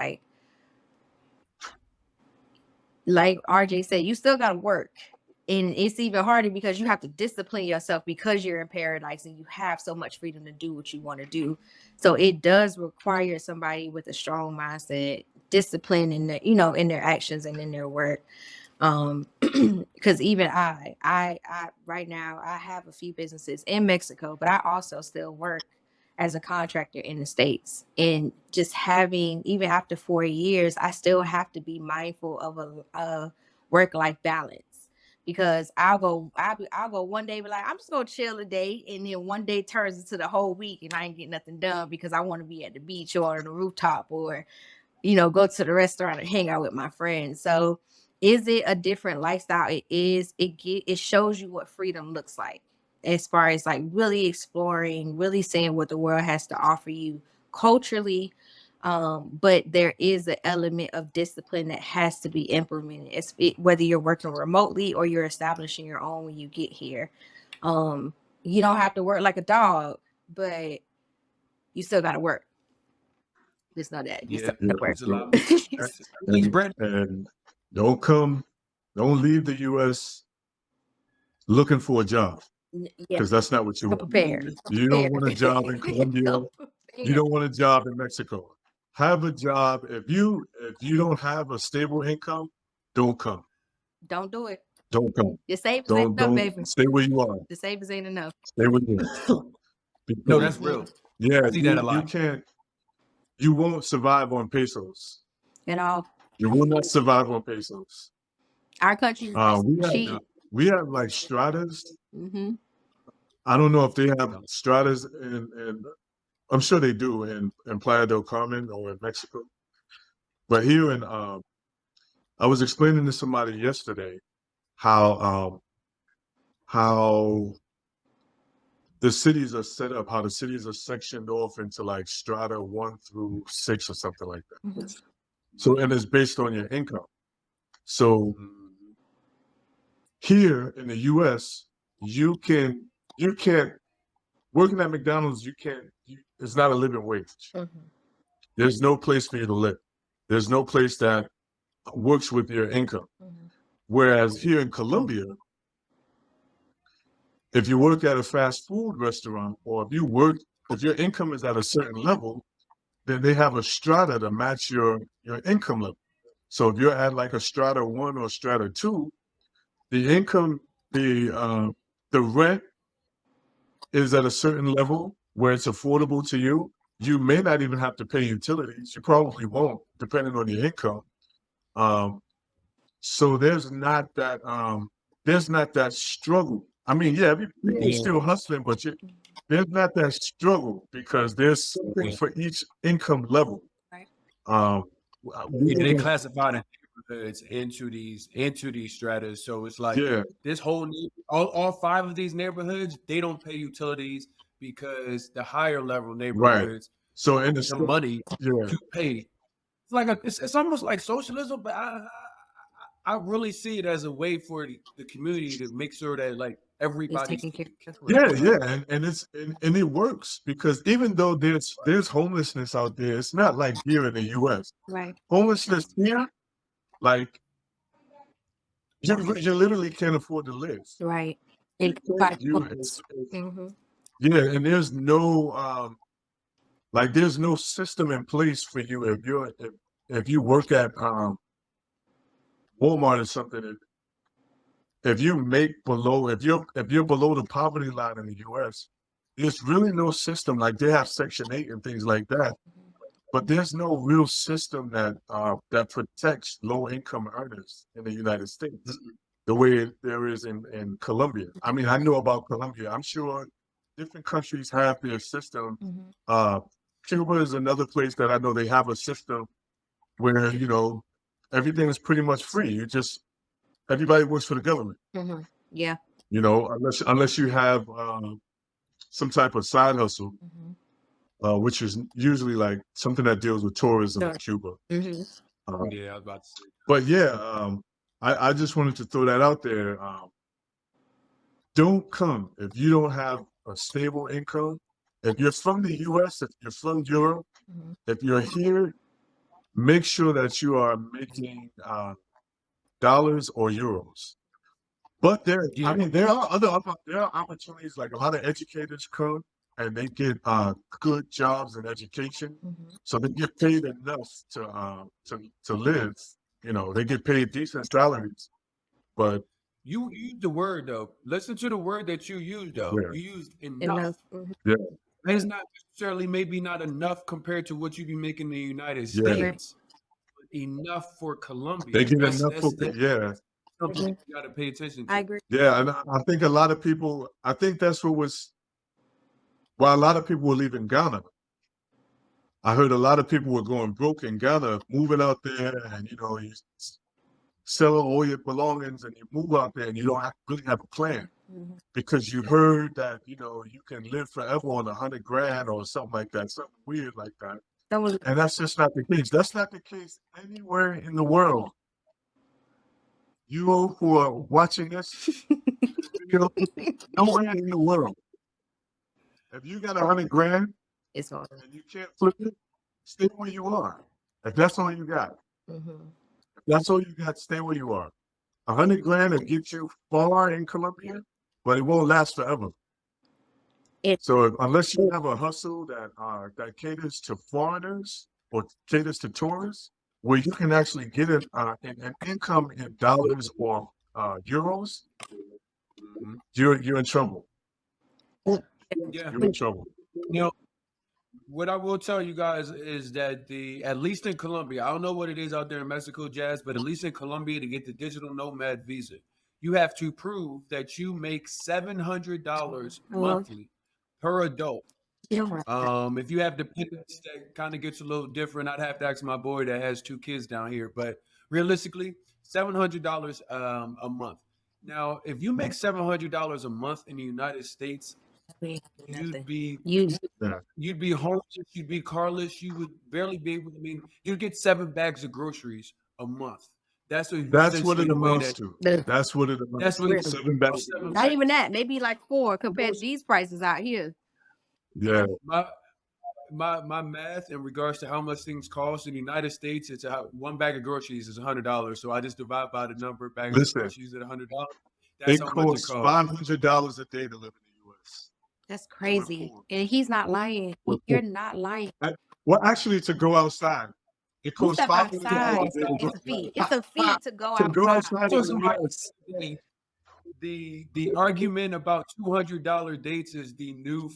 Like RJ said, you still got to work. And it's even harder because you have to discipline yourself because you're in paradise and you have so much freedom to do what you want to do. So it does require somebody with a strong mindset, discipline in in their actions and in their work. Because even I right now I have a few businesses in Mexico, but I also still work as a contractor in the States. And just having, even after 4 years, I still have to be mindful of a work-life balance. Because I'll go one day, be like, I'm just gonna chill a day, and then one day turns into the whole week, and I ain't get nothing done because I want to be at the beach or on the rooftop, or go to the restaurant and hang out with my friends. So, is it a different lifestyle? It is. It shows you what freedom looks like. as far as like really exploring, really seeing what the world has to offer you culturally. But there is an element of discipline that has to be implemented. Whether you're working remotely or you're establishing your own when you get here. You don't have to work like a dog, but you still got to work. Just know that you Yeah, still got to work. it's a lot. It's Brandon. And don't leave the U.S. looking for a job, Yeah, because that's not what you come want. prepared. You don't want a job in Colombia. Come You prepared. don't want a job in Mexico. Have a job. If you don't have a stable income, don't come. Don't do it. Don't come. Your savings ain't enough, baby. Stay where you are. The savings ain't enough. Stay where you are. No, Because, that's real. yeah, I see that a you lot. can't. You won't survive on pesos. And all You will not survive on pesos. our country is cheap. We have like stratas. Mm-hmm. I don't know if they have stratas in I'm sure they do in Playa del Carmen or in Mexico. But here in I was explaining to somebody yesterday how the cities are set up, how the cities are sectioned off into like strata 1 through 6 or something like that. Mm-hmm. So, and it's based on your income. So here in the US, you can't working at McDonald's, it's not a living wage. Mm-hmm. There's no place for you to live. There's no place that works with your income. Mm-hmm. Whereas here in Colombia, if you work at a fast food restaurant, or if your income is at a certain level, then they have a strata to match your income level. So if you're at like a strata 1 or strata 2, the income, the rent is at a certain level where it's affordable to you. You may not even have to pay utilities. You probably won't, depending on your income. So there's not that struggle. I mean, yeah, everybody's still hustling, but there's not that struggle because there's something for each income level. Right. They classify the neighborhoods into these stratas. So it's like this whole all 5 of these neighborhoods, they don't pay utilities because the higher level neighborhoods, so in the money to pay. It's like it's almost like socialism, but I really see it as a way for the community to make sure that like everybody's taken care of. Yeah, and it works, because even though there's homelessness out there, it's not like here in the U.S. Right. Homelessness here, like you literally can't afford to live. Right. Mm-hmm. Yeah, and there's no there's no system in place for you if you work at Walmart or something. If you're below the poverty line in the U.S., there's really no system. Like they have Section 8 and things like that, but there's no real system that protects low income earners in the United States the way there is in Colombia. I mean, I know about Colombia. I'm sure different countries have their system. Cuba is another place that I know they have a system where everything is pretty much free. Everybody works for the government. Mm-hmm. Yeah. Unless you have some type of side hustle, which is usually like something that deals with tourism in Cuba. Mm-hmm. Yeah, I was about to say. But yeah, I just wanted to throw that out there. Don't come if you don't have a stable income. If you're from the U.S., if you're from Europe, if you're here, make sure that you are making dollars or euros. But there are opportunities. Like a lot of educators come and they get good jobs in education, so they get paid enough to live. They get paid decent salaries. But you used the word though. Listen to the word that you used though. Yeah. You used enough. Yeah. It's not necessarily maybe not enough compared to what you be making in the United Yeah. States. But enough for Colombia. They get That's enough for something you got to pay attention to. I agree. Yeah, and I think a lot of people. I think that's why a lot of people were leaving Ghana. I heard a lot of people were going broke in Ghana, moving out there, and you sell all your belongings and you move out there, and you don't really have a plan. Mhm. because you heard that, you know, you can live forever on 100 grand or something like that, something weird like that. That was And that's just not the case. That's not the case anywhere in the world. You who are watching this video, nowhere in the world. If you got 100 grand it's on. and you can't flip it, stay where you are. If that's all you got, Mhm. if that's all you got, stay where you are. 100 grand will get you far in Colombia, but it won't last forever. It So unless you have a hustle that caters to foreigners or caters to tourists, where you can actually get an income in dollars or euros, you're in trouble. Yeah. You're in trouble. You know, what I will tell you guys is that at least in Colombia, I don't know what it is out there in Mexico, Jazz, but at least in Colombia, to get the digital nomad visa, you have to prove that you make $700 Hello? monthly per adult. You're right. If you have dependents, that kind of gets a little different. I'd have to ask my boy that has 2 kids down here, but realistically, $700 a month. Now, if you make $700 a month in the United States, We ain't do you'd nothing. be You Yeah. you'd be homeless, you'd be carless, you would barely be able to. I mean, you'd get 7 bags of groceries a month. That's That's what essentially it the way amounts that. to. the That's what it That's amounts what to. it, really 7 bags. 7 not even bags. that. Maybe like 4 compared to these prices out here. Yeah. My math in regards to how much things cost in the United States, it's 1 bag of groceries is $100. So I just divide by the number of bags of Listen, groceries at $100. That's it how much it costs costs. $500 a day to live in the U.S. That's We're crazy. poor. And he's not lying. We're You're poor. not lying. Well, actually, to go outside, it Who costs step $500 outside? a day to It's a fee. It's a fee to go go outside. outside So in the somebody U.S. today, the argument about $200 dates is the new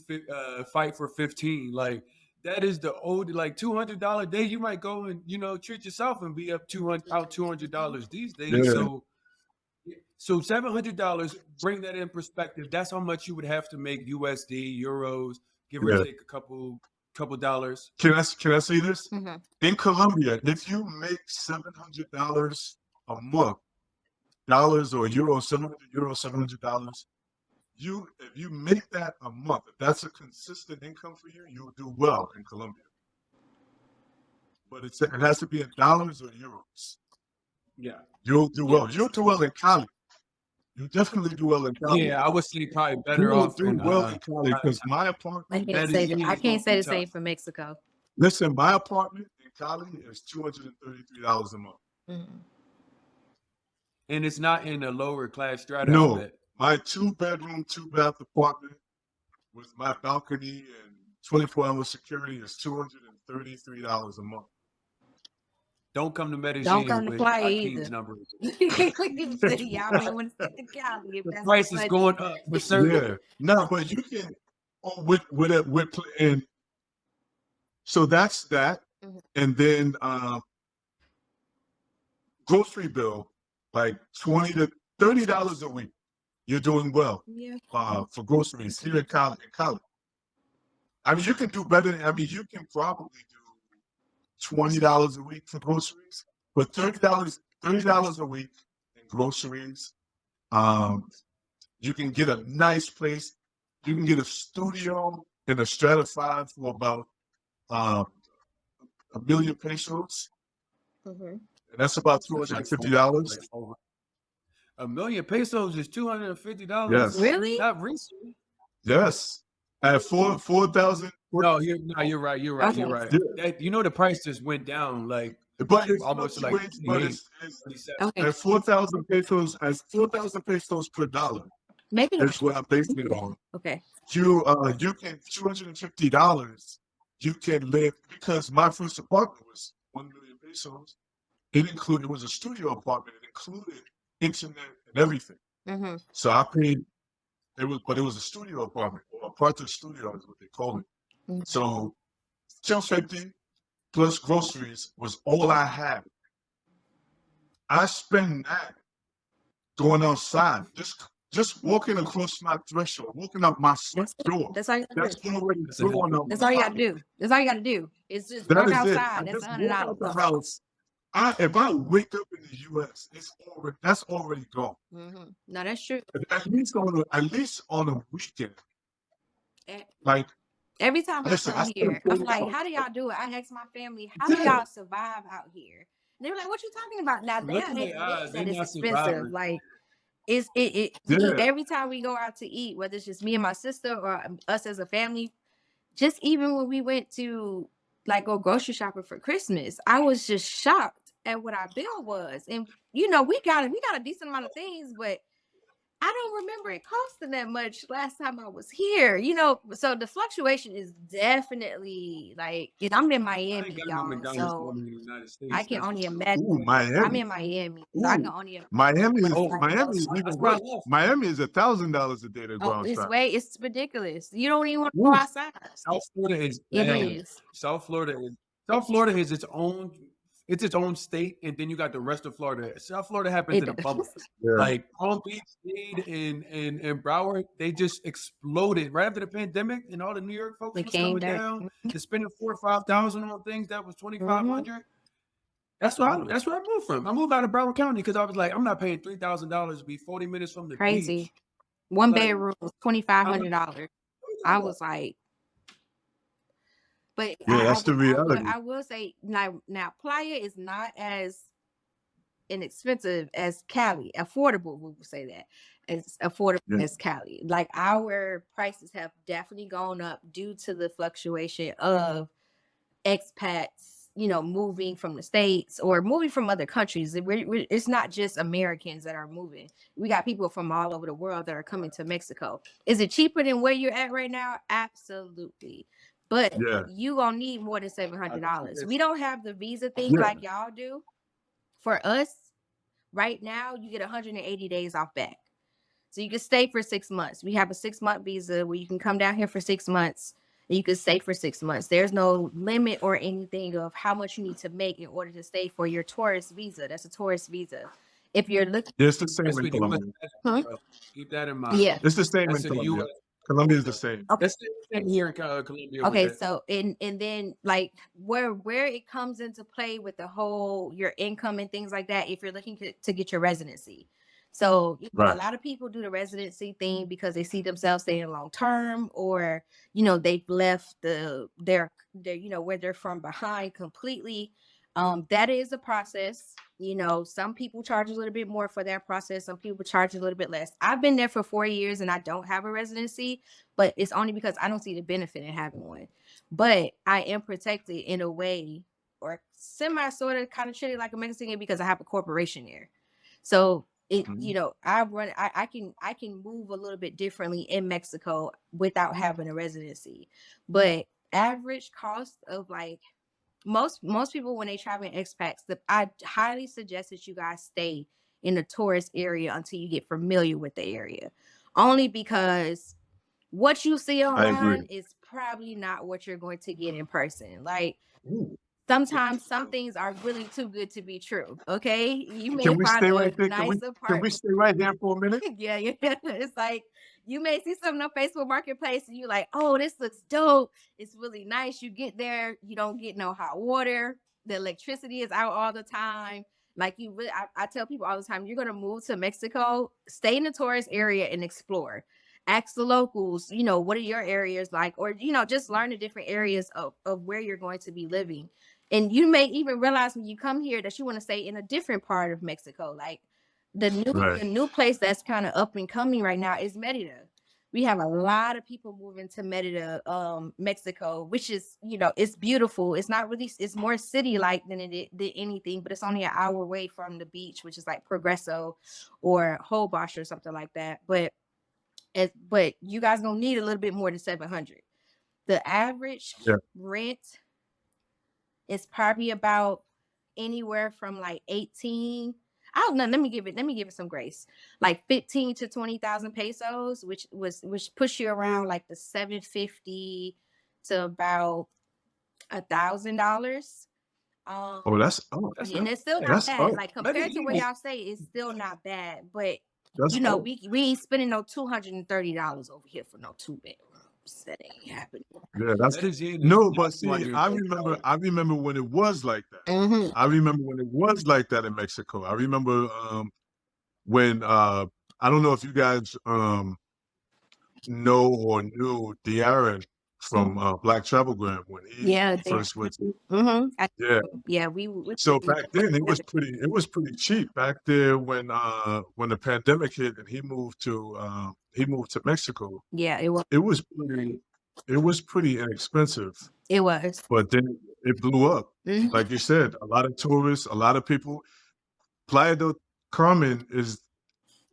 fight for 15. Like that is the old, like $200 day. You might go and treat yourself and be up $200 these days. Yeah, So $700. Bring that in perspective. That's how much you would have to make USD, euros, give or yeah. take a couple dollars. Can I say this? hmm In Colombia, if you make $700 a month, dollars or euros, 700 euros, $700, if you make that a month, if that's a consistent income for you, you'll do well in Colombia. But it has to be in dollars or euros. Yeah. You'll do Yeah. well. You'll do well in Cali. You definitely do well in Cali. Yeah, I would say probably You better will off do in well in Cali because my apartment. I can't say the same for Mexico. Listen, my apartment in Cali is $233 a month. Mm-hmm. And it's not in a lower class strata, I No, bet. my 2-bedroom, 2-bath apartment with my balcony and 24-hour security is $233 a month. Don't come to Don't Medellin come to with play Akeem's either. number. Y'all may want to stick to Cali if The that's price the is budget. going up for certain. Yeah, no, but you can and so that's that, Mhm. and then grocery bill like $20 to $30 a week. You're doing well Yeah. for groceries here in Cali. I mean, you can do better. I mean, you can probably do $20 a week for groceries, but $30 a week in groceries. You can get a nice place. You can get a studio in a Strata 5 for about $1 million pesos. Mm-hmm. And that's about $250. $1 million pesos is $250. Yes. Really? Not recently. Yes. At 4,000. No, you're right. You're right. You're right. Yeah. The price just went down like But it's almost like fluctuates, but 28, it's 37. Okay. at 4,000 pesos, per dollar. Maybe. That's what I'm basing it on. Okay. You can $250. You can live because my first apartment was 1 million pesos. It was a studio apartment. It included internet and everything. Mm-hmm. So I paid. It was a studio apartment, or a part of the studio is what they call it. Mhm. So $250 plus groceries was all I had. I spend that going outside, just walking across my threshold, walking up my door. That's all you gotta That's do. already going up. That's all you gotta do. That's all you gotta do. It's just That walk is it. outside. I That's just walk out the $100. house if I wake up in the U.S., that's already gone. No, that's true. At least on a weekend, E- like Every time I listen, I come spent here, I'm like, $40. how do y'all do it? I ask my family, how do y'all survive out here? And they were like, what you talking about? Now they Look in their admit eyes. They that it's not expensive. surviving. Like it Yeah, every time we go out to eat, whether it's just me and my sister or us as a family, just even when we went to like go grocery shopping for Christmas, I was just shocked at what our bill was. And we got a decent amount of things, but I don't remember it costing that much last time I was here. So the fluctuation is definitely like, and I'm in I ain't Miami, got no y'all. McDonald's So moment in the United I States. can That's for only sure. imagine. ooh, I'm Miami. in Miami, so I can Ooh, only imagine Miami what is it's Oh, like Miami is that's even where I worse. left. Miami is $1,000 a day to go Oh, outside. it's ridiculous. You don't even want to go Ooh, outside. South Florida is It bad. is South Florida is its own state, and then you got the rest of Florida. South Florida happens It in a bubble. yeah, Like Palm Beach, Dade, and Broward, they just exploded right after the pandemic, and all the New York folks it was came coming down. down and spending 4 or 5,000 on things that was Hmm 2,500. That's where I moved from. I moved out of Broward County because I was like, I'm not paying $3,000 to be 40 minutes from the Crazy. beach. One Like, bedroom, $2,500. I'm not I doing was like, but yeah. That's the reality. I will say now Playa is not as inexpensive as Cali. Affordable, we will say that. As affordable Yeah, as Cali. Like our prices have definitely gone up due to the fluctuation of expats, moving from the States or moving from other countries. It's not just Americans that are moving. We got people from all over the world that are coming to Mexico. Is it cheaper than where you're at right now? Absolutely. But yeah, you gonna need more than I think $700. We it's don't have the visa thing yeah. like y'all do. For us, right now, you get 180 days off back. So you can stay for 6 months. We have a 6-month visa where you can come down here for 6 months and you can stay for 6 months. There's no limit or anything of how much you need to make in order to stay for your tourist visa. That's a tourist visa. If you're looking, It's the same in with the U.S. Colombia. huh? bro. Keep that in mind. Yeah. It's the same That's in to the Colombia. U.S. Colombia is the same. Okay. That's the same here in Colombia with Okay, that. so and then like where it comes into play with the whole your income and things like that, if you're looking to get your residency. So a Right. lot of people do the residency thing because they see themselves staying long term, or they've left their where they're from behind completely. That is a process. Some people charge a little bit more for that process. Some people charge a little bit less. I've been there for 4 years and I don't have a residency, but it's only because I don't see the benefit in having one. But I am protected in a way, or semi sort of kind of treated like a Mexican because I have a corporation there. So Mhm. I can move a little bit differently in Mexico without having a residency. But average cost of like most people when they travel in expats, I highly suggest that you guys stay in the tourist area until you get familiar with the area. Only because what you see I agree. online is probably not what you're going to get in person. Like Ooh. sometimes some things are really too good to be true. Okay. You may Can we find stay a right there? nice Can we apartment. stay right there for a minute? Yeah, yeah. It's like you may see something on Facebook Marketplace and you're like, oh, this looks dope. It's really nice. You get there, you don't get no hot water. The electricity is out all the time. Like you really, I tell people all the time, you're gonna move to Mexico, stay in the tourist area and explore. Ask the locals, what are your areas like? Or, just learn the different areas of where you're going to be living. And you may even realize when you come here that you want to stay in a different part of Mexico. Like Right. the new place that's kind of up and coming right now is Merida. We have a lot of people moving to Merida, Mexico, which is, it's beautiful. It's not really, it's more city like than anything, but it's only an hour away from the beach, which is like Progreso or Holbox or something like that. But you guys gonna need a little bit more than 700. The average Yeah. rent is probably about anywhere from like 18. I don't know. Let me give it some grace. Like 15 to 20,000 pesos, which push you around like the 750 to about $1,000. Oh, That's And not it's still bad. not that's bad. oh, Like compared to where Medellin, y'all stay, it's still not bad. But that's oh. we ain't spending no $230 over here for no two bedroom. That ain't happening. Yeah, that's That is it. no, but That's why see, you're I remember when it was like that. Mm-hmm. I remember when it was like that in Mexico. I remember when I don't know if you guys know or knew De'Aaron from Black Travelgram when he Yeah, first went to yeah. yeah, we So back then it was pretty cheap back there when the pandemic hit and he moved to Mexico. yeah, It was pretty inexpensive, it was. but then it blew up. Mhm. Like you said, a lot of tourists, a lot of people. Playa del Carmen is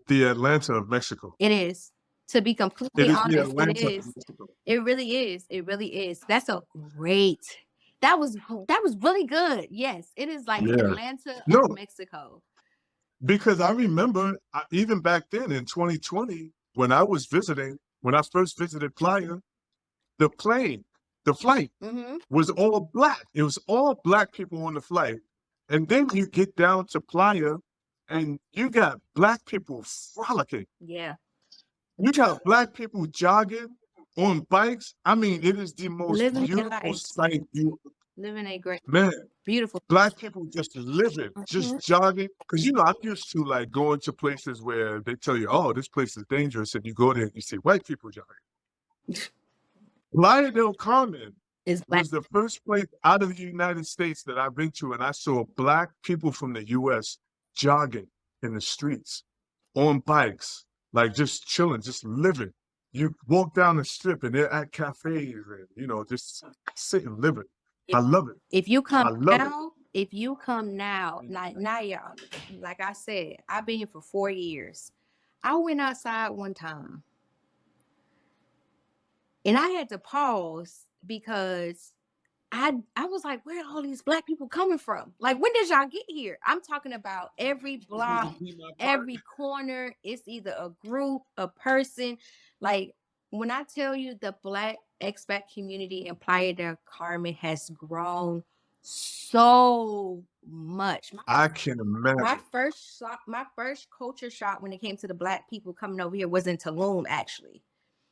the Atlanta of Mexico. It is. To be It completely is the honest, it Atlanta of is. Mexico. It really is. It really is. That's a great. That was really good. Yes, it is like Yeah. Atlanta No, of Mexico. because I remember even back then in 2020 when I first visited Playa, the flight Mm-hmm. was all black. It was all black people on the flight. And then you get down to Playa and you got black people frolicking. Yeah, You got black people jogging on bikes. I mean, it is the most living their beautiful lives, sight living a great, man. beautiful. Black people just living, Mhm. just jogging. Because I'm used to like going to places where they tell you, "Oh, this place is dangerous," and you go there and you see white people jogging. Playa del Carmen It's black. was the first place out of the United States that I've been to, and I saw black people from the U.S. jogging in the streets on bikes, like just chilling, just living. You walk down the strip and they're at cafes and just sitting, living. I love it. If you come I love it. now, now y'all, like I said, I've been here for 4 years. I went outside one time and I had to pause because I was like, where are all these black people coming from? Like, when did y'all get here? I'm talking about every block, every corner. It's either a group, a person. Like, when I tell you the black expat community in Playa del Carmen has grown so much. I can imagine. My first culture shock when it came to the black people coming over here was in Tulum, actually.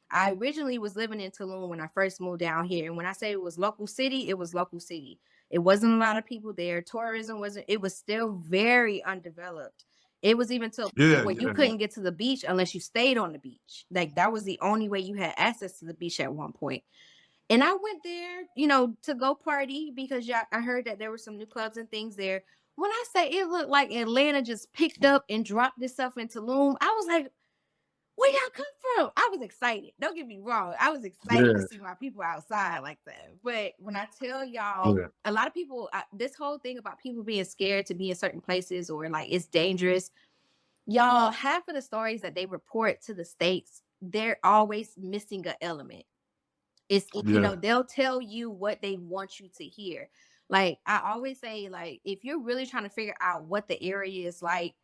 I originally was living in Tulum when I first moved down here. And when I say it was local city, it was local city. It wasn't a lot of people there. Tourism it was still very undeveloped. It was even to a point Yeah, where you yeah. couldn't get to the beach unless you stayed on the beach. Like, that was the only way you had access to the beach at one point. And I went there, to go party because I heard that there were some new clubs and things there. When I say it looked like Atlanta just picked up and dropped itself in Tulum, I was like, where y'all come from? I was excited. Don't get me wrong. I was excited to Yeah, see my people outside like that. But when I tell y'all, yeah. a lot of people, this whole thing about people being scared to be in certain places or like it's dangerous, y'all, half of the stories that they report to the States, they're always missing an element. Yeah. They'll tell you what they want you to hear. Like, I always say, like, if you're really trying to figure out what the area is like,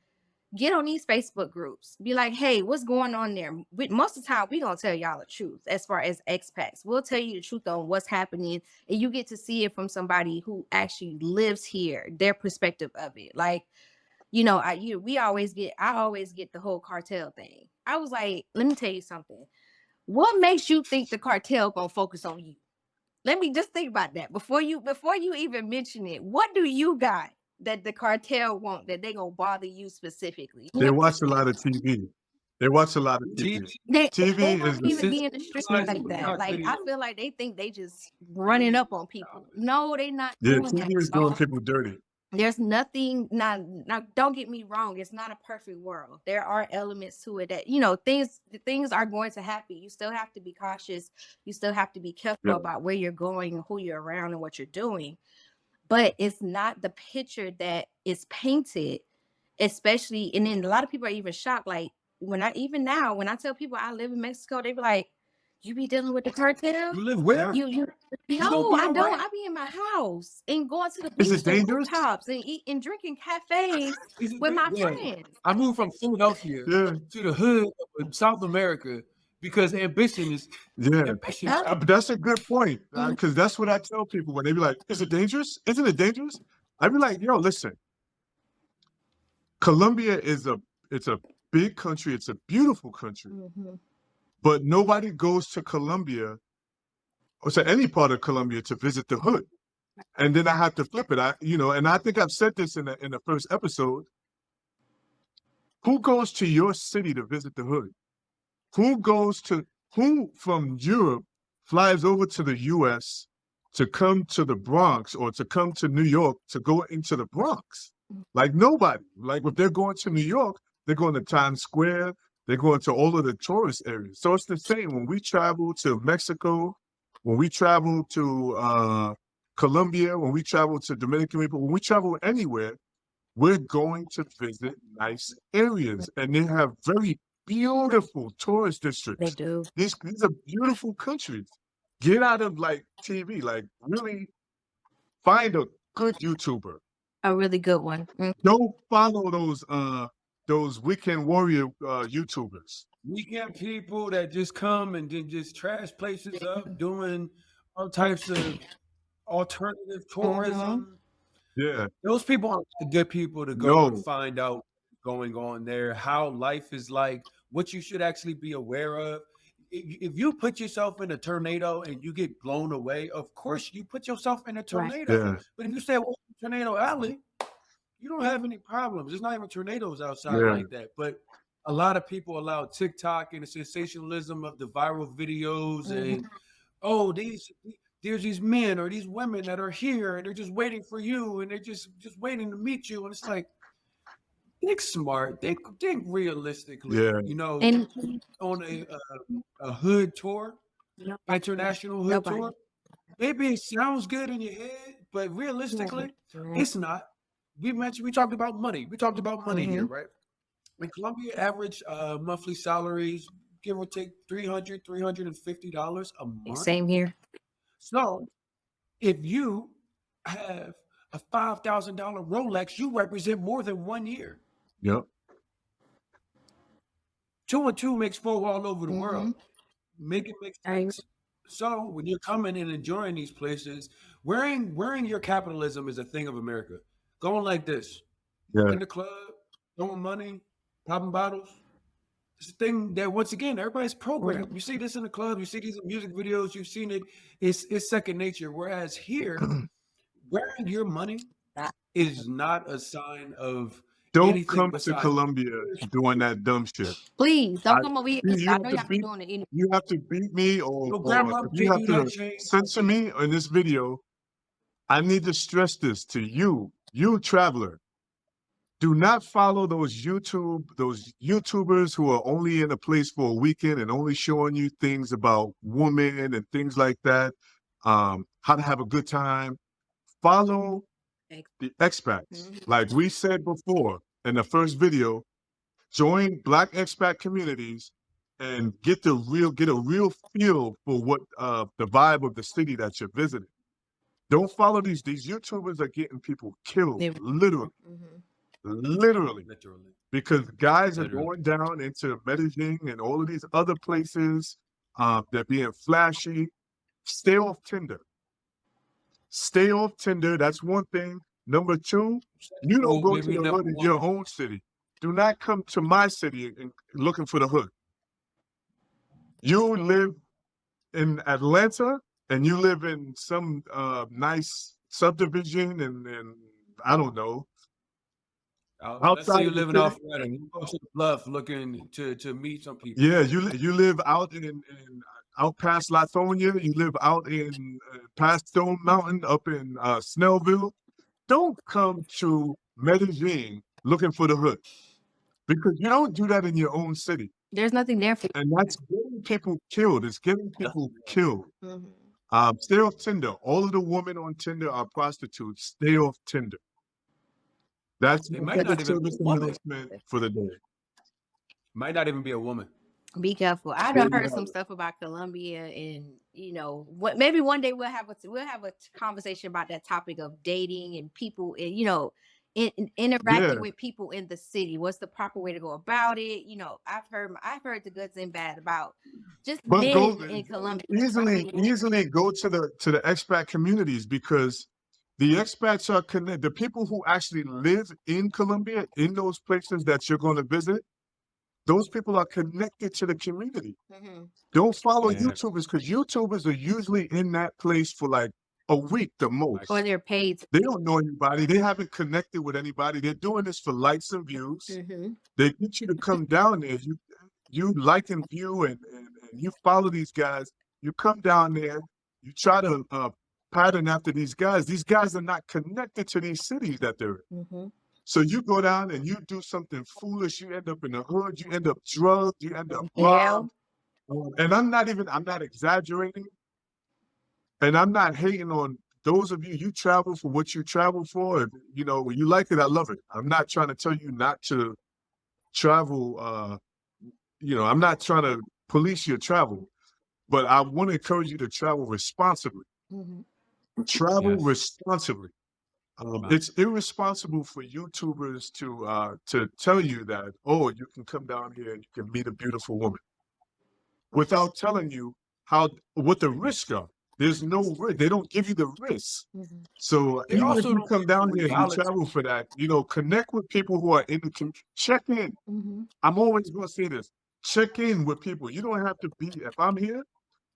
get on these Facebook groups. Be like, hey, what's going on there? Most of the time, we gonna tell y'all the truth as far as expats. We'll tell you the truth on what's happening, and you get to see it from somebody who actually lives here, their perspective of it. Like, I always get the whole cartel thing. I was like, let me tell you something. What makes you think the cartel gonna focus on you? Let me just think about that before you even mention it. What do you got that the cartel want that they gonna bother you specifically? They watch a lot of TV. They watch a lot of TV. TV. They TV is don't even the, be in the street like that. Like, I feel like they think they just running up on people. No, they not yeah, doing that. TV is doing people dirty. There's nothing. Now, don't get me wrong. It's not a perfect world. There are elements to it that things are going to happen. You still have to be cautious. You still have to be careful Yeah. about where you're going and who you're around and what you're doing. But it's not the picture that is painted, especially. And then a lot of people are even shocked. Like, when I tell people I live in Mexico, they be like, you be dealing with the cartel? You live where? You don't No, be I all don't. right. I be in my house and going to the Is beach it and dangerous? rooftops and eat and drinking cafes Is it with my yeah. friends. I moved from Philadelphia Yeah, to the hood of South America because yeah. ambition. Huh? But that's a good point Mhm. because that's what I tell people when they be like, "Is it dangerous? Isn't it dangerous?" I be like, "Yo, listen. Colombia it's a big country. It's a beautiful country. Mhm. but nobody goes to Colombia or to any part of Colombia to visit the hood. And then I have to flip it. And I think I've said this in the first episode. Who goes to your city to visit the hood? Who from Europe flies over to the US to come to the Bronx or to come to New York to go into the Bronx? Like nobody. Like if they're going to New York, they're going to Times Square, they're going to all of the tourist areas. So it's the same when we travel to Mexico, when we travel to Colombia, when we travel to Dominican Republic, when we travel anywhere, we're going to visit nice areas, and they have very beautiful tourist They districts. do. These are beautiful countries. Get out of like TV, like really find a good YouTuber. A really good one. Don't follow those weekend warrior YouTubers. Weekend people that just come and then just trash places up, doing all types of alternative tourism. Yeah, Those people aren't the good people to go and no, find out what's going on there, how life is like, what you should actually be aware of. If you put yourself in a tornado and you get blown away, of course you put yourself in a Right. tornado. yeah, But if you say, well, tornado alley, you don't have any problems. There's not even tornadoes outside yeah, like that. But a lot of people allow TikTok and the sensationalism of the viral videos Mhm. and oh, there's these men or these women that are here and they're just waiting for you and they're just waiting to meet you. And it's like, think smart, think realistically. yeah, And On a hood tour, nobody, international hood nobody. tour, maybe it sounds good in your head, but realistically, it's not. We talked about money. We talked about money here, right? In Colombia, average monthly salaries, give or take $350 a month. Same here. So if you have a $5,000 Rolex, you represent more than 1 year. yep, 2 and 2 makes 4 all over the world. Mm-hmm. Make it make I agree. sense. So when you're coming and enjoying these places, wearing your capitalism is a thing of America. Going like this yeah, in the club, throwing money, popping bottles. It's a thing that once again everybody's programmed. You see this in the club, you see these in music videos, you've seen it. It's second nature. Whereas here, wearing your money is not a sign of Don't anything come to besides Colombia doing that dumb shit. Please I, don't come over here. 'Cause you I have know to y'all be beat doing it anyway. you have to beat me or your if grandma you gave have you to that chain. censor me in this video. I need to stress this to you traveler. Do not follow those YouTubers who are only in a place for a weekend and only showing you things about women and things like that, how to have a good time. Follow the expats. Like we said before in the first video, join Black expat communities and get a real feel for what the vibe of the city that you're visiting. Don't follow these YouTubers are getting people killed, literally, Literally. because guys are Literally. going down into Medellin and all of these other places. They're being flashy. Stay off Tinder. Stay off Tinder. That's one thing. Number two, you don't go to the hood in your own city. Do not come to my city and looking for the hood. You live in Atlanta and you live in some nice subdivision and I don't know. Let's say Outside you're of the living city, off Redding. You go to the bluff looking to meet some people. yeah, you live out in out past Lithonia. You live out in past Stone Mountain up in Snellville. Don't come to Medellin looking for the hood because you don't do that in your own city. There's nothing there for you. And that's getting people killed. It's getting people killed. Mhm. Stay off Tinder. All of the women on Tinder are prostitutes. Stay off Tinder. That's It the might not even be service a woman. announcement for the day. Might not even be a woman. Be careful. I done heard some stuff about Colombia, and what? Maybe one day we'll have a conversation about that topic of dating and people, and interacting with people in the city. What's the proper way to go about it? I've heard the goods and bad about just But men in Colombia. easily go to the expat communities because the expats are connected. The people who actually live in Colombia, in those places that you're going to visit, those people are connected to the community. Mm-hmm. Don't follow Yeah. YouTubers because YouTubers are usually in that place for like a week the most. Or they're paid. They don't know anybody. They haven't connected with anybody. They're doing this for likes and views. Mm-hmm. They get you to come down there. You like and view and you follow these guys. You come down there. You try to pattern after these guys. These guys are not connected to these cities that they're in. Mm-hmm. So you go down and you do something foolish. You end up in the hood. You end up drugged. You end up Yeah. robbed. And I'm not exaggerating. And I'm not hating on those of you travel for what you travel for. And, you know, when you like it, I love it. I'm not trying to tell you not to travel. You know, I'm not trying to police your travel, but I want to encourage you to travel responsibly. Mm-hmm. Travel Yes. responsibly. It's irresponsible for YouTubers to tell you that, oh, you can come down here and you can meet a beautiful woman without telling you what the risks are. There's no risk. They don't give you the risks. Mm-hmm. So They even if also you don't come down here and you reality. travel for that, you know, connect with people who are in the check in. Mm-hmm. I'm always going to say this: check in with people. You don't have to be. If I'm here,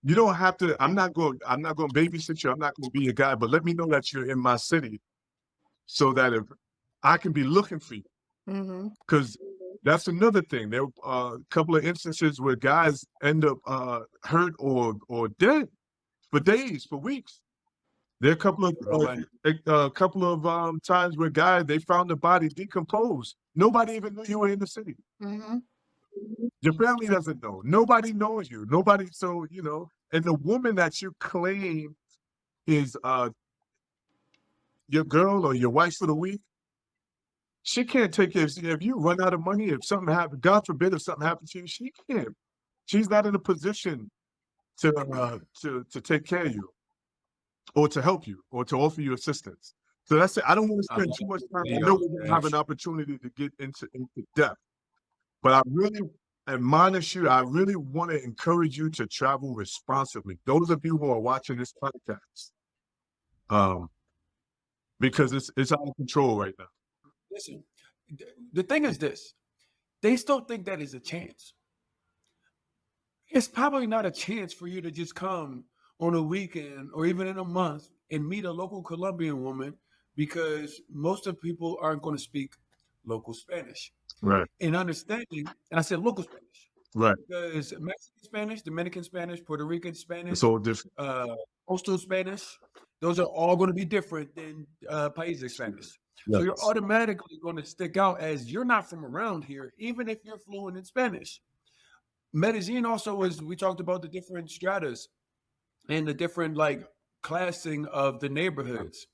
you don't have to. I'm not going to babysit you. I'm not going to be your guy. But let me know that you're in my city, so that if I can be looking for you. Mm-hmm. Because that's another thing. There are a couple of instances where guys end up hurt or dead for days, for weeks. There are a couple of times where guys, they found the body decomposed. Nobody even knew you were in the city. Mm-hmm. Your family doesn't know. Nobody knows you. Nobody. So, you know, and the woman that you claim is your girl or your wife for the week, she can't take care of you. If you run out of money, if something happens, God forbid, if something happens to you, she can't. She's not in a position to take care of you or to help you or to offer you assistance. So that's it. I don't want to spend too much time. I know we're gonna have an opportunity to get into depth, but I really admonish you. I really want to encourage you to travel responsibly. Those of you who are watching this podcast, because it's out of control right now. Listen, the thing is this: they still think that is a chance. It's probably not a chance for you to just come on a weekend or even in a month and meet a local Colombian woman because most of people aren't going to speak local Spanish. Right. And understanding, and I said local Spanish Right. because Mexican Spanish, Dominican Spanish, Puerto Rican Spanish, It's all different. coastal Spanish, those are all going to be different than Paisa Spanish. So you're Yes. automatically going to stick out as you're not from around here, even if you're fluent in Spanish. Medellin also is, we talked about the different stratas and the different like classing of the neighborhoods.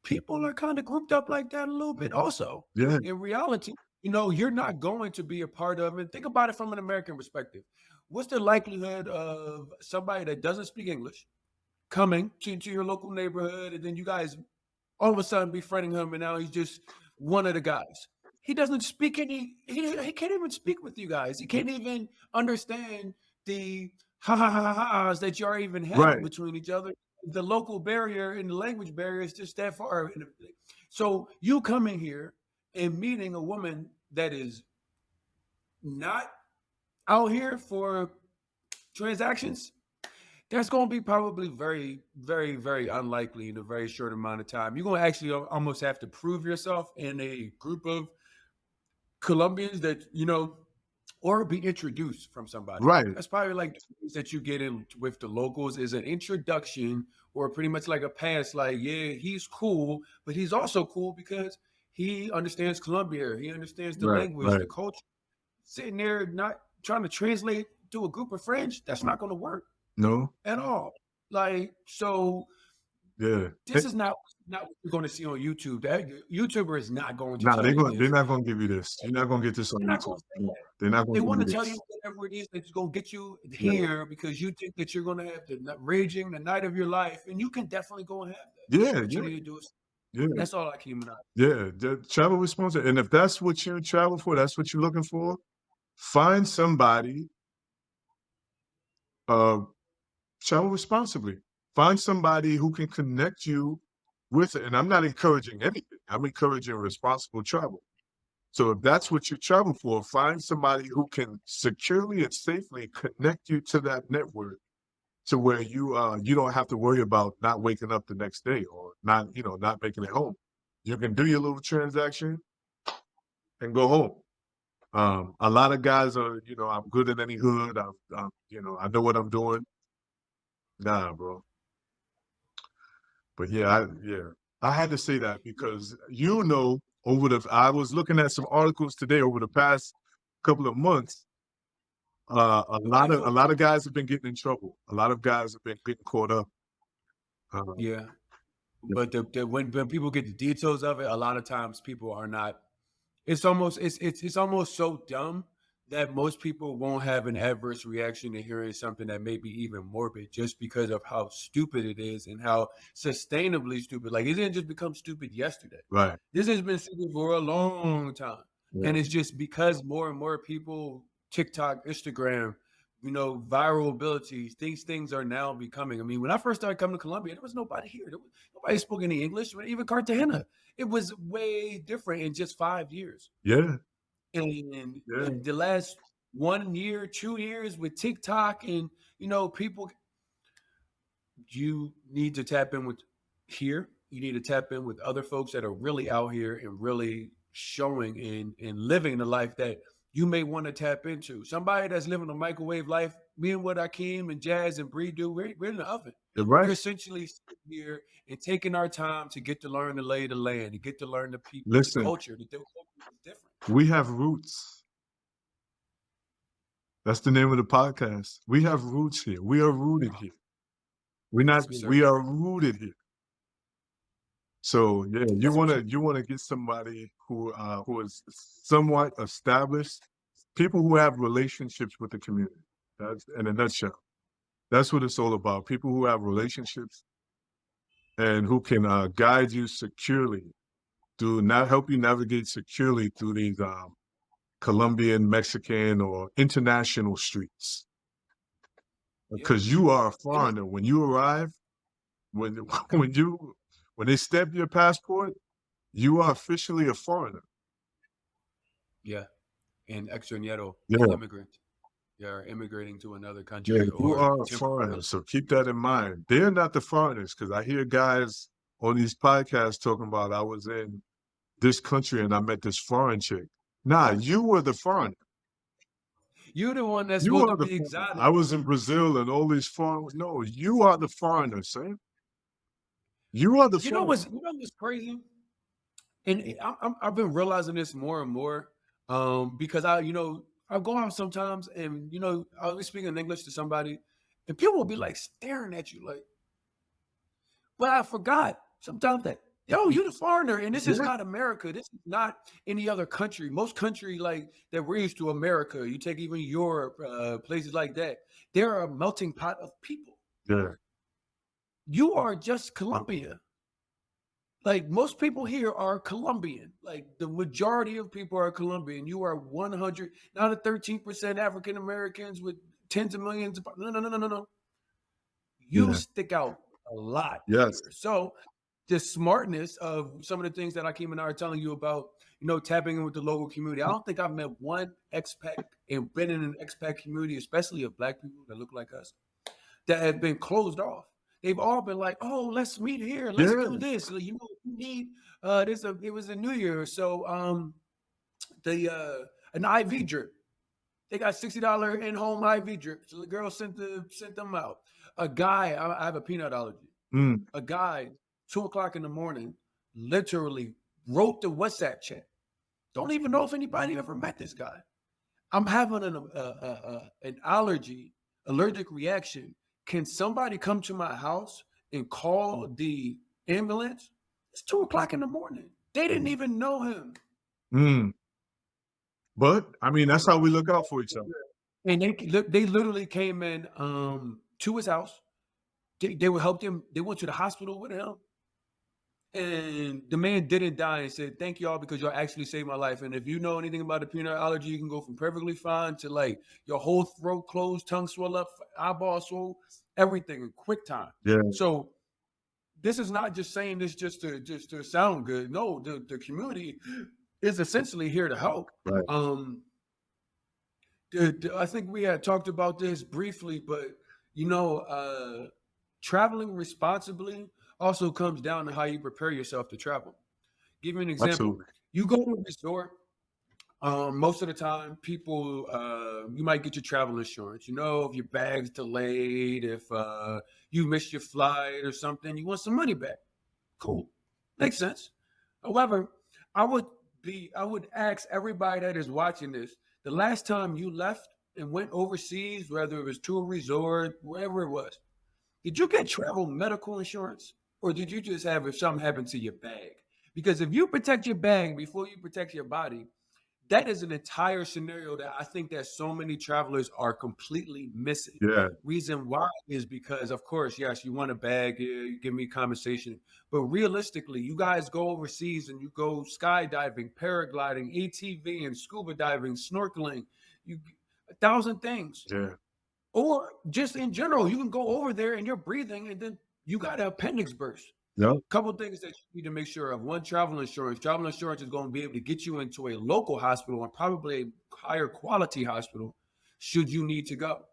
People are kind of grouped up like that a little bit also. Yeah. In reality, you know, you're not going to be a part of it. Think about it from an American perspective. What's the likelihood of somebody that doesn't speak English coming to your local neighborhood and then you guys all of a sudden befriending him and now he's just one of the guys? He doesn't speak he can't even speak with you guys. He can't even understand the ha-ha-ha-ha's that you are even having Right. between each other. The local barrier and the language barrier is just that far. So you coming here and meeting a woman that is not out here for transactions, that's going to be probably very, very, very unlikely in a very short amount of time. You're going to actually almost have to prove yourself in a group of Colombians that, you know, or be introduced from somebody. Right. That's probably like the things that you get in with the locals is an introduction or pretty much like a pass. Like, yeah, he's cool, but he's also cool because he understands Colombia. He understands the Right. language, Right. the culture. Sitting there not trying to translate to a group of French, that's not going to work No. at all. Like, so Yeah. this is not what you're going to see on YouTube. That YouTuber is not going to Nah, tell they're you this. not gonna give you this. You're not gonna get this on They're not YouTube. going to say that. They're not They gonna want give to you tell this. you whatever it is that's going to get you here because you think that you're going to have raging the night of your life, and you can definitely go and have that. Yeah. What you Yeah. need to do is Yeah. that's all I keep an eye. Yeah. Travel responsible. And if that's what you travel for, that's what you're looking for, find somebody, travel responsibly. Find somebody who can connect you with it. And I'm not encouraging anything. I'm encouraging responsible travel. So if that's what you travel for, find somebody who can securely and safely connect you to that network to where you don't have to worry about not waking up the next day or not making it home. You can do your little transaction and go home. A lot of guys are, I'm good in any hood. I know what I'm doing. Nah, bro. But I had to say that because I was looking at some articles today over the past couple of months. A lot of guys have been getting in trouble. A lot of guys have been getting caught up. Yeah, but when people get the details of it, a lot of times people are not. It's almost so dumb that most people won't have an adverse reaction to hearing something that may be even morbid just because of how stupid it is and how sustainably stupid. Like it didn't just become stupid yesterday. Right. This has been stupid for a long time. Yeah. And it's just because more and more people, TikTok, Instagram, viral abilities, these things are now becoming. I mean, when I first started coming to Colombia, there was nobody here. Nobody spoke any English, even Cartagena. It was way different in just 5 years. Yeah. And the last 1 year, 2 years with TikTok and, people, you need to tap in with here. You need to tap in with other folks that are really out here and really showing and living the life that you may want to tap into. Somebody that's living a microwave life, me and what Akeem and Jas and Bree do, we're in the oven. Right. We're essentially sitting here and taking our time to get to learn the lay of the land, to get to learn the people, Listen, the culture. The culture is different. We have roots. That's the name of the podcast. We have roots here. We are rooted here. We are rooted here. So yeah, you wanna get somebody who is somewhat established, people who have relationships with the community. That's in a nutshell. That's what it's all about. People who have relationships and who can guide you securely, help you navigate securely through these Colombian, Mexican, or international streets. Because you are a foreigner. When you arrive, when they stamp your passport, you are officially a foreigner. Yeah, and extranjero, immigrant. You're immigrating to another country. Yeah, you are a foreigner, so keep that in mind. They're not the foreigners, because I hear guys on these podcasts talking about I was in this country and I met this foreign chick. Nah, you were the foreigner. You're the one that's supposed to be exotic. I was in Brazil and all these foreigners. No, you are the foreigner, son. You are the foreigner. You know what's crazy? And I've been realizing this more and more because I go out sometimes and I'll be speaking English to somebody and people will be like staring at you like, well, I forgot sometimes that, yo, you the foreigner and this is not America. This is not any other country. Most country like that we're used to, America, you take even Europe, places like that, they're a melting pot of people. Yeah. You are just Colombia. Like most people here are Colombian. Like the majority of people are Colombian. You are 100, not a 13% African Americans with tens of millions. No. You stick out a lot. Yes. Here. So the smartness of some of the things that Akeem and I are telling you about, tapping in with the local community. I don't think I've met one expat and been in an expat community, especially of Black people that look like us, that have been closed off. They've all been like, "Oh, let's meet here. Let's do this. You need this. It was a New Year, so an IV drip. They got $60 in-home IV drip. So the girl sent them out. A guy, I have a peanut allergy. A guy, 2:00 in the morning, literally wrote the WhatsApp chat. Don't even know if anybody ever met this guy. I'm having an allergic reaction. Can somebody come to my house and call the ambulance? It's 2:00 in the morning. They didn't even know him. But I mean, that's how we look out for each other. And they literally came in to his house. They would help him. They went to the hospital with him. And the man didn't die and said, "Thank y'all because y'all actually saved my life." And if you know anything about the peanut allergy, you can go from perfectly fine to like your whole throat closed, tongue swell up, eyeball swell, everything in quick time. Yeah. So this is not just saying this just to sound good. No, the community is essentially here to help. Right. I think we had talked about this briefly, but you know, traveling responsibly also comes down to how you prepare yourself to travel. Give you an example. Absolutely. You go to a resort. Most of the time, people, you might get your travel insurance. You know, if your bag's delayed, if you missed your flight or something, you want some money back. Cool, makes sense. However, I would ask everybody that is watching this: the last time you left and went overseas, whether it was to a resort, wherever it was, did you get travel medical insurance, or did you just have if something happened to your bag? Because if you protect your bag before you protect your body, that is an entire scenario that I think that so many travelers are completely missing. Yeah. Reason why is because, of course, yes, you want a bag, you give me compensation, but realistically, you guys go overseas and you go skydiving, paragliding, ATV, and scuba diving, snorkeling, you 1,000 things. Yeah. Or just in general, you can go over there and you're breathing, and then you got an appendix burst. Yep. Couple things that you need to make sure of. One, travel insurance. Travel insurance is going to be able to get you into a local hospital and probably a higher quality hospital should you need to go.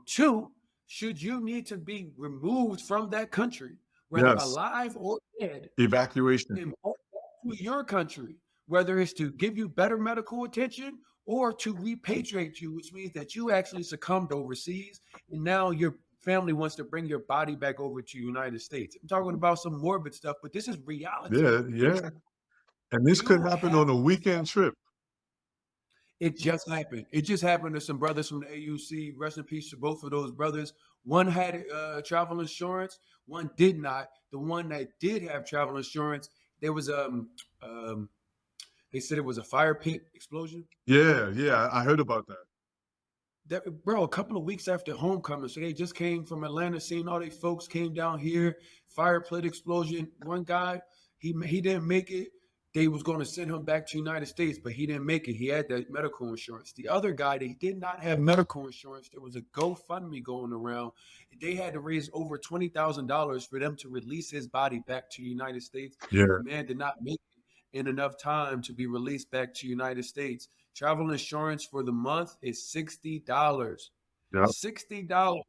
Two, should you need to be removed from that country, whether Yes. alive or dead, Evacuation. and brought back to your country, whether it's to give you better medical attention or to repatriate you, which means that you actually succumbed overseas and now your family wants to bring your body back over to the United States. I'm talking about some morbid stuff, but this is reality. Yeah. Yeah. And this could You happen have on a weekend trip. It just happened. It just happened to some brothers from the AUC. Rest in peace to both of those brothers. One had travel insurance, one did not. The one that did have travel insurance, there was um they said it was a fire pit explosion. Yeah. Yeah. I heard about that. That bro, a couple of weeks after homecoming, so they just came from Atlanta, seeing all they folks came down here. Fire pit explosion. One guy, he didn't make it. They was going to send him back to the United States, but he didn't make it. He had that medical insurance. The other guy, they did not have medical insurance. There was a GoFundMe going around. They had to raise over $20,000 for them to release his body back to the United States. Yeah. The man did not make it in enough time to be released back to the United States. Travel insurance for the month is $60. Yep. $60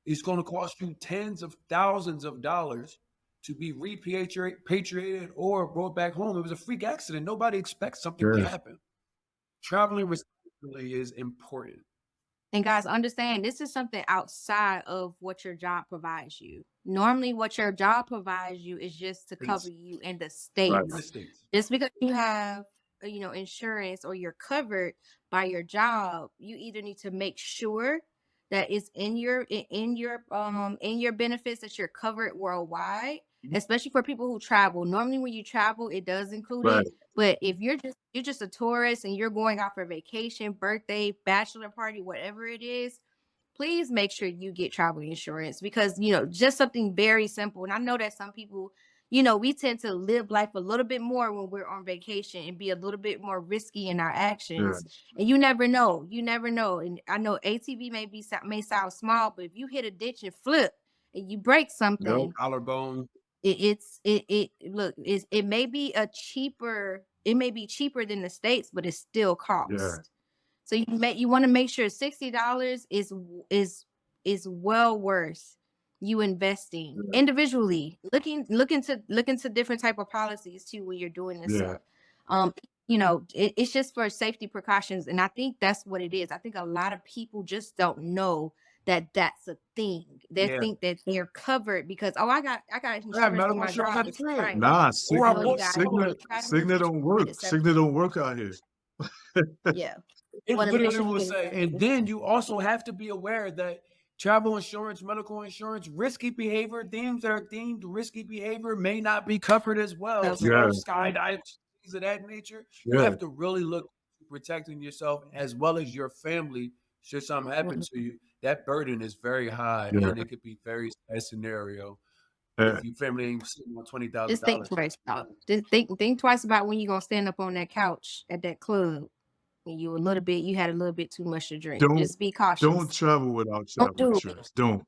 is going to cost you tens of thousands of dollars to be repatriated or brought back home. It was a freak accident. Nobody expects something to Yeah. happen. Traveling responsibly is important. And guys, understand this is something outside of what your job provides you. Normally, what your job provides you is just to cover you in the Right. States. In the States. Just because you have, insurance or you're covered by your job, you either need to make sure that it's in your benefits that you're covered worldwide, especially for people who travel. Normally, when you travel, it does include Right. it. But if you're just a tourist and you're going out for vacation, birthday, bachelor party, whatever it is, please make sure you get travel insurance because just something very simple. And I know that some people, we tend to live life a little bit more when we're on vacation and be a little bit more risky in our Yeah. actions. And you never know. And I know ATV may sound small, but if you hit a ditch and flip and you break Yep. something, Collarbone. it may be cheaper than the States, but it still Yeah. costs. So you want to make sure $60 is well worth you investing Yeah. individually. Look into different type of policies too when you're doing this Yeah. stuff. It's just for safety precautions, and I think that's what it is. I think a lot of people just don't know that that's a thing. They Yeah. think that they're covered because I got I have insurance through medical my insurance job. at the It's crib. right. Nah, Or I No, you bought got Signet don't work. Signet don't work out here. Yeah. It Want to make literally sure you will get say, it. and then you also have to be aware that travel insurance, medical insurance, risky behavior, things that are deemed risky behavior may not be covered as well. So Yeah. skydiving, things of that nature, you Yeah. have to really look at protecting yourself as well as your family should something happen to you. That burden is very high Yeah. and it could be very sad scenario Yeah. if your family ain't sitting on Just think $20,000. twice about. Just think twice about when you're gonna stand up on that couch at that club and you had a little bit too much to drink. Don't Just be don't cautious. travel without Don't travel do it. insurance. Don't.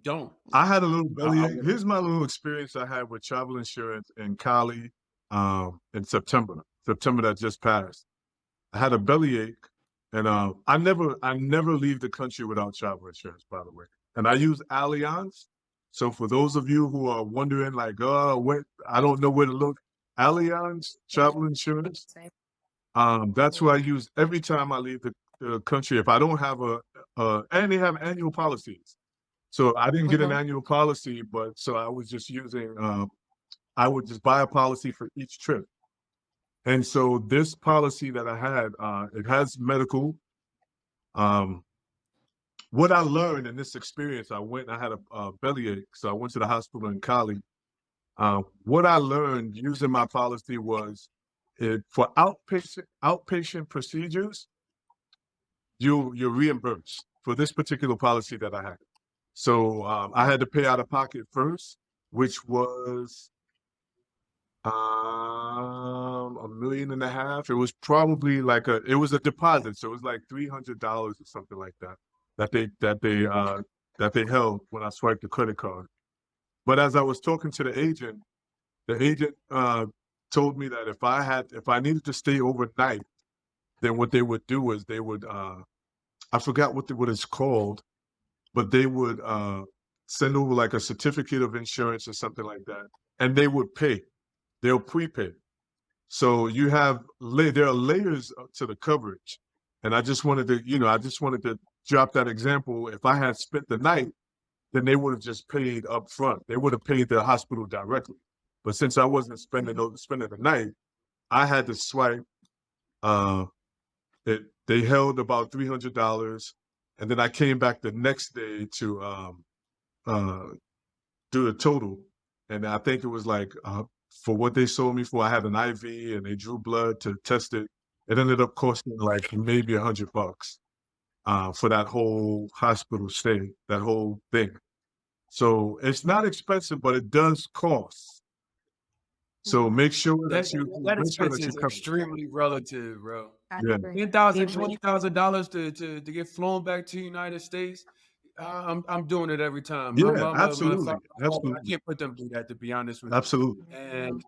Don't. I had a little belly. I wouldn't. Here's my little experience I had with travel insurance in Cali in September. September that just passed. I had a bellyache, and I never leave the country without travel insurance, by the way. And I use Allianz. So for those of you who are wondering, like, what, I don't know where to look, Allianz travel insurance. Same. That's what I use every time I leave the country. If I don't have and they have annual policies. So I didn't get an annual policy, but so I was just using, I would just buy a policy for each trip. And so this policy that I had, it has medical. What I learned in this experience, I had a bellyache, so I went to the hospital in Cali. What I learned using my policy was, for outpatient procedures, you're reimbursed for this particular policy that I had. So I had to pay out of pocket first, which was $1.5 million. It was probably like it was a deposit, so it was like $300 or something like that that they held when I swiped the credit card. But as I was talking to the agent told me that if I needed to stay overnight, then what they would do is they would I forgot what it's called, but they would send over like a certificate of insurance or something like that, and they would pay. They'll prepay. So there are layers to the coverage. And I just wanted to drop that example. If I had spent the night, then they would have just paid up front. They would have paid the hospital directly. But since I wasn't spending the night, I had to swipe. They held about $300, and then I came back the next day to do the total. And I think it was like for what they sold me for, I had an IV and they drew blood to test it. It ended up costing like maybe $100 for that whole hospital stay, that whole thing. So it's not expensive, but it does cost. So make sure that expense is extremely relative, bro. Yeah. $10,000, $20,000 to get flown back to the United States. I'm doing it every time. Yeah, absolutely. I can't put them through that, to be honest with you. Absolutely. And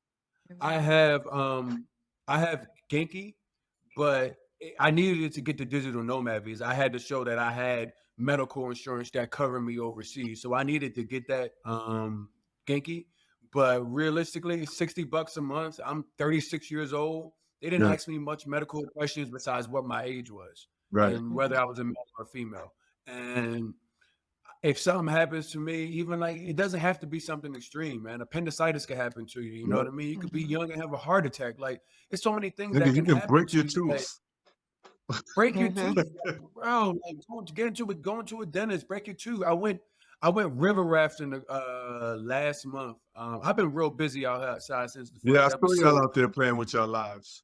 I have Genki, but I needed it to get the digital nomad visa. I had to show that I had medical insurance that covered me overseas, so I needed to get that Genki. But realistically, it's $60 a month. I'm 36 years old. They didn't ask me much medical questions besides what my age was, Right. and whether I was a male or female. And if something happens to me, even like, it doesn't have to be something extreme, man. Appendicitis could happen to you. You know what I mean? You could be young and have a heart attack. Like, there's so many things that can happen. Break your to you. tooth. Break your tooth, bro. Like, going to a dentist, break your tooth. I went river rafting last month. I've been real busy outside since the first I saw episode. y'all out there playing with your lives.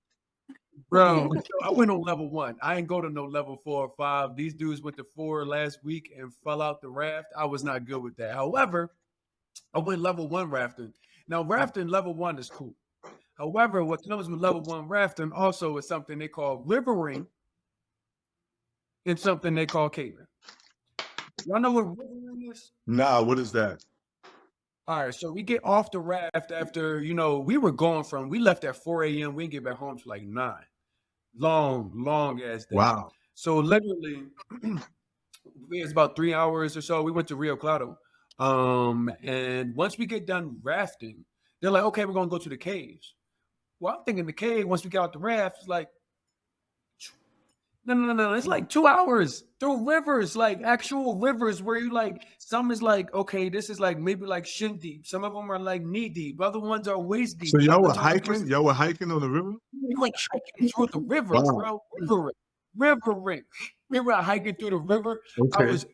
Bro, I went on level 1. I ain't go to no level 4 or 5. These dudes went to 4 last week and fell out the raft. I was not good with that. However, I went level 1 rafting. Now, rafting level 1 is cool. However, what comes with level 1 rafting also is something they call rivering and something they call caving. Y'all know what rivering is? Nah, what is that? All right, so we get off the raft after, we left at 4 a.m. We didn't get back home till like 9. Long ass day. Wow. So literally, it was about 3 hours or so. We went to Rio Claro. And once we get done rafting, they're like, okay, we're going to go to the caves. Well, I'm thinking the cave, once we get out the raft, it's like, no. It's like 2 hours through rivers, like actual rivers where you like, some is like, okay, this is like maybe like shin deep. Some of them are like knee deep. Other ones are waist deep. So y'all were hiking? Y'all were hiking on the river? Like hiking through the river, bro. Rivering. We were hiking through the river. Okay. It was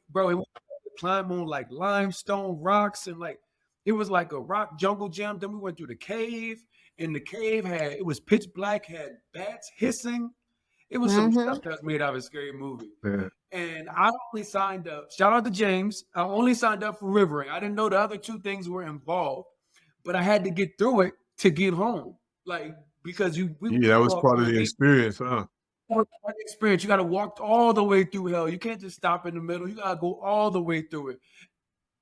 climb on like limestone rocks, and like it was like a rock jungle gym. Then we went through the cave, and the cave it was pitch black, had bats hissing. It was some stuff that's made out of a scary movie. Yeah. And I only signed up, shout out to James, I only signed up for rivering. I didn't know the other 2 things were involved, but I had to get through it to get home. Like, because that was part of the experience, huh? Experience. You got to walk all the way through hell. You can't just stop in the middle. You got to go all the way through it.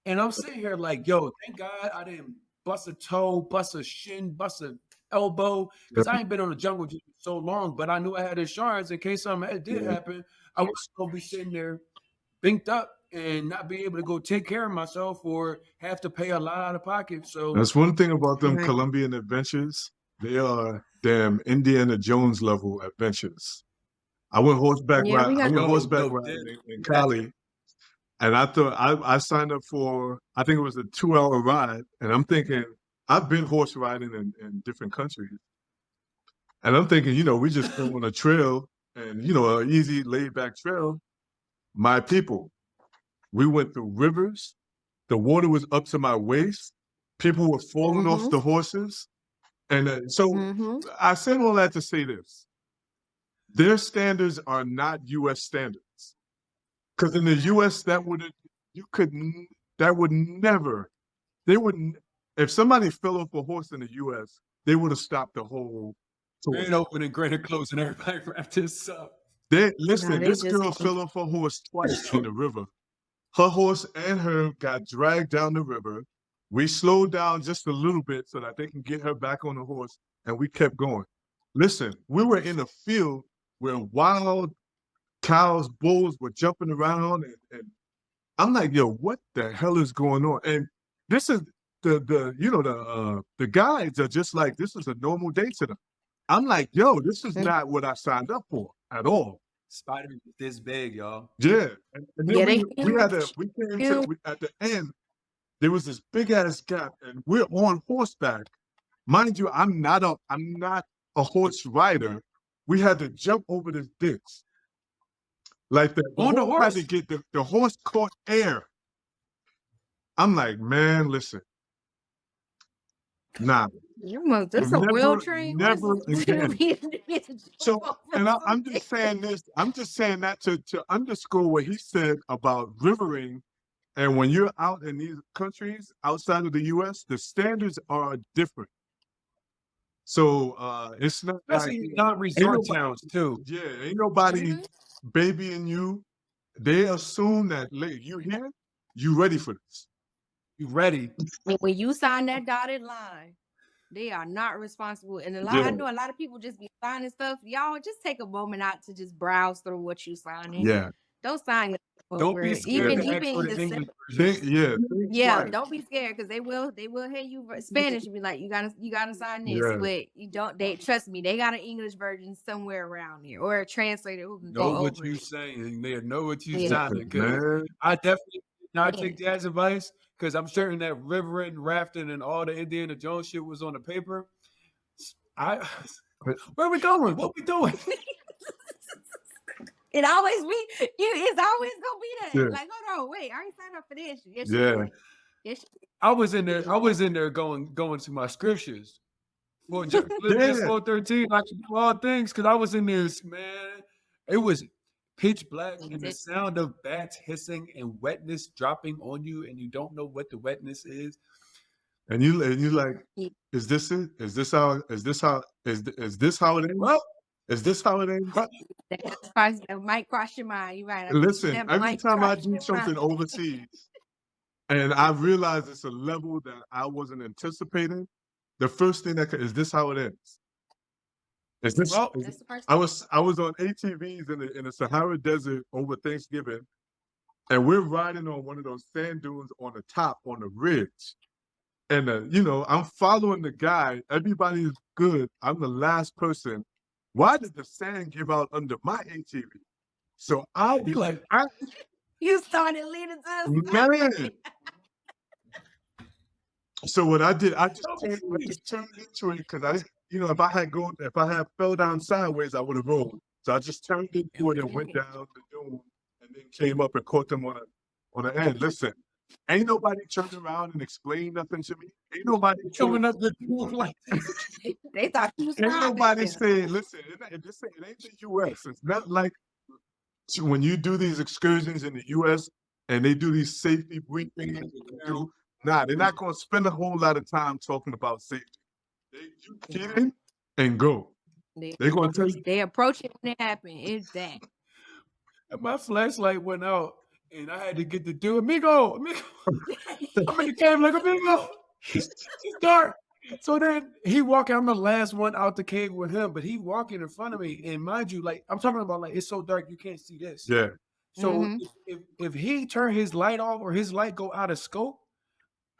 And I'm sitting here like, yo, thank God I didn't bust a toe, bust a shin, bust a elbow because I ain't been on the jungle gym so long, but I knew I had insurance in case something did happen. I was gonna be sitting there binked up and not be able to go take care of myself or have to pay a lot out of pocket. So That's one thing about them Right. Colombian adventures. They are damn Indiana Jones level adventures. I went horseback Yeah, we I got went yo, horseback yo, riding this, in that, Cali, and I thought I signed up for, I think it was a 2-hour ride, and I'm thinking I've been horse riding in different countries, and I'm thinking, we just go on a trail and an easy laid back trail. My people, we went through rivers. The water was up to my waist. People were falling off the horses. And so Mm-hmm. I said all that to say this. Their standards are not U.S. standards. Because in the U.S., that would never, they wouldn't, if somebody fell off a horse in the U.S., they would have stopped the whole tour. grand opening, grand closing, everybody wrapped this up. Listen, they this just girl fell off her horse twice in the river. Her horse and her got dragged down the river. We slowed down just a little bit so that they can get her back on the horse, and we kept going. Listen, we were in a field where wild cows, bulls were jumping around, and I'm like, yo, what the hell is going on? And this is the guides are just like, this is a normal day to them. I'm like, yo, this is not what I signed up for at all. Spider-Man is this big, y'all. Yeah, and then Yeah, they we came to at the end. There was this big ass gap, and we're on horseback. Mind you, I'm not a horse rider. We had to jump over this ditch. Like the On the horse had horse? to get the horse caught air. I'm like, man, listen, nah, That's a real never, train never horse. again. So, and I'm just saying this. I'm just saying that to underscore what he said about rivering. And when you're out in these countries outside of the U.S., the standards are different. So it's not Especially like non-resort towns too. yeah, ain't nobody babying you. They assume that you here, you ready for this. You ready? When you sign that dotted line, they are not responsible. And I know a lot of people just be signing stuff. Y'all just take a moment out to just browse through what you signing. Yeah. Don't sign Don't be scared to ask for the English version. Yeah, don't be scared because they will hear you Spanish and be like, you gotta sign this. Yeah. But you don't, they trust me, they got an English version somewhere around here or a translator who can Know go what over you it. saying. They know what you Yeah. signing. Because Man. I definitely did not Yeah. take Dad's advice because I'm certain that rivering, rafting, and all the Indiana Jones shit was on the paper. Where we going? What we doing? It always be it's always gonna be that. Yeah. Like, hold on, wait, I already signed up for this. Yes, Yeah. you did. Yes, I was in there going to my scriptures for Yeah. Philippians 4:13. I should do all things because I was in this, man. It was pitch black and the sound of bats hissing and wetness dropping on you, and you don't know what the wetness is. And you like, is this it? Is this how it is? Well, Is this how it is? that might cross your mind. You right. Listen, every time I do something overseas and I realize it's a level that I wasn't anticipating, the first thing is this how it is? Is this? Well, That's the first I was on ATVs in the Sahara Desert over Thanksgiving, and we're riding on one of those sand dunes on the top on the ridge. And I'm following the guy. Everybody's good. I'm the last person. Why did the sand give out under my ATV? So you started leading to us. man. So what I did, I just turned into it because if I had fell down sideways, I would have rolled. So I just turned into it and went down the dune, and then came up and caught them on the end. Listen, ain't nobody turned around and explained nothing to me. Ain't nobody coming up the dune like they thought you was ain't nobody saying, listen, it ain't the U.S. It's not like when you do these excursions in the U.S. and they do these safety briefings. Nah, they're not going to spend a whole lot of time talking about safety. You get in and go. They're going to tell you. They approach it when it happens. It's that. And my flashlight went out, and I had to get the dude, amigo. I'm in the cave like, amigo. It's dark. So then he walking. I'm the last one out the cave with him, but he walking in front of me. And mind you, like I'm talking about, like it's so dark you can't see this. Yeah. So Mhm. if he turn his light off or his light go out of scope,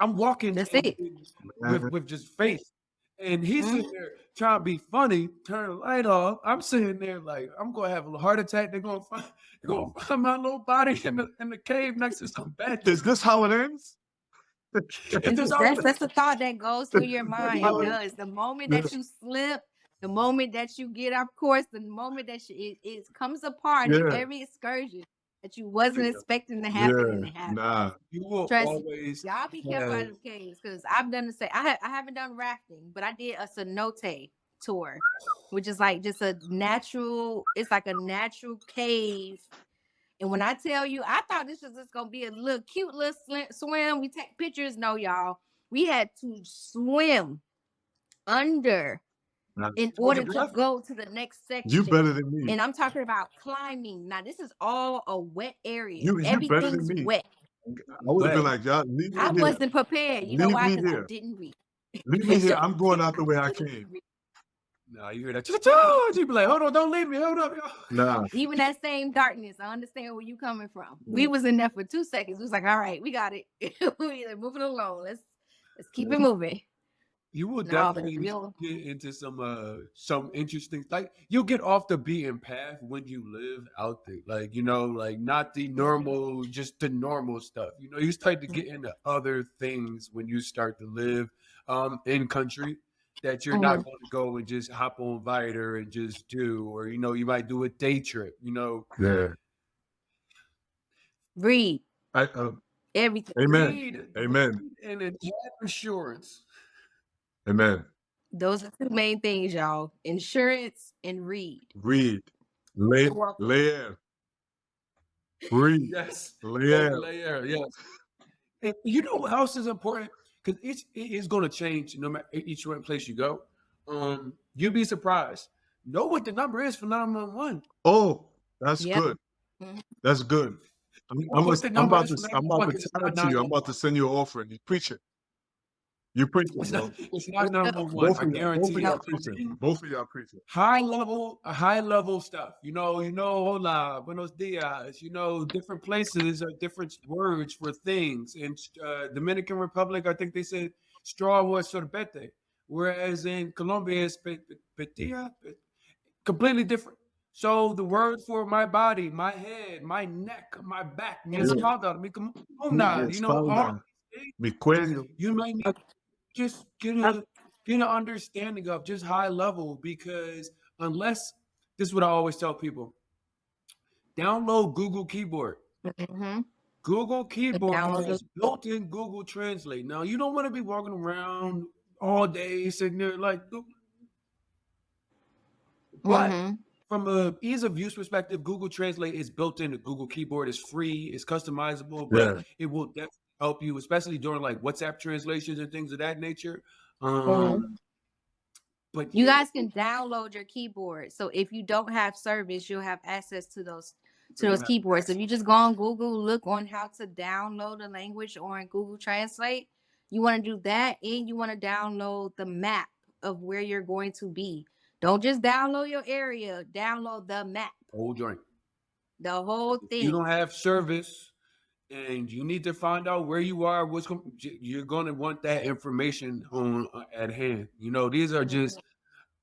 I'm walking That's it. with Man. just face. And he's Mhm. sitting there trying to be funny, turn the light off. I'm sitting there like I'm gonna have a heart attack. They're gonna find my little body in the cave next to some bed. Is this how it ends? If this how That's a thought that goes through your mind. It How it- does. The moment Yeah. that you slip, the moment that you get off course, the moment that it comes a part of Yeah. every excursion that you wasn't expecting to happen, and Yeah. it happened. Nah. you will Trust me. always Y'all be careful out have of caves, because I've done the same. I haven't done rafting, but I did a cenote tour, which is like just a natural. It's like a natural cave. And when I tell you, I thought this was just gonna be a little cute little swim. We take pictures. No, y'all, we had to swim under Nah. in hold your order to breath. go to the next You section. better than me. And I'm talking about climbing. Now, this is all a wet area. You better than Everything's me. wet. I would have been But like, y'all, leave me I here. wasn't prepared. You know Leave why? me Because I here. didn't read. Leave me here. I'm going out the way I came. no, you hear that? You be like, hold on, don't leave me. Hold up, y'all. Nah. Even that same darkness, I understand where you coming from. We was in there for 2 seconds. We was like, all right, we got it. We like, moving along. Let's keep it moving. You will No, but definitely real. get into some interesting, like you'll get off the beaten path when you live out there. Like, like not the normal, just the normal stuff. You start to get into other things when you start to live in country that you're not Mhm. going to go and just hop on Viter and just do, or you might do a day trip, Yeah. Read I, everything. amen. read Amen. and have insurance. Amen. Those are two main things, y'all. Insurance and read. Read. Lay, You're welcome. air. Breathe. Yes, Lay air. layer, yes. And you know what else is important? Because it is going to change no matter each place you go. You'll be surprised. Know what the number is for 911. Oh, that's Yep. good. Mhm. That's good. What the number is for I'm about 911? to Because it's tell not it to you. I'm about to 911. send you an offering. You preach it. You preach it, bro. It's not No, 911. I Both of guarantee y'all you. preaching. Both of y'all preaching. High level stuff. Hola, buenos dias. Different places are different words for things. In Dominican Republic, I think they said straw was sorbete, whereas in Colombia it's petilla, completely different. So the word for my body, my head, my neck, my back, mi Yeah. espalda, mi Mi columna, all espalda, these things, mi cuello. you might need just get an understanding of just high level, because unless this is what I always tell people, download Google Keyboard. Mm-hmm. Google Keyboard Download has built-in Google Translate. Now you don't want to be walking around all day sitting there like, but Mm-hmm. from a ease of use perspective, Google Translate is built into Google Keyboard. It's free, it's customizable, but Yeah. it will definitely help you, especially during like WhatsApp translations and things of that nature. Mm-hmm. But You yeah, guys can download your keyboard. So if you don't have service, you'll have access to those keyboards. If you just go on Google, look on how to download a language or in Google Translate, you want to do that, and you want to download the map of where you're going to be. Don't just download your area, download the map, whole joint. the whole If you thing. don't have service and you need to find out where you are, you're going to want that information on at hand. These are just,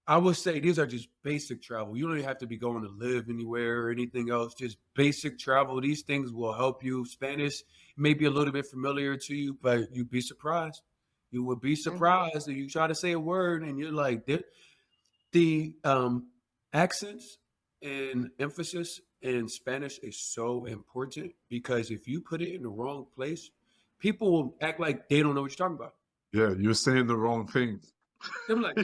I would say, these are just basic travel. You don't even have to be going to live anywhere or anything else. Just basic travel. These things will help you. Spanish may be a little bit familiar to you, but you'd be surprised. You would be surprised if you try to say a word and you're like, the accents and emphasis in Spanish is so important, because if you put it in the wrong place, people will act like they don't know what you're talking about. Yeah. You're saying the wrong things. They're like,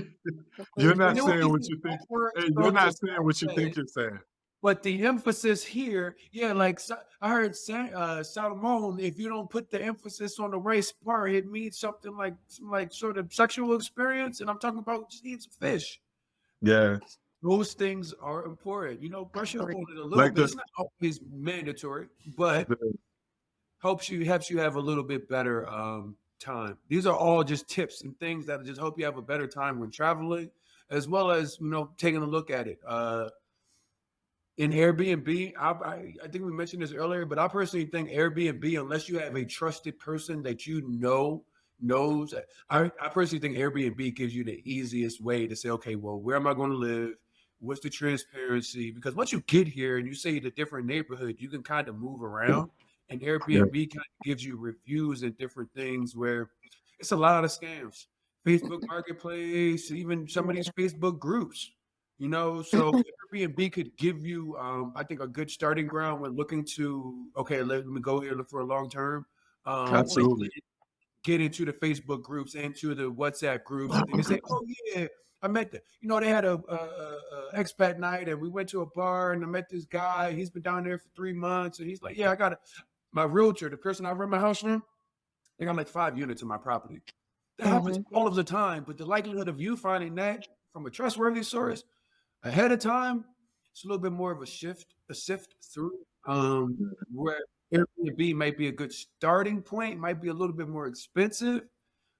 You're and not they won't saying what even you think. words Hey, you're spelled not just saying how what you you say think it. you're saying. But the emphasis here, yeah, like I heard Salomon, if you don't put the emphasis on the race part, it means something like some like sort of sexual experience, and I'm talking about just eating some fish. Yeah. Those things are important. Brush up on it a little Like bit. the, It's not always mandatory, but the helps you have a little bit better time. These are all just tips and things that just help you have a better time when traveling, as well as taking a look at it. In Airbnb, I think we mentioned this earlier, but I personally think Airbnb, unless you have a trusted person that knows, I personally think Airbnb gives you the easiest way to say, okay, well, where am I going to live? What's the transparency? Because once you get here and you say the different neighborhood, you can kind of move around, and Yeah. Airbnb kind of gives you reviews and different things where it's a lot of scams. Facebook Marketplace, even some of these Facebook groups. So Airbnb could give you, I think, a good starting ground when looking to, okay, let me go here look for a long term. But Absolutely. get into the Facebook groups and to the WhatsApp groups, and they can say, oh yeah, I met the, they had a expat night, and we went to a bar, and I met this guy. He's been down there for 3 months, and he's like, yeah, I got my realtor, the person I rent my house from. They got like 5 units in my property. That happens all of the time, but the likelihood of you finding that from a trustworthy source ahead of time, it's a little bit more of a sift through. Where Airbnb might be a good starting point, might be a little bit more expensive,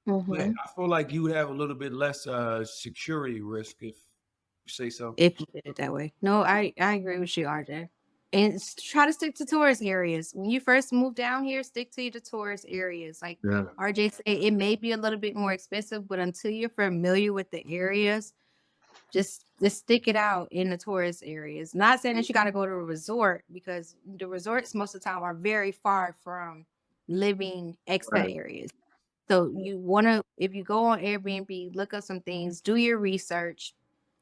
but I feel like you would have a little bit less security risk if you say so. If you did it that way. No, I agree with you, RJ. And try to stick to tourist areas. When you first move down here, stick to the tourist areas. Like Yeah. RJ said, it may be a little bit more expensive, but until you're familiar with the areas, just stick it out in the tourist areas. Not saying that you got to go to a resort, because the resorts most of the time are very far from living expat Right. areas. So you want to, if you go on Airbnb, look up some things, do your research.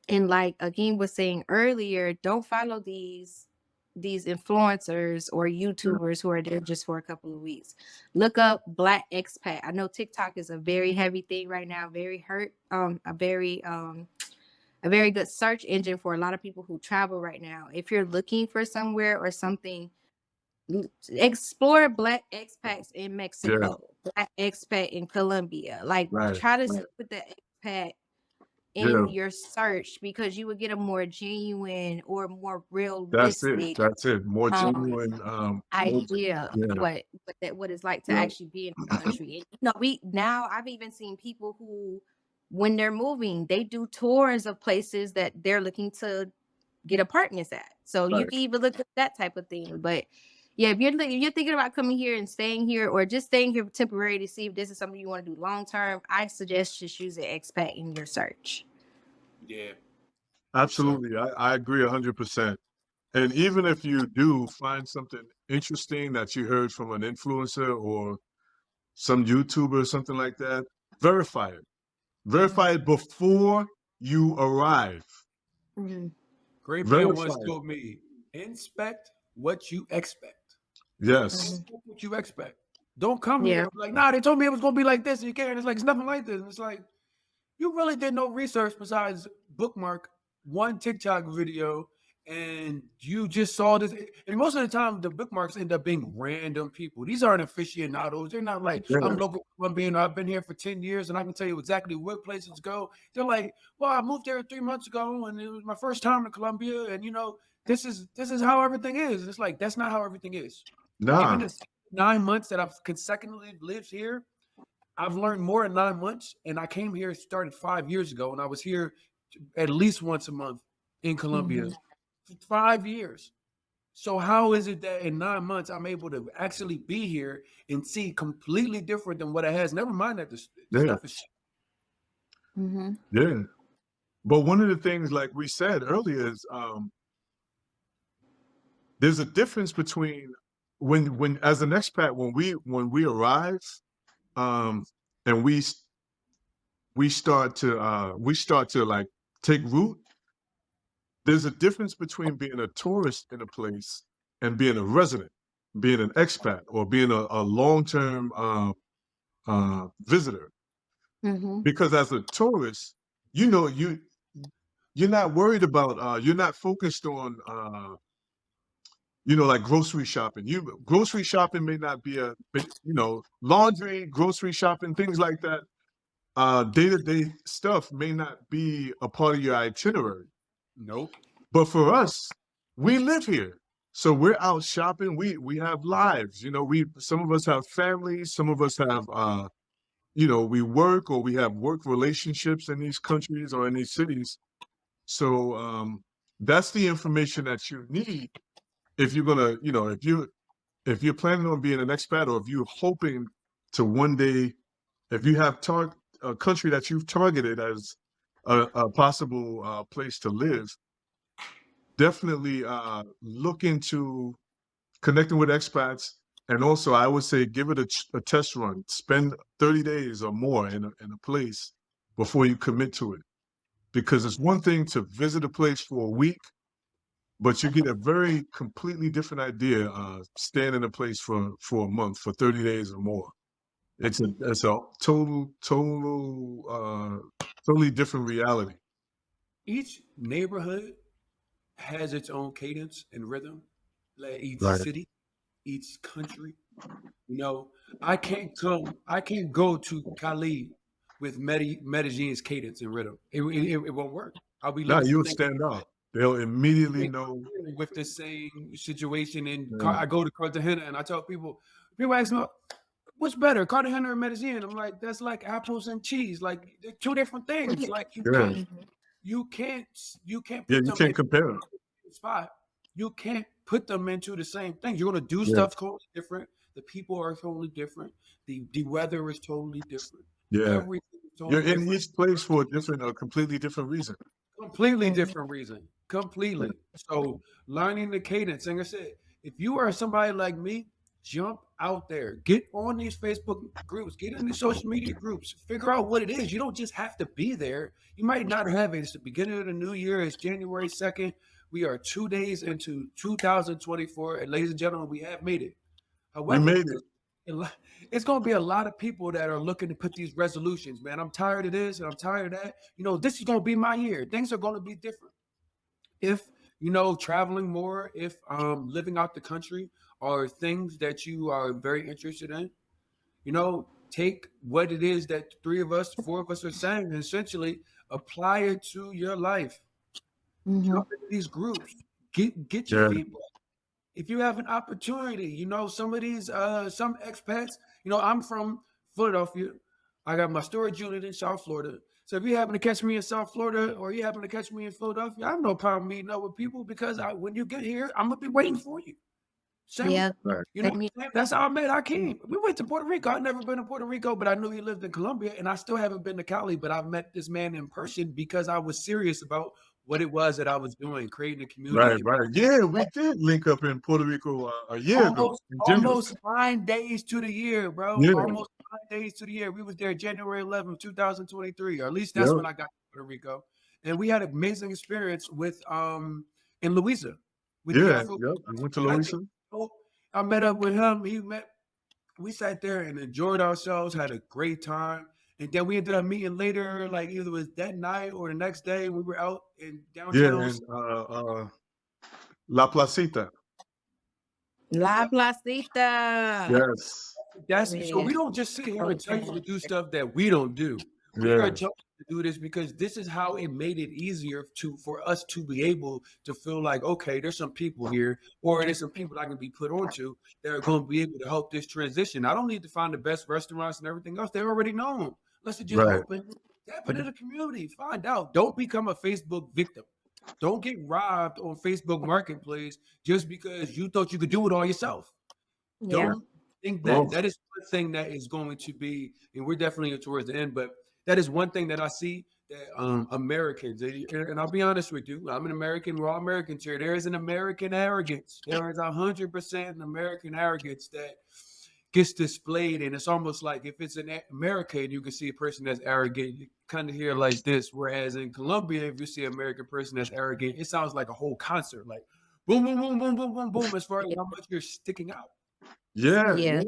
And like Akeem was saying earlier, don't follow these influencers or YouTubers who are there just for a couple of weeks. Look up Black expat. I know TikTok is a very heavy thing right now, a very good search engine for a lot of people who travel right now. If you're looking for somewhere or something, explore Black expats in Yeah. Mexico, Black expat in Colombia. Like, Right. try to stick with the expat Yeah. in your search, because you would get a more genuine or more That's it. realistic That's it. More genuine. idea of Yeah. what it's like to Yeah. actually be in the country. And I've even seen people who, when they're moving, they do tours of places that they're looking to get apartments at. So you Right. can even look at that type of thing. But yeah, if you're thinking about coming here and staying here, or just staying here temporary to see if this is something you want to do long term, I suggest just using expat in your search. Yeah, Absolutely. I agree 100%. And even if you do find something interesting that you heard from an influencer or some YouTuber or something like that, verify it. Verify it before you arrive. Mm-hmm. great man Verify once it. told me, inspect what you expect. Yes. Inspect what you expect. Don't come Yeah. here like, nah, they told me it was gonna be like this, and you can't. It's like it's nothing like this. And it's like, you really did no research besides bookmark one TikTok video, and you just saw this. And most of the time, the bookmarks end up being random people. These aren't aficionados. They're not like, Yeah. I'm local Colombian. I've been here for 10 years, and I can tell you exactly what places to go. They're like, well, I moved there 3 months ago, and it was my first time in Colombia, and this is how everything is. It's like that's not how everything is. Even Nah. the 9 months that I've consecutively lived here, I've learned more in 9 months, and I came here, started 5 years ago, and I was here at least once a month in Colombia for 5 years. So how is it that in 9 months I'm able to actually be here and see completely different than what it has? Never mind that the Yeah. stuff is shit. Mm-hmm. Yeah. But one of the things, like we said earlier, is there's a difference between when as an expat, when we arrive, and we start to like take root. There's a difference between being a tourist in a place and being a resident, being an expat, or being a long-term visitor. Mm-hmm. Because as a tourist, you're not worried about you're not focused on like grocery shopping. Grocery shopping may not be laundry, grocery shopping, things like that. Day-to-day stuff may not be a part of your itinerary. Nope. But for us, we live here. So we're out shopping. We have lives. Some of us have families, some of us have we work or we have work relationships in these countries or in these cities. So that's the information that you need if you're gonna, if you're planning on being an expat, or if you're hoping to one day, if you have a country that you've targeted as a possible place to live, definitely look into connecting with expats. And also, I would say give it a test run. Spend 30 days or more in a place before you commit to it. Because it's one thing to visit a place for a week, but you get a very completely different idea staying in a place for a month, for 30 days or more. It's a totally different reality. Each neighborhood has its own cadence and rhythm, like each Right. city, each country. You know, I can't go to Cali with Medellin's cadence and rhythm. It won't work. I'll be Now looking you for would things stand out. They'll immediately know. with the same situation. And Yeah. I go to Cartagena and I tell people ask me, what's better, Cartagena or Medellin? I'm like, that's like apples and cheese. Like they're two different things. Like Yeah. you can't Yeah, put you them can't in compare them. the spot. You can't put them into the same thing. You're gonna do Yeah. stuff totally different. The people are totally different. The weather is totally different. Yeah. Everything is You're totally in different. each place for a completely different reason. Completely different reason. Completely. So learning the cadence. Like I said, if you are somebody like me, jump out there. Get on these Facebook groups. Get in the social media groups. Figure out what it is. You don't just have to be there. You might not have it. It's the beginning of the new year. It's January 2nd. We are 2 days into 2024. And ladies and gentlemen, we have made it. We However, made it. it's going to be a lot of people that are looking to put these resolutions, man. I'm tired of this and I'm tired of that. This is going to be my year. Things are going to be different. If, traveling more, if living out the country are things that you are very interested in, take what it is that four of us are saying, and essentially apply it to your life. Jump into these groups. Get your Yeah. feedback. If you have an opportunity, some of these some expats, I'm from Philadelphia. I got my storage unit in South Florida. So if you happen to catch me in South Florida or you happen to catch me in Philadelphia, I have no problem meeting up with people because when you get here, I'm gonna be waiting for you. Same, Yeah. Right. Same here. that's how I met Akeem. We went to Puerto Rico. I've never been to Puerto Rico, but I knew he lived in Colombia, and I still haven't been to Cali. But I've met this man in person because I was serious about what it was that I was doing, creating a community. Right. Yeah, we did link up in Puerto Rico a year ago in January. Almost 9 days to the year, bro. Yeah. Almost 9 days to the year. We was there January 11th, 2023, or at least that's Yep. when I got to Puerto Rico, and we had an amazing experience with in Louisa with the Yeah. Afro. Yep. I went to And Louisa. I met up with him. We sat there and enjoyed ourselves, had a great time. And then we ended up meeting later, like either it was that night or the next day. We were out in Yeah, downtown. and La Placita. La Placita. Yes. So we don't just sit here and tell you to do stuff that we don't do. We are Yeah. telling you to do this because this is how it made it easier for us to be able to feel like, okay, there's some people here, or there's some people I can be put onto that are going to be able to help this transition. I don't need to find the best restaurants and everything else. They're already known. Let's just Right. open, tap into the community, find out. Don't become a Facebook victim. Don't get robbed on Facebook Marketplace just because you thought you could do it all yourself. Yeah. Don't think Oh. that is one thing that is going to be, and we're definitely towards the end, but that is one thing that I see that Americans, and I'll be honest with you, I'm an American, we're all Americans here. There is an American arrogance. There is 100% an American arrogance that gets displayed, and it's almost like if it's in America and you can see a person that's arrogant, you kind of hear like this. Whereas in Colombia, if you see an American person that's arrogant, it sounds like a whole concert, like boom, boom, boom, boom, boom, boom, boom, as far as how much you're sticking out. Yeah. Yeah.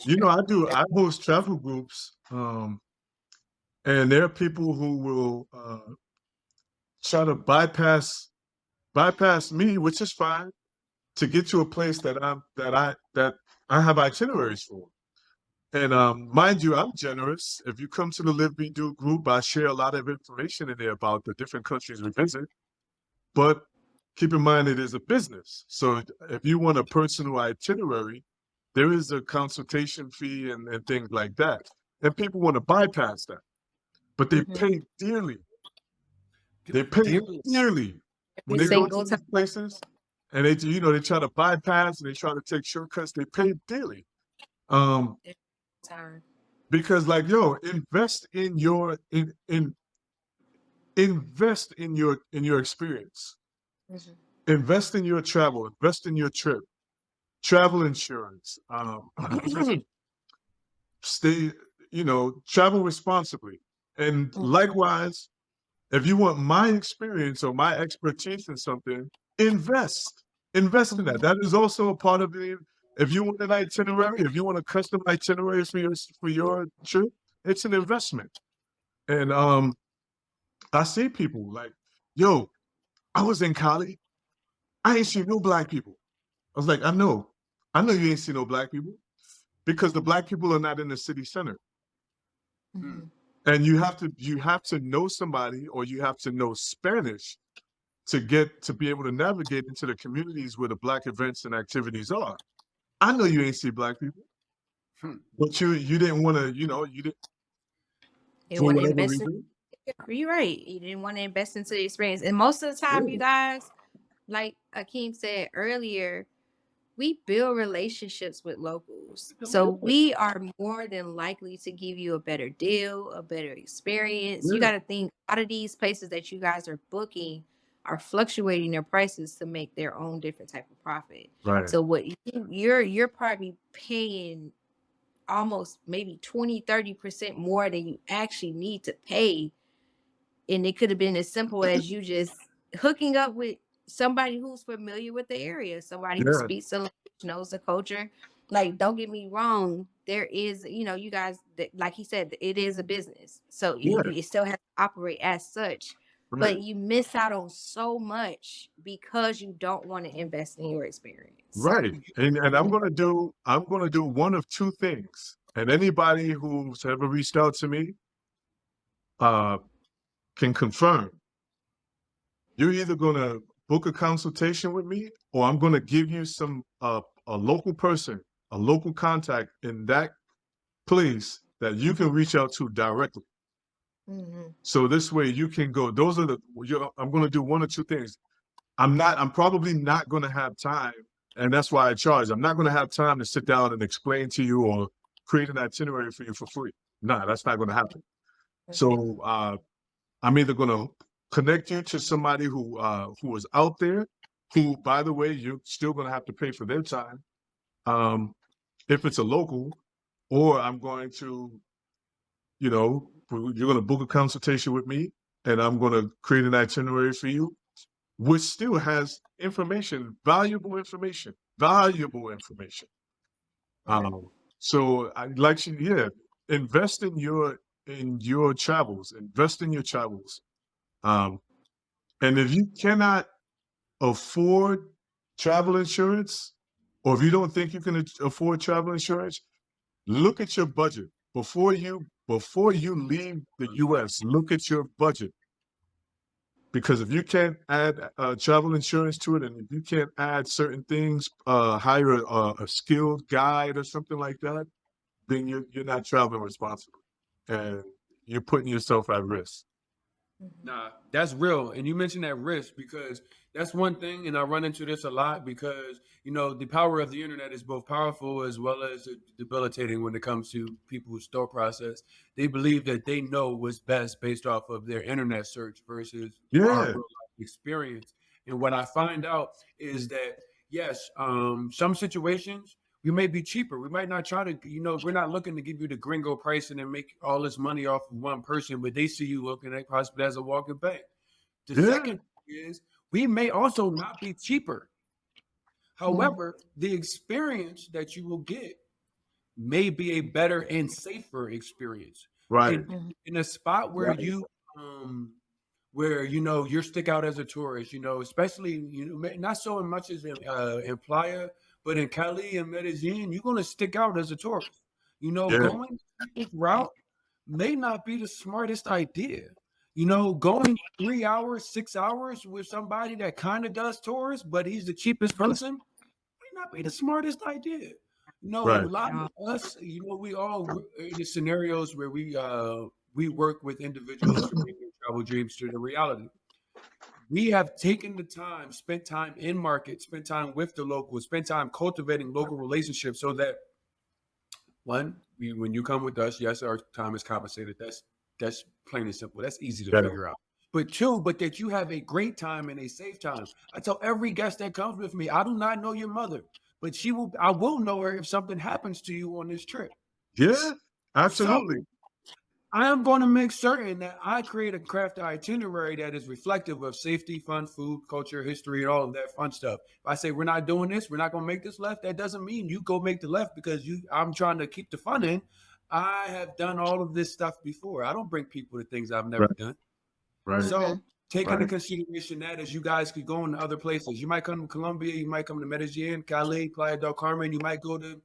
I host travel groups, and there are people who will try to bypass me, which is fine, to get to a place that I have itineraries for. And mind you, I'm generous. If you come to the Live Be Do group, I share a lot of information in there about the different countries we visit. But keep in mind, it is a business. So if you want a personal itinerary, there is a consultation fee and things like that. and people want to bypass that, but they Mhm. pay dearly. They pay Dearly. dearly when Every they go single to time. these places, and they they try to bypass and they try to take shortcuts. They pay dearly, um, Time. because like invest in invest in your experience, Mhm. invest in your travel, invest in your trip, travel insurance. Stay, travel responsibly, and Mhm. likewise, if you want my experience or my expertise in something, invest in that. Mhm. That is also a part of the. If you want an itinerary, if you want a custom itinerary for your trip, it's an investment. And I see people like, yo, I was in Cali. I ain't seen no black people. I was like, I know you ain't seen no black people because the black people are not in the city center. Mhm. And you have to know somebody or you have to know Spanish to be able to navigate into the communities where the black events and activities are. I know you ain't see black people, Hmm. but you didn't want to, you didn't You for want to whatever invest in. reason. You're right. You didn't want to invest into the experience, and most of the time, you Yeah, guys, like Akeem said earlier, we build relationships with locals. So we are more than likely to give you a better deal, a better experience. You yeah, got to think a lot of these places that you guys are booking are fluctuating their prices to make their own different type of profit. right, So what you're probably paying almost maybe 20-30% more than you actually need to pay, and it could have been as simple as you just hooking up with somebody who's familiar with the area, somebody who yeah, speaks the language, knows the culture. Like, don't get me wrong, there is, you guys, like he said, it is a business, so yeah, you still have to operate as such. right, But you miss out on so much because you don't want to invest in your experience. right. And I'm gonna do one of two things. And anybody who's ever reached out to me uh can confirm. You're either gonna book a consultation with me, or I'm gonna give you a local person, a local contact in that place that you can reach out to directly. Hmm. So this way you can go. I'm gonna do one or two things. I'm probably not gonna have time, and that's why I charge. I'm not gonna have time to sit down and explain to you or create an itinerary for you for free. Nah, that's not gonna happen. So I'm either going to connect you to somebody who is out there, who, by the way, you're still going to have to pay for their time, if it's a local, or I'm going to, you're going to book a consultation with me, and I'm going to create an itinerary for you, which still has information, valuable information. Um, so I like you, yeah, invest in your travels, invest in your travels. Um, And if you cannot afford travel insurance, or if you don't think you can afford travel insurance, look at your budget before you leave the U.S. Look at your budget, because if you can't add travel insurance to it, and if you can't add certain things, hire a skilled guide or something like that, then you're not traveling responsibly, and you're putting yourself at risk. Nah, that's real. And you mentioned that risk because that's one thing, and I run into this a lot because, the power of the internet is both powerful as well as debilitating when it comes to people's thought process. They believe that they know what's best based off of their internet search versus our Yeah, real life experience. And what I find out is that, yes, some situations we may be cheaper. We might not try to, we're not looking to give you the gringo price and then make all this money off of one person, but they see you looking at possibly as a walking bank. The yeah, second is we may also not be cheaper. Mhm. However, the experience that you will get may be a better and safer experience. right. In a spot where you stick out as a tourist, especially not so much as in Playa, but in Cali and Medellin, you're gonna stick out as a tourist. Yeah, Going the cheapest route may not be the smartest idea. Going 3 hours, 6 hours with somebody that kind of does tours, but he's the cheapest person may not be the smartest idea. No, a Right. lot of us, we all in the scenarios where we work with individuals to bring their travel dreams to the reality. We have taken the time, spent time in market, spent time with the locals, spent time cultivating local relationships so that one, when you come with us, yes, our time is compensated. That's plain and simple. That's easy to Yeah. figure out. But two, but that you have a great time and a safe time. I tell every guest that comes with me, I do not know your mother, but I will know her if something happens to you on this trip. Yeah. So Absolutely. I am going to make certain that I create a craft itinerary that is reflective of safety, fun, food, culture, history, and all of that fun stuff. If I say we're not doing this, we're not going to make this left, that doesn't mean you go make the left because I'm trying to keep the fun in. I have done all of this stuff before. I don't bring people to things I've never Right. done. Right. So take into Right. consideration that as you guys could go into other places. You might come to Colombia, you might come to Medellin, Cali, Playa del Carmen, you might go to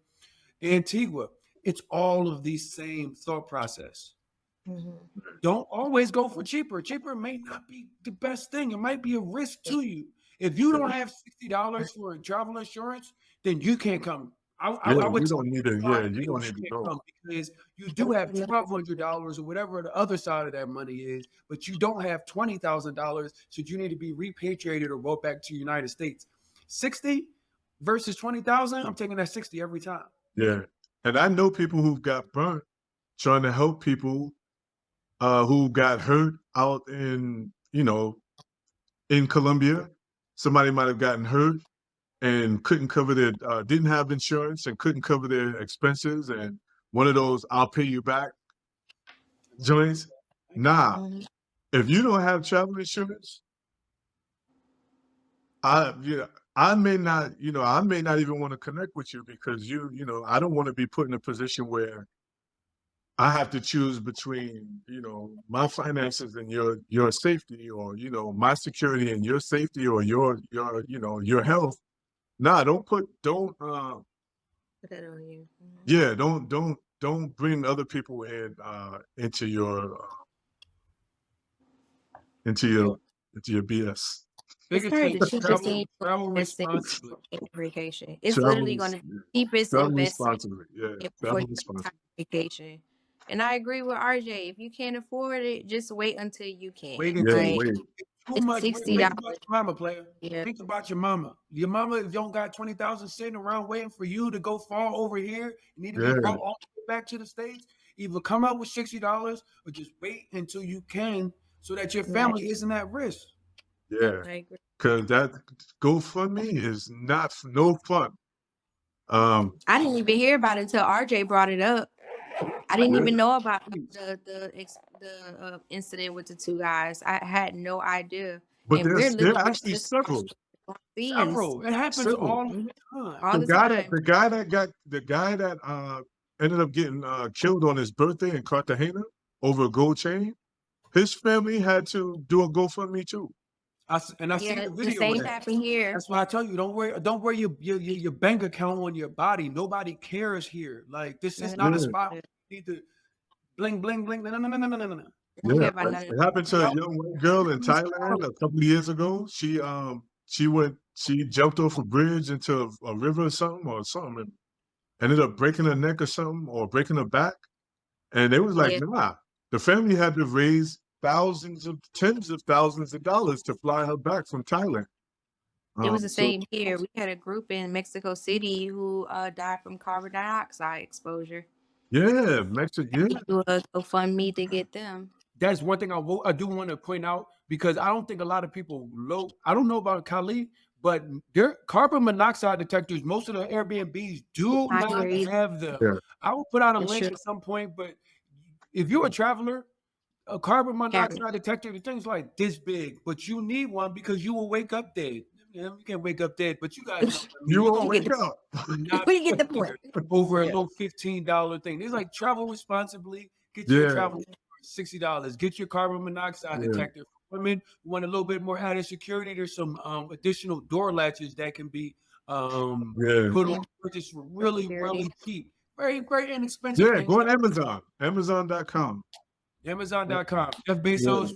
Antigua. It's all of these same thought process. Don't always go for cheaper. Cheaper may not be the best thing. It might be a risk to you. If you don't have $60 for travel insurance, then you can't come. Yeah. I would You tell don't need you to. a lot Yeah. of You people don't need to can't go. come because you do have $1,200 or whatever the other side of that money is, but you don't have $20,000, so you need to be repatriated or brought back to the United States. 60 versus 20,000. I'm taking that 60 every time. Yeah. And I know people who've got burnt trying to help people who got hurt out in Colombia. Somebody might have gotten hurt and couldn't cover their, didn't have insurance and couldn't cover their expenses. And one of those, I'll pay you back joints. Nah, if you don't have travel insurance, I, yeah, I may not even want to connect with you because I don't want to be put in a position where I have to choose between, my finances and your safety, or my security and your safety, or your health. Nah, Put that on you. yeah, don't bring other people in into your into Yeah. your into your BS. It's Biggest probably thing, the cheapest thing you can travel invest in responsibly. any vacation. It's Travel, literally going to be the cheapest travel investment responsibly. Yeah, for travel your entire responsibly. vacation. And I agree with RJ. If you can't afford it, just wait until you Wait can. until Yeah, you Like wait. too it's much. Think $60. about your mama, player. Yeah. Think about your mama. Your mama, if you don't got 20,000 sitting around waiting for you to go fall over here, you need to be Yeah, brought all the way back to the States. Either come up with $60 or just wait until you can so that your Right. family isn't at risk. yeah. I agree. Because that GoFundMe is no fun. Um, I didn't even hear about it until RJ brought it up. I didn't yeah. even know about the incident with the two guys. I had no idea. But And we're there are literally actually just several. seeing Several. It happens Several. all the time. all The the guy that time. ended up getting killed on his birthday in Cartagena over a gold chain, his family had to do a GoFundMe too. I see Yeah, the the video of same that. happened here. That's why I tell you, don't wear your bank account on your body. Nobody cares here. Like this is not a Yeah, spot where you need to bling bling bling. No, no, no, no, no, no, no, no. Don't yeah. care about none of It happened to a Y'all young white girl in Thailand a couple of years ago. She jumped off a bridge into a river or something, and ended up breaking her neck or something, or breaking her back. And they was like, yeah. nah. The family had to raise tens of thousands of dollars to fly her back from Thailand. It was the So same here. We had a group in Mexico City who died from carbon dioxide exposure. yeah, Mexico, yeah, Do a GoFundMe to get them. That's one thing I do want to point out because I don't think a lot of people I don't know about Cali, but their carbon monoxide detectors, most of the Airbnbs do Not here not either. have them. yeah, I will put out a It's link true. at some point, but if you're a traveler, a carbon Carry. monoxide detector, the thing's like this big, but you need one because you will wake up dead. You can't wake up dead, but you guys know what I mean. you You're won't gonna You wake get wake up the up. and not we get the be point. here over a Yeah, little $15 thing. It's like travel responsibly. Get you a yeah, travel $60. Get your carbon monoxide yeah, detector. For women who want a little bit more added security, there's some additional door latches that can be yeah. put on Yeah, purchase for for really, security. really cheap. Very, very inexpensive Yeah, things. go on Amazon, Amazon.com. Amazon.com. Jeff Yeah, Bezos,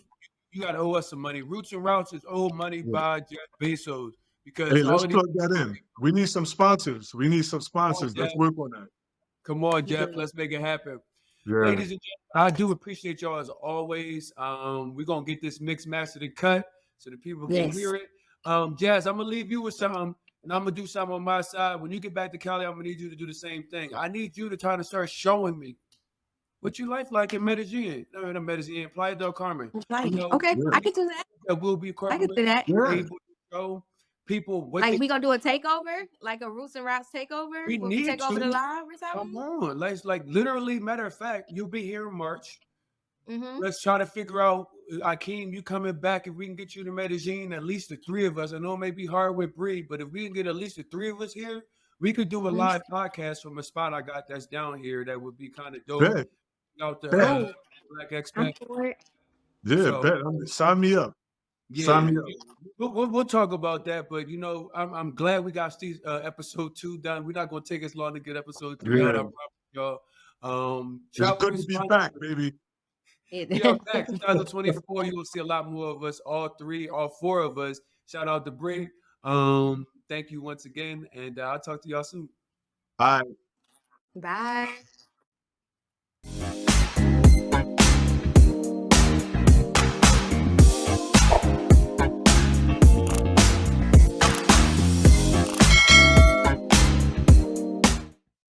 you got to owe us some money. Roots and Routes is owed money yeah, by Jeff Bezos because Hey, all let's of these. plug that in. We need some sponsors. We need some sponsors. Let's Jeff. work on that. Come on, Jeff. Let's make it happen. Yeah. Ladies and gentlemen, I do appreciate y'all as always. We're gonna get this mix mastered and cut so that people can Yes. hear it. Jazz, I'm gonna leave you with something, and I'm gonna do something on my side. When you get back to Cali, I'm gonna need you to do the same thing. I need you to try to start showing me what your life like in Medellin. No, not Medellin, Playa del Carmen. Like, You know, okay, Yeah. I can do that. that will be I incorporated. can do that. Yeah. Able to show people what Like they we gonna do a takeover, like a Roots and Routes takeover. We Where we need take over the to. live or Come something. on. Like literally, matter of fact, you'll be here in March. Mm-hmm. Let's try to figure out, Akeem, you coming back. If we can get you to Medellin, at least the three of us. I know it may be hard with Bree, but if we can get at least the three of us here, we could do a live podcast from a spot I got that's down here. That would be kind of dope. Bet. Out the Bet. Oh, Black I'm Expat. for it. Yeah, So bet. Sign me up. Sign yeah, me up. we'll talk about that. But you know, I'm glad we got Steve, episode 2 done. We're not gonna take as long to get episode 3 out. I Yeah. promise y'all. It's Travel good to be responsibility. back, baby. We are back. 2024. You will see a lot more of us, all four of us. Shout out to Bree. Thank you once again, and I'll talk to y'all soon. Bye. Bye.